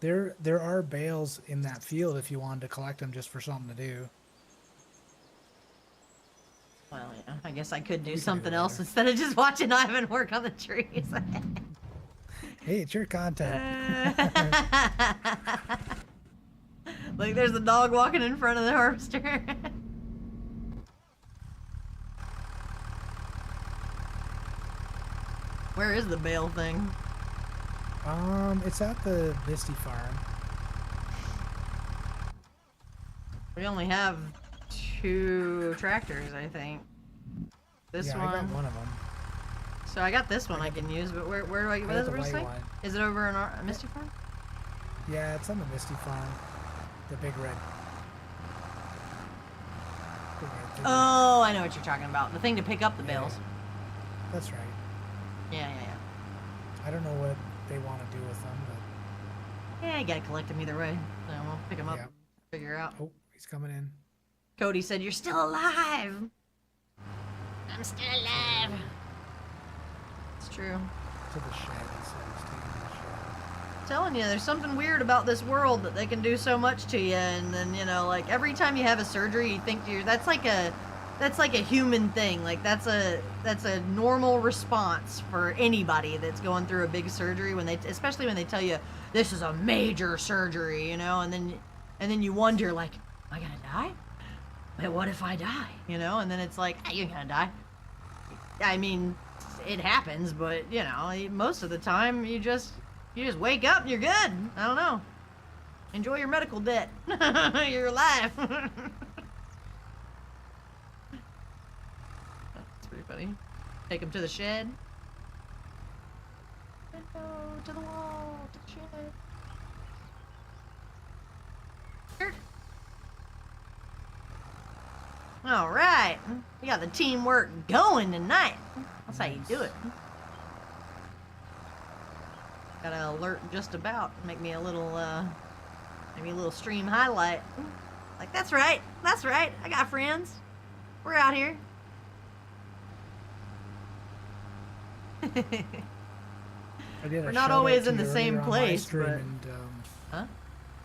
There are bales in that field if you wanted to collect them just for something to do. Well, yeah, I guess I could do We can do something it else later. instead of just watching Ivan work on the trees. Hey, it's your content. Like there's a dog walking in front of the harvester. Where is the bale thing? It's at the Misty Farm. We only have 2 tractors, I think. This yeah, one. I got one of them. So I got this one I can use, but where do I? What got does the it white say? one. Is it over in our Misty Farm? Yeah, it's on the Misty Farm. The big red. Big red. Oh, I know what you're talking about. The thing to pick up the Yeah. bales. That's right. Yeah. I don't know what they want to do with them, but Yeah, you gotta collect them either way. So we'll pick them up, Yeah. figure out. oh, he's coming in. Cody said, "You're still alive." I'm still alive. It's true. To the shed, he said. He's taking to the shed. I'm telling you, there's something weird about this world that they can do so much to you, and then like every time you have a surgery, you think that's like a human thing. Like that's a normal response for anybody that's going through a big surgery especially when they tell you this is a major surgery, and then you wonder like, am I gonna die? But what if I die? And then it's like, hey, you're gonna die. I mean, it happens, but most of the time you just wake up and you're good. I don't know. Enjoy your medical debt. You're alive. That's pretty funny. Take him to the shed. Go to the wall, to the shed. Here. All right. We got the teamwork going tonight. That's how you do it. Gotta alert just about. Make me a little, maybe a little stream highlight. Like, that's right. That's right. I got friends. We're out here. I did a We're not shout-out always to in you the same earlier on my place, stream, but- and, Huh?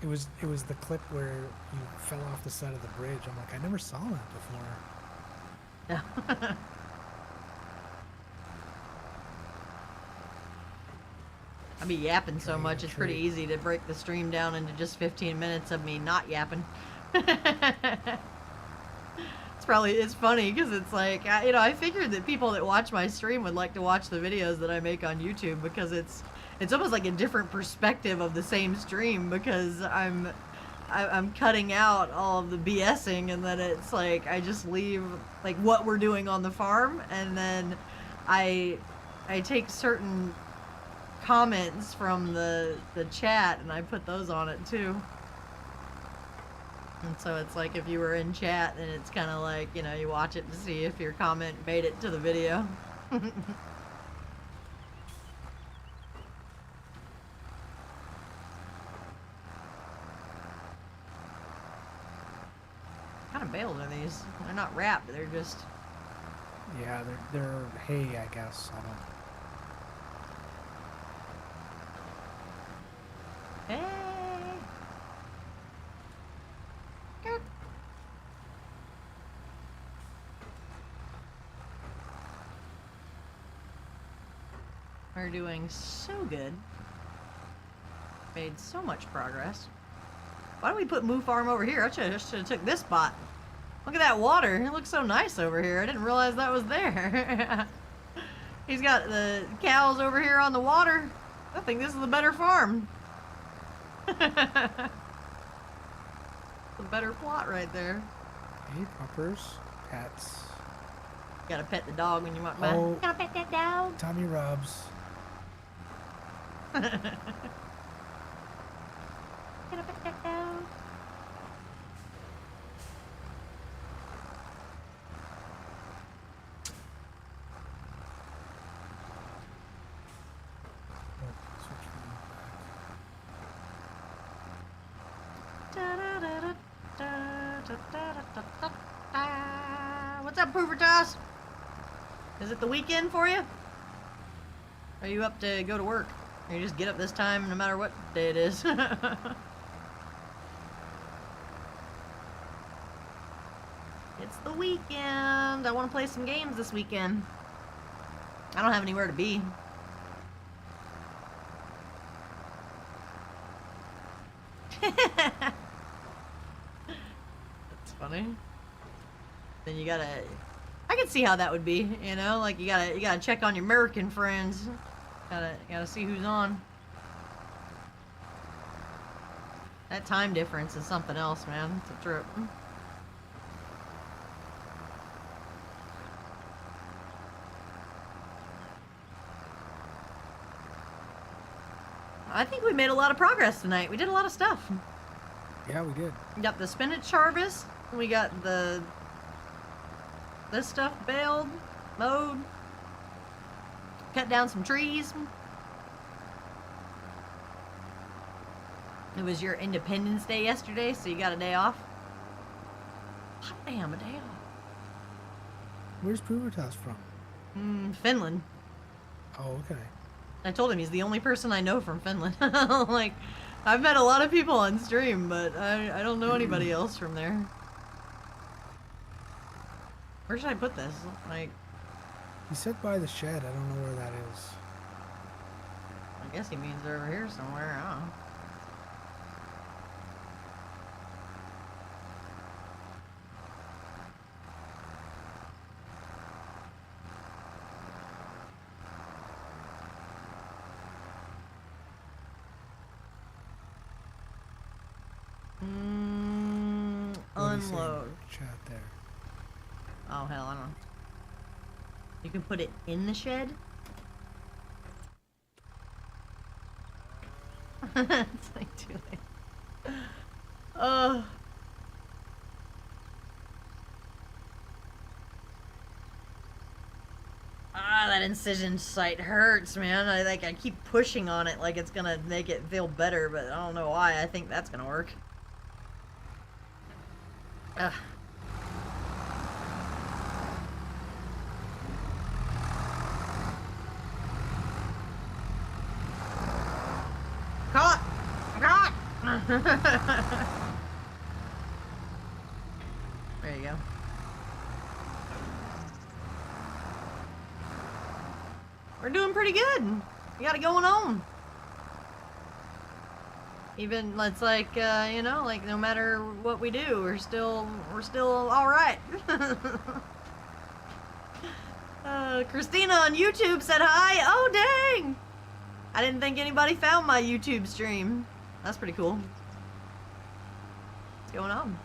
it was the clip where you fell off the side of the bridge. I'm like, I never saw that before. No. I be yapping so Dragon much, it's pretty tree. easy to break the stream down into just 15 minutes of me not yapping. It's funny because it's like, I figured that people that watch my stream would like to watch the videos that I make on YouTube because it's almost like a different perspective of the same stream because I'm cutting out all of the BSing and then it's like I just leave like what we're doing on the farm and then I take certain comments from the chat and I put those on it too. And so it's like if you were in chat then it's kind of like, you watch it to see if your comment made it to the video. Kind of bales are these? They're not wrapped, they're just... Yeah, they're hay, I guess. I don't. Hey! Good. We're doing so good. Made so much progress. Why don't we put Moo Farm over here? I should have took this spot. Look at that water. It looks so nice over here. I didn't realize that was there. He's got the cows over here on the water. I think this is the better farm. The better plot right there. Hey, puppers, pets. Gotta pet the dog when you want by. Oh, Gotta pet that dog. Tommy Robs. Gotta pet that dog. Oh, switch What's up, Pooper Toss? Is it the weekend for you? Are you up to go to work? Or you just get up this time no matter what day it is? It's the weekend. I want to play some games this weekend. I don't have anywhere to be. That's funny. Then you gotta... I can see how that would be, like you gotta check on your American friends. Gotta see who's on. That time difference is something else, man. It's a trip. I think we made a lot of progress tonight. We did a lot of stuff. Yeah, we did. We got the spinach harvest. We got this stuff baled, mowed, cut down some trees. It was your Independence Day yesterday, so you got a day off. Hot damn, a day off. Where's Pubertas from? Finland. Oh, okay. I told him he's the only person I know from Finland. Like, I've met a lot of people on stream, but I don't know anybody else from there. Where should I put this? Like, He said by the shed. I don't know where that is. I guess he means they're over here somewhere. I don't know. What did he say in Unload. Chat there. Oh, hell, I don't know. You can put it in the shed? It's like too late. that incision site hurts, man. I keep pushing on it like it's gonna make it feel better, but I don't know why. I think that's gonna work. Ugh. Caught! Caught! There you go. We're doing pretty good. We got it going on. Even it's like you know, like no matter what we do, we're still all right. Christina on YouTube said hi. Oh dang! I didn't think anybody found my YouTube stream. That's pretty cool. What's going on?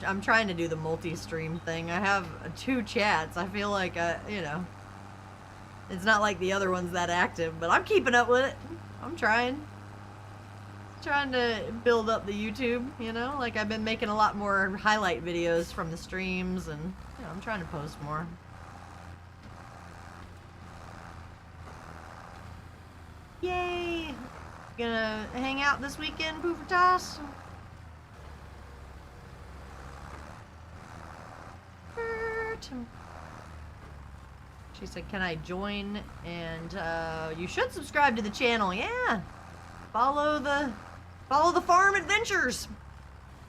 I'm trying to do the multi-stream thing. I have 2 chats. I feel like you know, it's not like the other one's that active, but I'm keeping up with it. I'm trying to build up the YouTube, you know? Like I've been making a lot more highlight videos from the streams, and you know, I'm trying to post more. Yay! Gonna hang out this weekend, Pooper Toss? She said, can I join? And you should subscribe to the channel. Yeah, follow the farm adventures.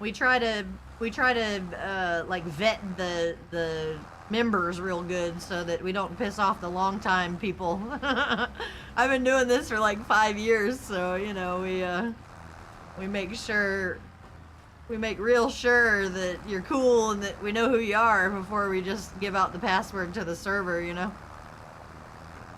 We try to like vet the members real good so that we don't piss off the long time people. I've been doing this for like 5 years, so you know we make sure. We make real sure that you're cool and that we know who you are before we just give out the password to the server, you know?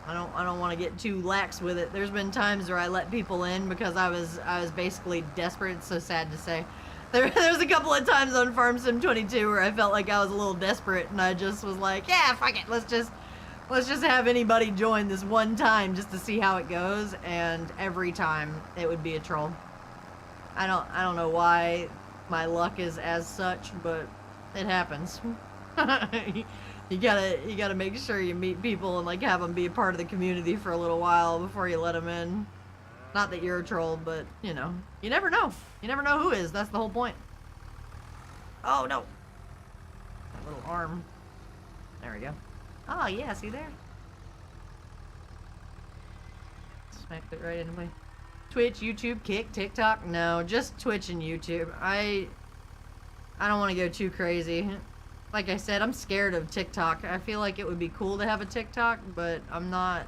I don't want to get too lax with it. There's been times where I let people in because I was basically desperate. It's so sad to say. There's a couple of times on Farm Sim 22 where I felt like I was a little desperate and I just was like, yeah, fuck it. Let's just have anybody join this one time just to see how it goes, and every time it would be a troll. I don't know why my luck is as such, but it happens. you gotta make sure you meet people and like have them be a part of the community for a little while before you let them in. Not that you're a troll, but you know, you never know. You never know who is. That's the whole point. Oh no! That little arm. There we go. Oh yeah, see there? Smacked it right into my Twitch, YouTube, Kick, TikTok. No, just Twitch and YouTube. I don't want to go too crazy. Like I said, I'm scared of TikTok. I feel like it would be cool to have a TikTok, but I'm not.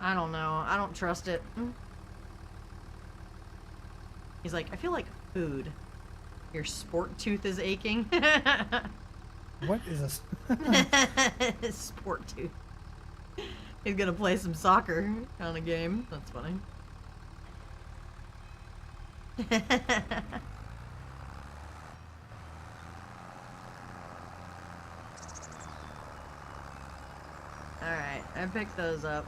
I don't know. I don't trust it. He's like, I feel like food. Your sport tooth is aching. What is this? Sport tooth. He's gonna play some soccer on a game. That's funny. Alright, I picked those up.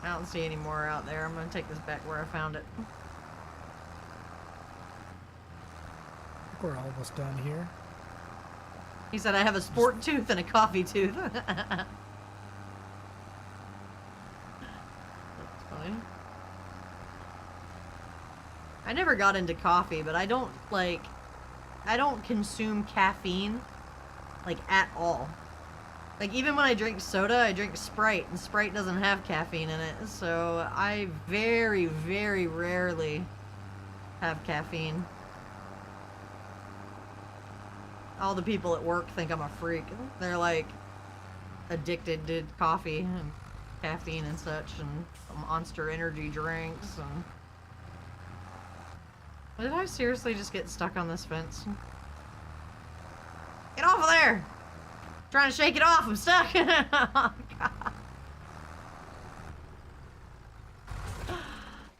I don't see any more out there. I'm gonna take this back where I found it. We're almost done here. He said I have a sport tooth and a coffee tooth. That's funny. I never got into coffee, but I don't consume caffeine, like, at all. Like, even when I drink soda, I drink Sprite, and Sprite doesn't have caffeine in it, so I very, very rarely have caffeine. All the people at work think I'm a freak. They're, like, addicted to coffee and caffeine and such, and Monster energy drinks, and... Did I seriously just get stuck on this fence? Get off of there! I'm trying to shake it off, I'm stuck! Oh, God.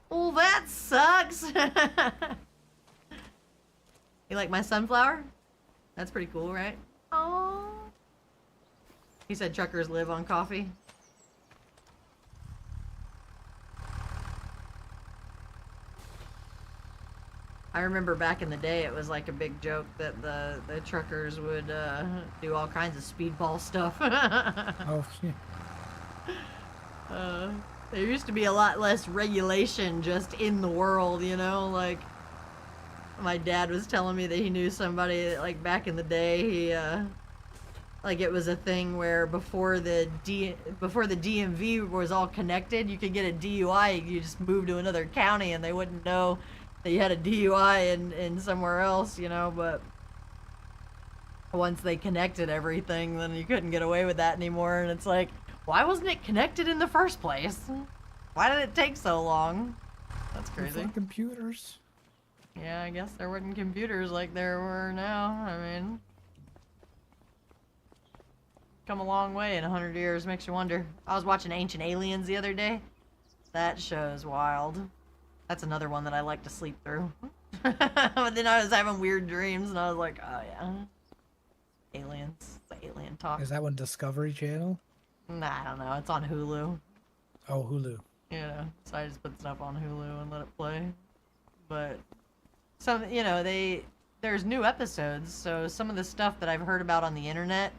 Well, that sucks! You like my sunflower? That's pretty cool, right? Oh. He said truckers live on coffee. I remember back in the day, it was like a big joke that the truckers would do all kinds of speedball stuff. Oh, yeah. uh, there used to be a lot less regulation just in the world, you know? Like, my dad was telling me that he knew somebody that, like, back in the day, he, like, it was a thing where before the DMV was all connected, you could get a DUI, you just move to another county and they wouldn't know that you had a DUI in somewhere else, you know, but once they connected everything, then you couldn't get away with that anymore, and it's like, why wasn't it connected in the first place? Why did it take so long? That's crazy. Before computers. Yeah, I guess there weren't computers like there were now. I mean, come a long way in 100 years, makes you wonder. I was watching Ancient Aliens the other day. That show is wild. That's another one that I like to sleep through. But then I was having weird dreams, and I was like, oh yeah. Aliens. The alien talk. Is that one Discovery Channel? Nah, I don't know. It's on Hulu. Oh, Hulu. You know, so I just put stuff on Hulu and let it play. But some, you know, there's new episodes, so some of the stuff that I've heard about on the internet,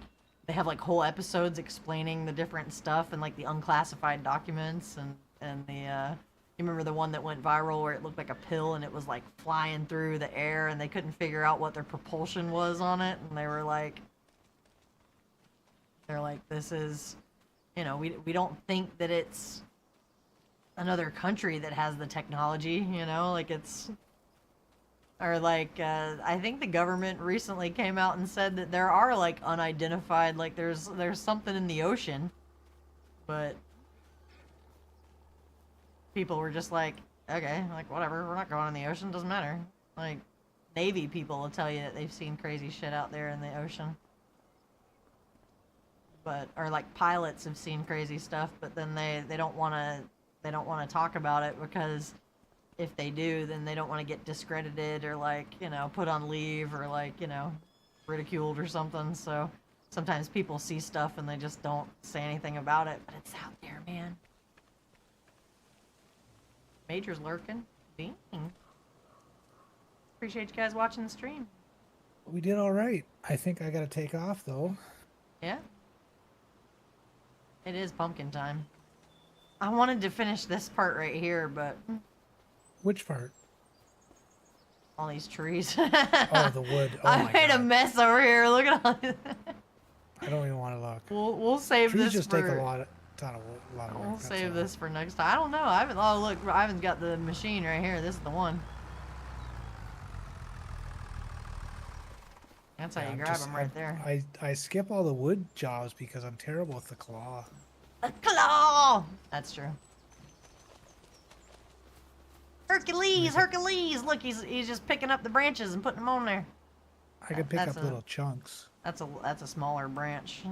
they have like whole episodes explaining the different stuff and like the unclassified documents and the you remember the one that went viral where it looked like a pill and it was like flying through the air and they couldn't figure out what their propulsion was on it, and they're like, this is, you know, we don't think that it's another country that has the technology, you know, like it's, or like I think the government recently came out and said that there are like unidentified, like there's something in the ocean, but people were just like, okay, like whatever, we're not going in the ocean, doesn't matter. Like Navy people will tell you that they've seen crazy shit out there in the ocean. But or like pilots have seen crazy stuff, but then they don't want to talk about it because if they do, then they don't want to get discredited or like, you know, put on leave or like, you know, ridiculed or something. So sometimes people see stuff and they just don't say anything about it, but it's out there, man. Major's lurking. Dang. Appreciate you guys watching the stream. We did all right. I think I got to take off though. Yeah. It is pumpkin time. I wanted to finish this part right here, but Which part? all these trees. Oh, the wood. Oh I my made a God. mess over here. Look at all this. I don't even want to look. We'll save Trees this just for. take a lot of work. We'll that's save all. this for next time. I don't know. I haven't. Oh look, Ivan's got the machine right here. This is the one. That's how Yeah, you I'm grab just- them right there. I skip all the wood jobs because I'm terrible with the claw. A claw. That's true. Hercules, Hercules! Look, he's just picking up the branches and putting them on there. I can pick That's up a- little chunks. That's a smaller branch.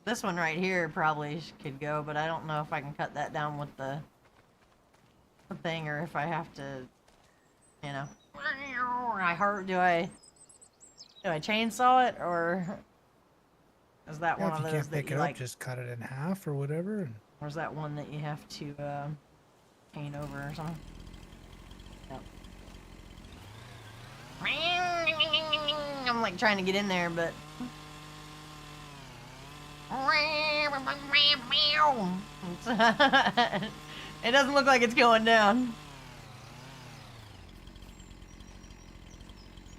This one right here probably could go, but I don't know if I can cut that down with the thing or if I have to, you know. Do I chainsaw it or is that Yeah, one if of you those can't that pick you it like, up, just cut it in half or whatever. And or is that one that you have to paint over or something? Yep. I'm like trying to get in there, but it doesn't look like it's going down.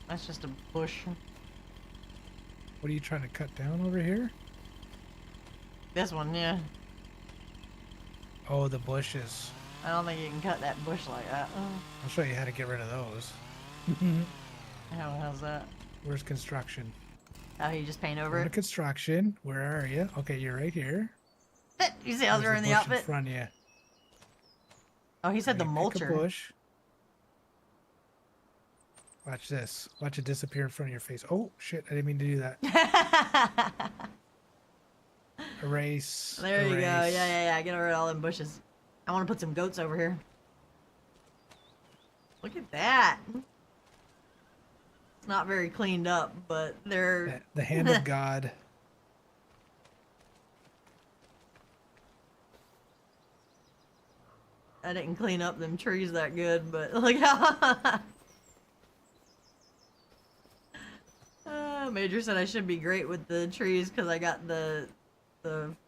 That's just a bush. what are you trying to cut down over here? This one, yeah. Oh, the bushes. I don't think you can cut that bush like that. I'll show you how to get rid of those. How's that? Where's construction? Oh, you just paint over Go to it? construction. Where are you? Okay, you're right here. You see I was There's wearing a the bush outfit? in front of you. Oh, he said the You pick a mulcher. bush. Watch this. Watch it disappear in front of your face. Oh, shit. I didn't mean to do that. Erase. There you go. Yeah, erase. yeah. Get rid of all them bushes. I want to put some goats over here. Look at that. It's not very cleaned up, but they're... The hand of God. I didn't clean up them trees that good, but look how... Major said I should be great with the trees because I got the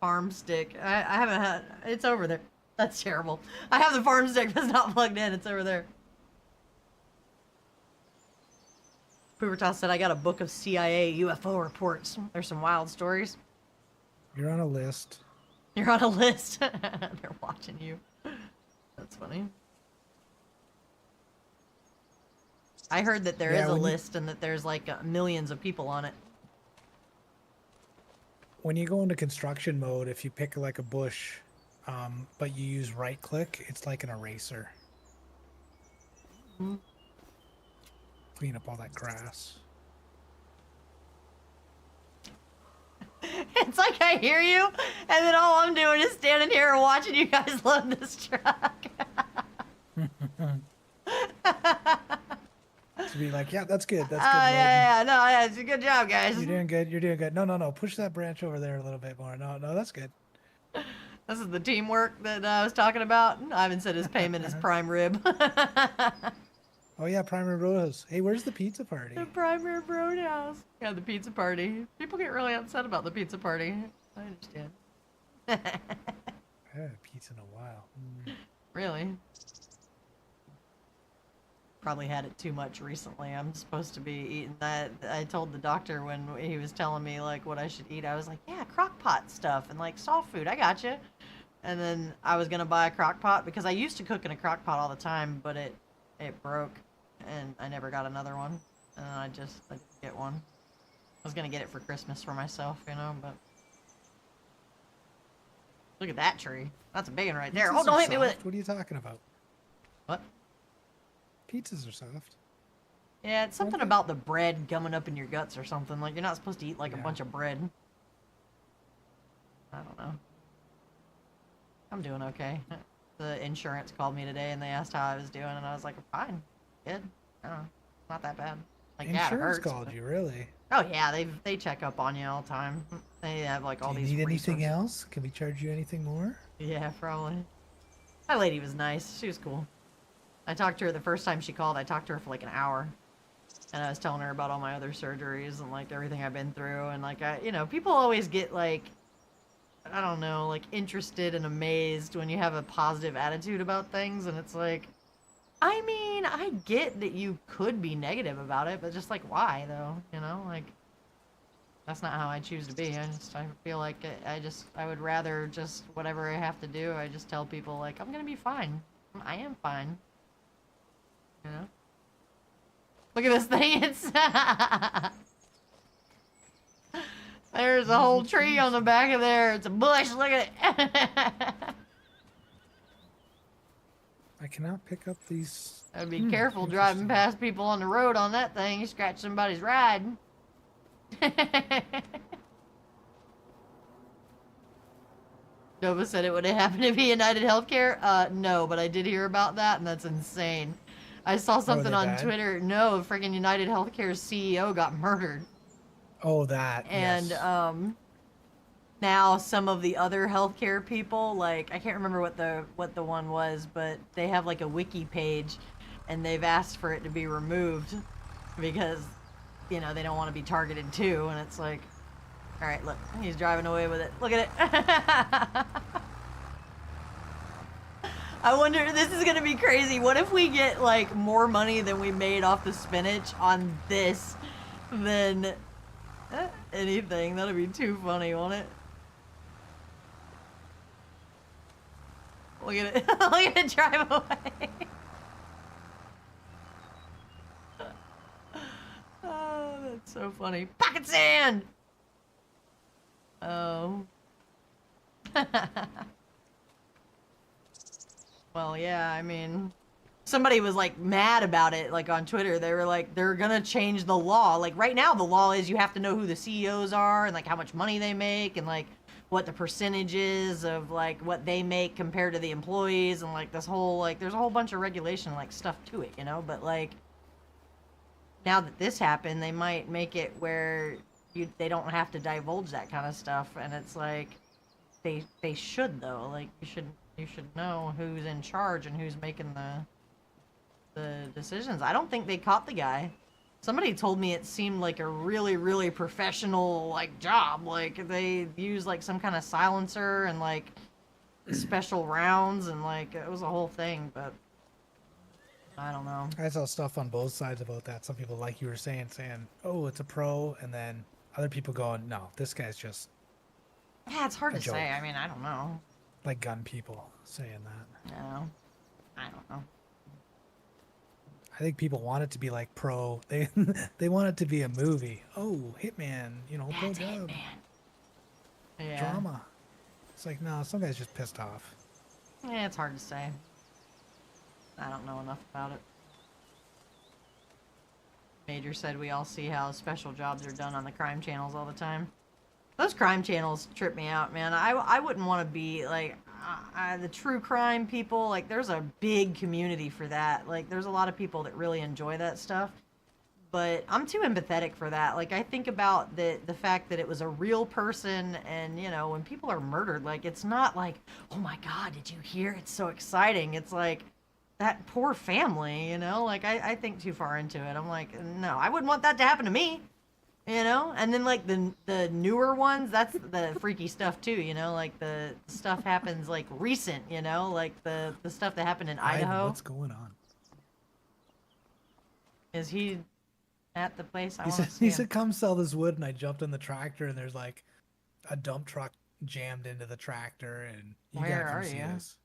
farm stick. I haven't had. It's over there. That's terrible. I have the farm stick, but it's not plugged in. It's over there. Pubertas said I got a book of CIA UFO reports. There's some wild stories. You're on a list. You're on a list. They're watching you. That's funny. I heard that there is a list and that there's like millions of people on it. When you go into construction mode, if you pick like a bush, but you use right click, it's like an eraser. Mm-hmm. Clean up all that grass. It's like I hear you, and then all I'm doing is standing here and watching you guys load this truck. To be like, yeah, that's good. That's good. Yeah, no, yeah, it's a good job, guys. You're doing good. You're doing good. No. Push that branch over there a little bit more. No, that's good. This is the teamwork that I was talking about. Ivan said his payment is prime rib. Oh yeah, Primer Roadhouse. Hey, where's the pizza party? The prime rib roadhouse. Yeah, the pizza party. People get really upset about the pizza party. I understand. I haven't had pizza in a while. Really? Probably had it too much recently. I'm supposed to be eating that. I told the doctor when he was telling me like what I should eat, I was like, yeah, crock pot stuff and like soft food. I got you. And then I was gonna buy a crock pot because I used to cook in a crock pot all the time, but it broke and I never got another one. And I didn't get one. I was gonna get it for Christmas for myself, you know, but look at that tree. That's a big one right there. Pizzas Oh, don't are hit me with it. soft. What are you talking about? What? Pizzas are soft. Yeah, it's something about the bread coming up in your guts or something. Like, you're not supposed to eat, like, a bunch of bread. I don't know. I'm doing okay. The insurance called me today, and they asked how I was doing, and I was like, fine. Good. I don't know. Not that bad. Like, yeah, it Insurance hurts. called But... you, really? Oh, yeah, they check up on you all the time. They have, like, all Do you these need anything resources. else? Can we charge you anything more? Yeah, probably. My lady was nice. She was cool. I talked to her the first time she called. I talked to her for like an hour. And I was telling her about all my other surgeries and like everything I've been through. And like, people always get like, I don't know, like interested and amazed when you have a positive attitude about things. And it's like, I mean, I get that you could be negative about it, but just like, why though? You know, like, that's not how I choose to be. I feel like I would rather just whatever I have to do, I just tell people like, I'm going to be fine. I am fine. You know? Look at this thing. It's there's a whole tree on the back of there. It's a bush. Look at it. I cannot pick up these. I'd be careful driving past people on the road on that thing. You scratch somebody's ride. Nova said it would have happened to be United Healthcare. No, but I did hear about that, and that's insane. I saw something on Twitter. No, freaking United Healthcare's CEO got murdered. Oh, that. And yes. Now some of the other healthcare people, like I can't remember what the one was, but they have like a wiki page, and they've asked for it to be removed because, you know, they don't want to be targeted too. And it's like, all right, look, he's driving away with it. Look at it. I wonder, this is gonna be crazy. What if we get like more money than we made off the spinach on this than anything? That'd be too funny, won't it? Look at it. Look at it drive away. Oh, that's so funny. Pocket sand! Oh. Well, yeah, I mean, somebody was like mad about it, like on Twitter. They were like, they're gonna change the law. Like right now, the law is you have to know who the CEOs are and like how much money they make and like what the percentage is of like what they make compared to the employees and like this whole like there's a whole bunch of regulation like stuff to it, you know. But like now that this happened, they might make it where they don't have to divulge that kind of stuff, and it's like they should though. Like you should know who's in charge and who's making the decisions. I don't think they caught the guy. Somebody told me it seemed like a really, really professional like job. Like they use like some kind of silencer and like special rounds and like it was a whole thing. But I don't know. I saw stuff on both sides about that. Some people, like you were saying, "Oh, it's a pro," and then other people going, "No, this guy's just Yeah, it's hard a to joke." say. I mean, I don't know. like gun people saying that. No, I don't know. I think people want it to be like pro. They they want it to be a movie. Oh, Hitman, pro That's it, job, man. Yeah. drama. It's like, no, some guy's just pissed off. Yeah, it's hard to say. I don't know enough about it. Major said we all see how special jobs are done on the crime channels all the time. Those crime channels trip me out, man. I wouldn't want to be like the true crime people. Like, there's a big community for that. Like, there's a lot of people that really enjoy that stuff. But I'm too empathetic for that. Like, I think about the fact that it was a real person, and when people are murdered, like, it's not like, oh my God, did you hear? It's so exciting. It's like that poor family, Like, I think too far into it. I'm like, no, I wouldn't want that to happen to me. And then like the newer ones, that's the freaky stuff too, like the stuff happens like recent, like the stuff that happened in Idaho. What's going on? Is he at the place I He want said, to see he him? said, "Come sell this wood," and I jumped in the tractor, and there's like a dump truck jammed into the tractor, and you Where gotta come are see you? this.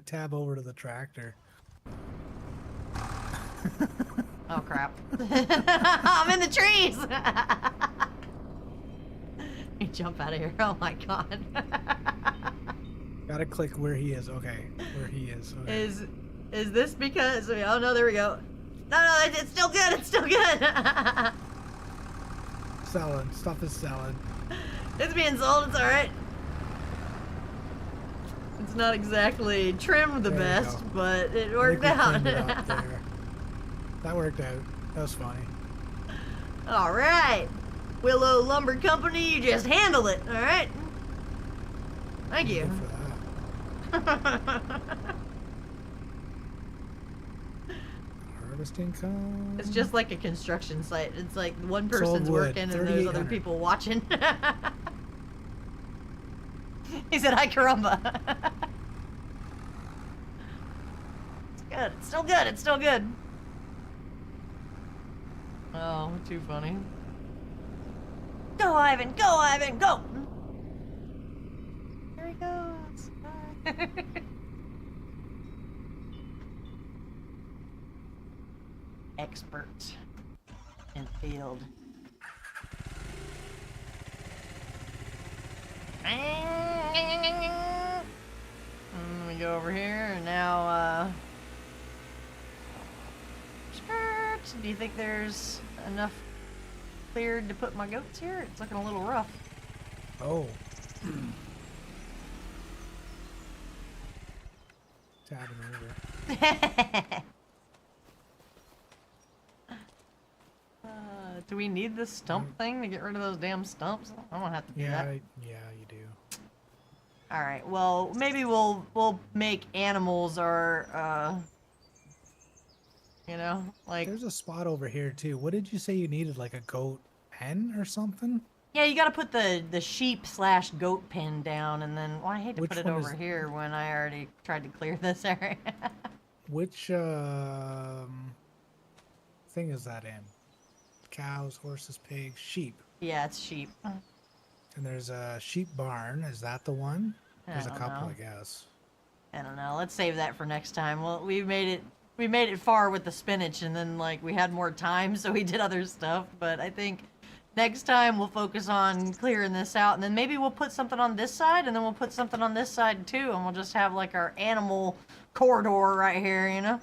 Tab over to the tractor. Oh crap. I'm in the trees. You jump out of here. Oh my God. Gotta click where he is. Okay, where he is. Okay. Is this because? Oh no, there we go. No, it's still good. It's still good. Selling. Stuff is selling. It's being sold. It's all right. It's not exactly trimmed the There you best, go. but it I think worked we out. cleaned it up there. That worked out. That was funny. All right, Willow Lumber Company, you just handle it. All right. Thank you. Good for that. Harvesting comes. It's just like a construction site. It's like one Sold person's wood, working and there's other 3,800. people watching. He said, "Hi, caramba." It's good. It's still good. It's still good. Oh, too funny. Go, Ivan. Go, Ivan. Go. Here he goes. Bye. Expert in field. And we go over here, and now, skirt. Do you think there's enough cleared to put my goats here? It's looking a little rough. Oh. Tab him over. Do we need this stump thing to get rid of those damn stumps? I don't have to do Yeah, that. yeah, you do. All right. Well, maybe we'll make animals our like There's a spot over here too. What did you say you needed? Like a goat pen or something? yeah, you got to put the sheep/goat pen down, and then I hate to Which put it one over is- here when I already tried to clear this area. Which thing is that in? Cows, horses, pigs, sheep. Yeah, it's sheep. And there's a sheep barn. Is that the one? There's a don't couple, know. I guess. I don't know. Let's save that for next time. Well, we made it far with the spinach, and then like we had more time, so we did other stuff. But I think next time we'll focus on clearing this out, and then maybe we'll put something on this side, and then we'll put something on this side too, and we'll just have like our animal corridor right here.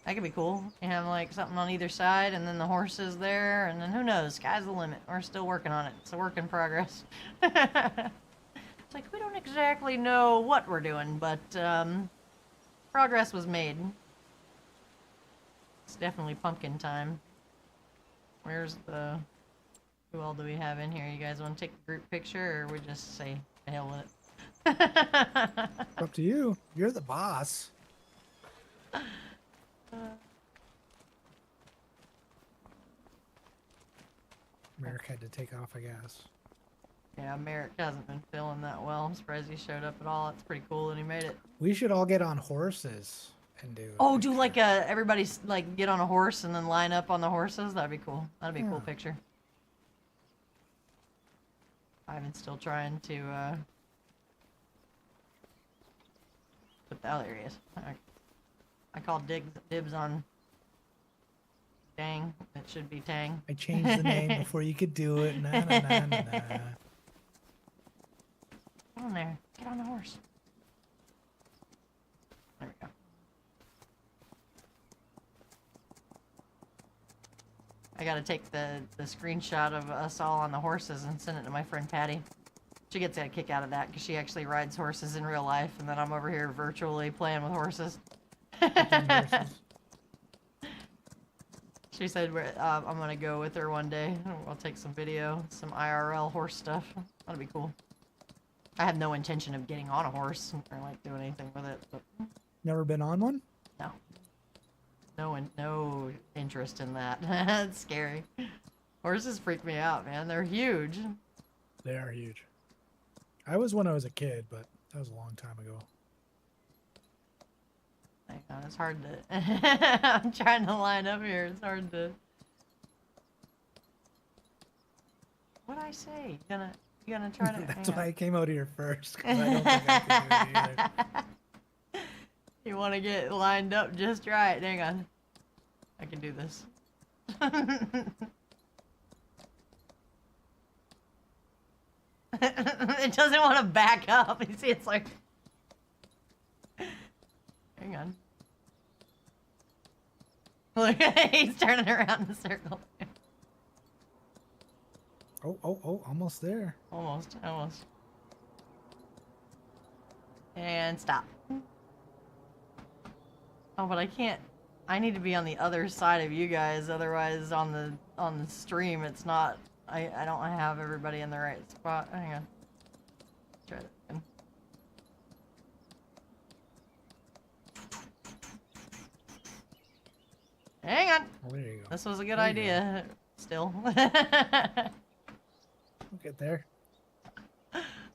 That could be cool. You have like something on either side, and then the horses there, and then who knows? Sky's the limit. We're still working on it. It's a work in progress. It's like we don't exactly know what we're doing, but progress was made. It's definitely pumpkin time. Where's the... Who all do we have in here? You guys want to take a group picture, or we just say the hell with it? Up to you. You're the boss. Merrick had to take off, I guess. Yeah, Merrick hasn't been feeling that well. I'm surprised he showed up at all. It's pretty cool that he made it. We should all get on horses and do. Oh, do like a everybody's like get on a horse and then line up on the horses. That'd be cool. That'd be a cool Yeah. picture. Ivan's still trying to put the, oh, there he is. I called dibs on Dang. It should be Tang. I changed the name before you could do it. Nah, nah, nah, nah, nah. Get on there. Get on the horse. There we go. I gotta take the screenshot of us all on the horses and send it to my friend Patty. She gets a kick out of that because she actually rides horses in real life, and then I'm over here virtually playing with horses. Horses. She said I'm gonna go with her one day. I'll take some video, some IRL horse stuff. That'd be cool. I have no intention of getting on a horse or like doing anything with it, but Never been on one? no. No interest in that. It's scary. Horses freak me out, man. They're huge. They are huge. I was when I was a kid, but that was a long time ago. Hang on, it's hard to. I'm trying to line up here. It's hard to. What'd I say? You gonna try to. That's hang why on. I came out here first, because I don't think I can do it either. You want to get lined up just right. Hang on. I can do this. It doesn't want to back up. You see, it's like. Hang on. Look, he's turning around in a circle. Oh, almost there. Almost. And stop. Oh, but I can't. I need to be on the other side of you guys, otherwise on the stream it's not. I don't have everybody in the right spot. Hang on. Try that again. Hang on. Oh, there you go. This was a good There you go. idea. Still. We'll get there.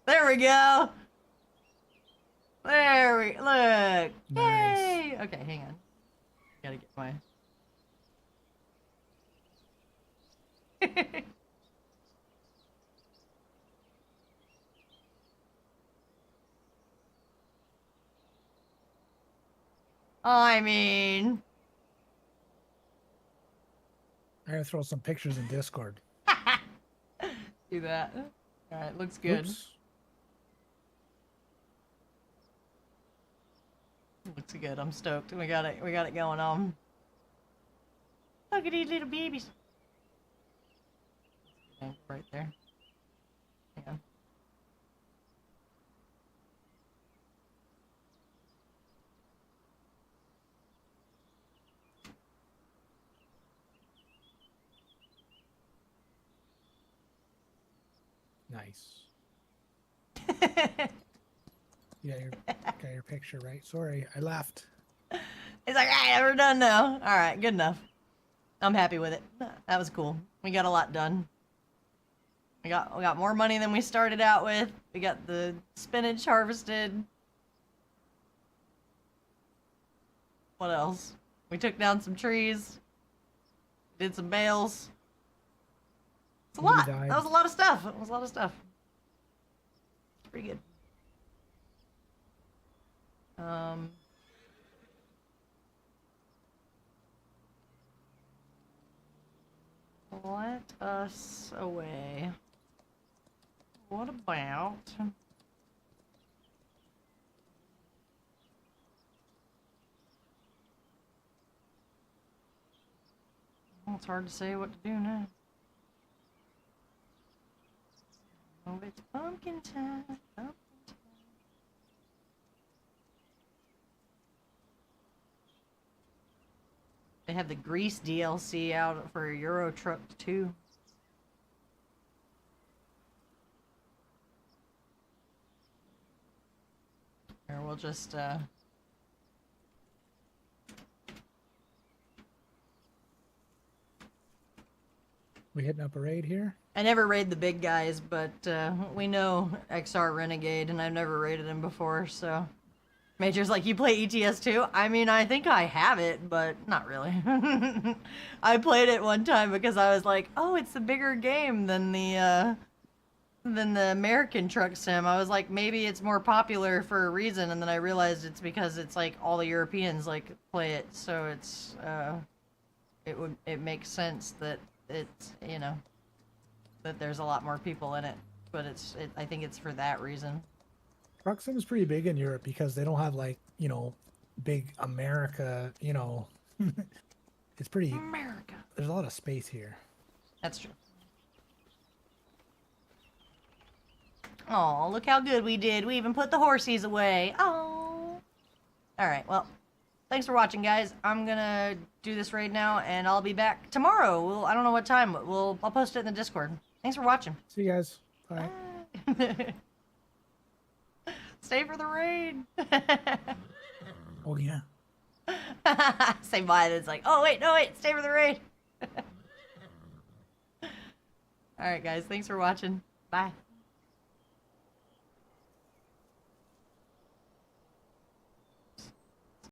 There we go. There we look. Nice. Yay. Okay, hang on. Gotta get my. I mean, I'm gonna throw some pictures in Discord. do that. All right, looks good. Oops. Looks good. I'm stoked. We got it going on. Look at these little babies. Okay, right there. Hang on. Nice. Yeah, got your picture right. Sorry, I left. He's like, alright, we're done now. Alright, good enough. I'm happy with it. That was cool. We got a lot done. We got more money than we started out with. We got the spinach harvested. What else? We took down some trees. Did some bales. It's a Maybe lot. died. That was a lot of stuff. It was a lot of stuff. Pretty good. Let us away. What about? Well, it's hard to say what to do now. Oh, it's pumpkin time. Pumpkin time. They have the Grease DLC out for Euro Truck 2. Here, we'll just, We hitting up a raid here? I never raid the big guys, but we know XR Renegade, and I've never raided him before, so... Major's like, you play ETS too? I mean, I think I have it, but not really. I played it one time because I was like, oh, it's a bigger game than the American Truck Sim. I was like, maybe it's more popular for a reason, and then I realized it's because it's like all the Europeans like play it, so it's it makes sense that it's, you know, that there's a lot more people in it, but I think it's for that reason. Truck Sim is pretty big in Europe because they don't have like, you know, big America, you know. It's pretty... America. There's a lot of space here. That's true. Oh, look how good we did. We even put the horsies away. Oh. All right, well, thanks for watching, guys. I'm gonna do this raid now, and I'll be back tomorrow. I don't know what time, but I'll post it in the Discord. Thanks for watching. See you guys. Bye. Stay for the raid. Oh, yeah. Say bye, and it's like, oh, wait, no, wait, stay for the raid. All right, guys, thanks for watching. Bye.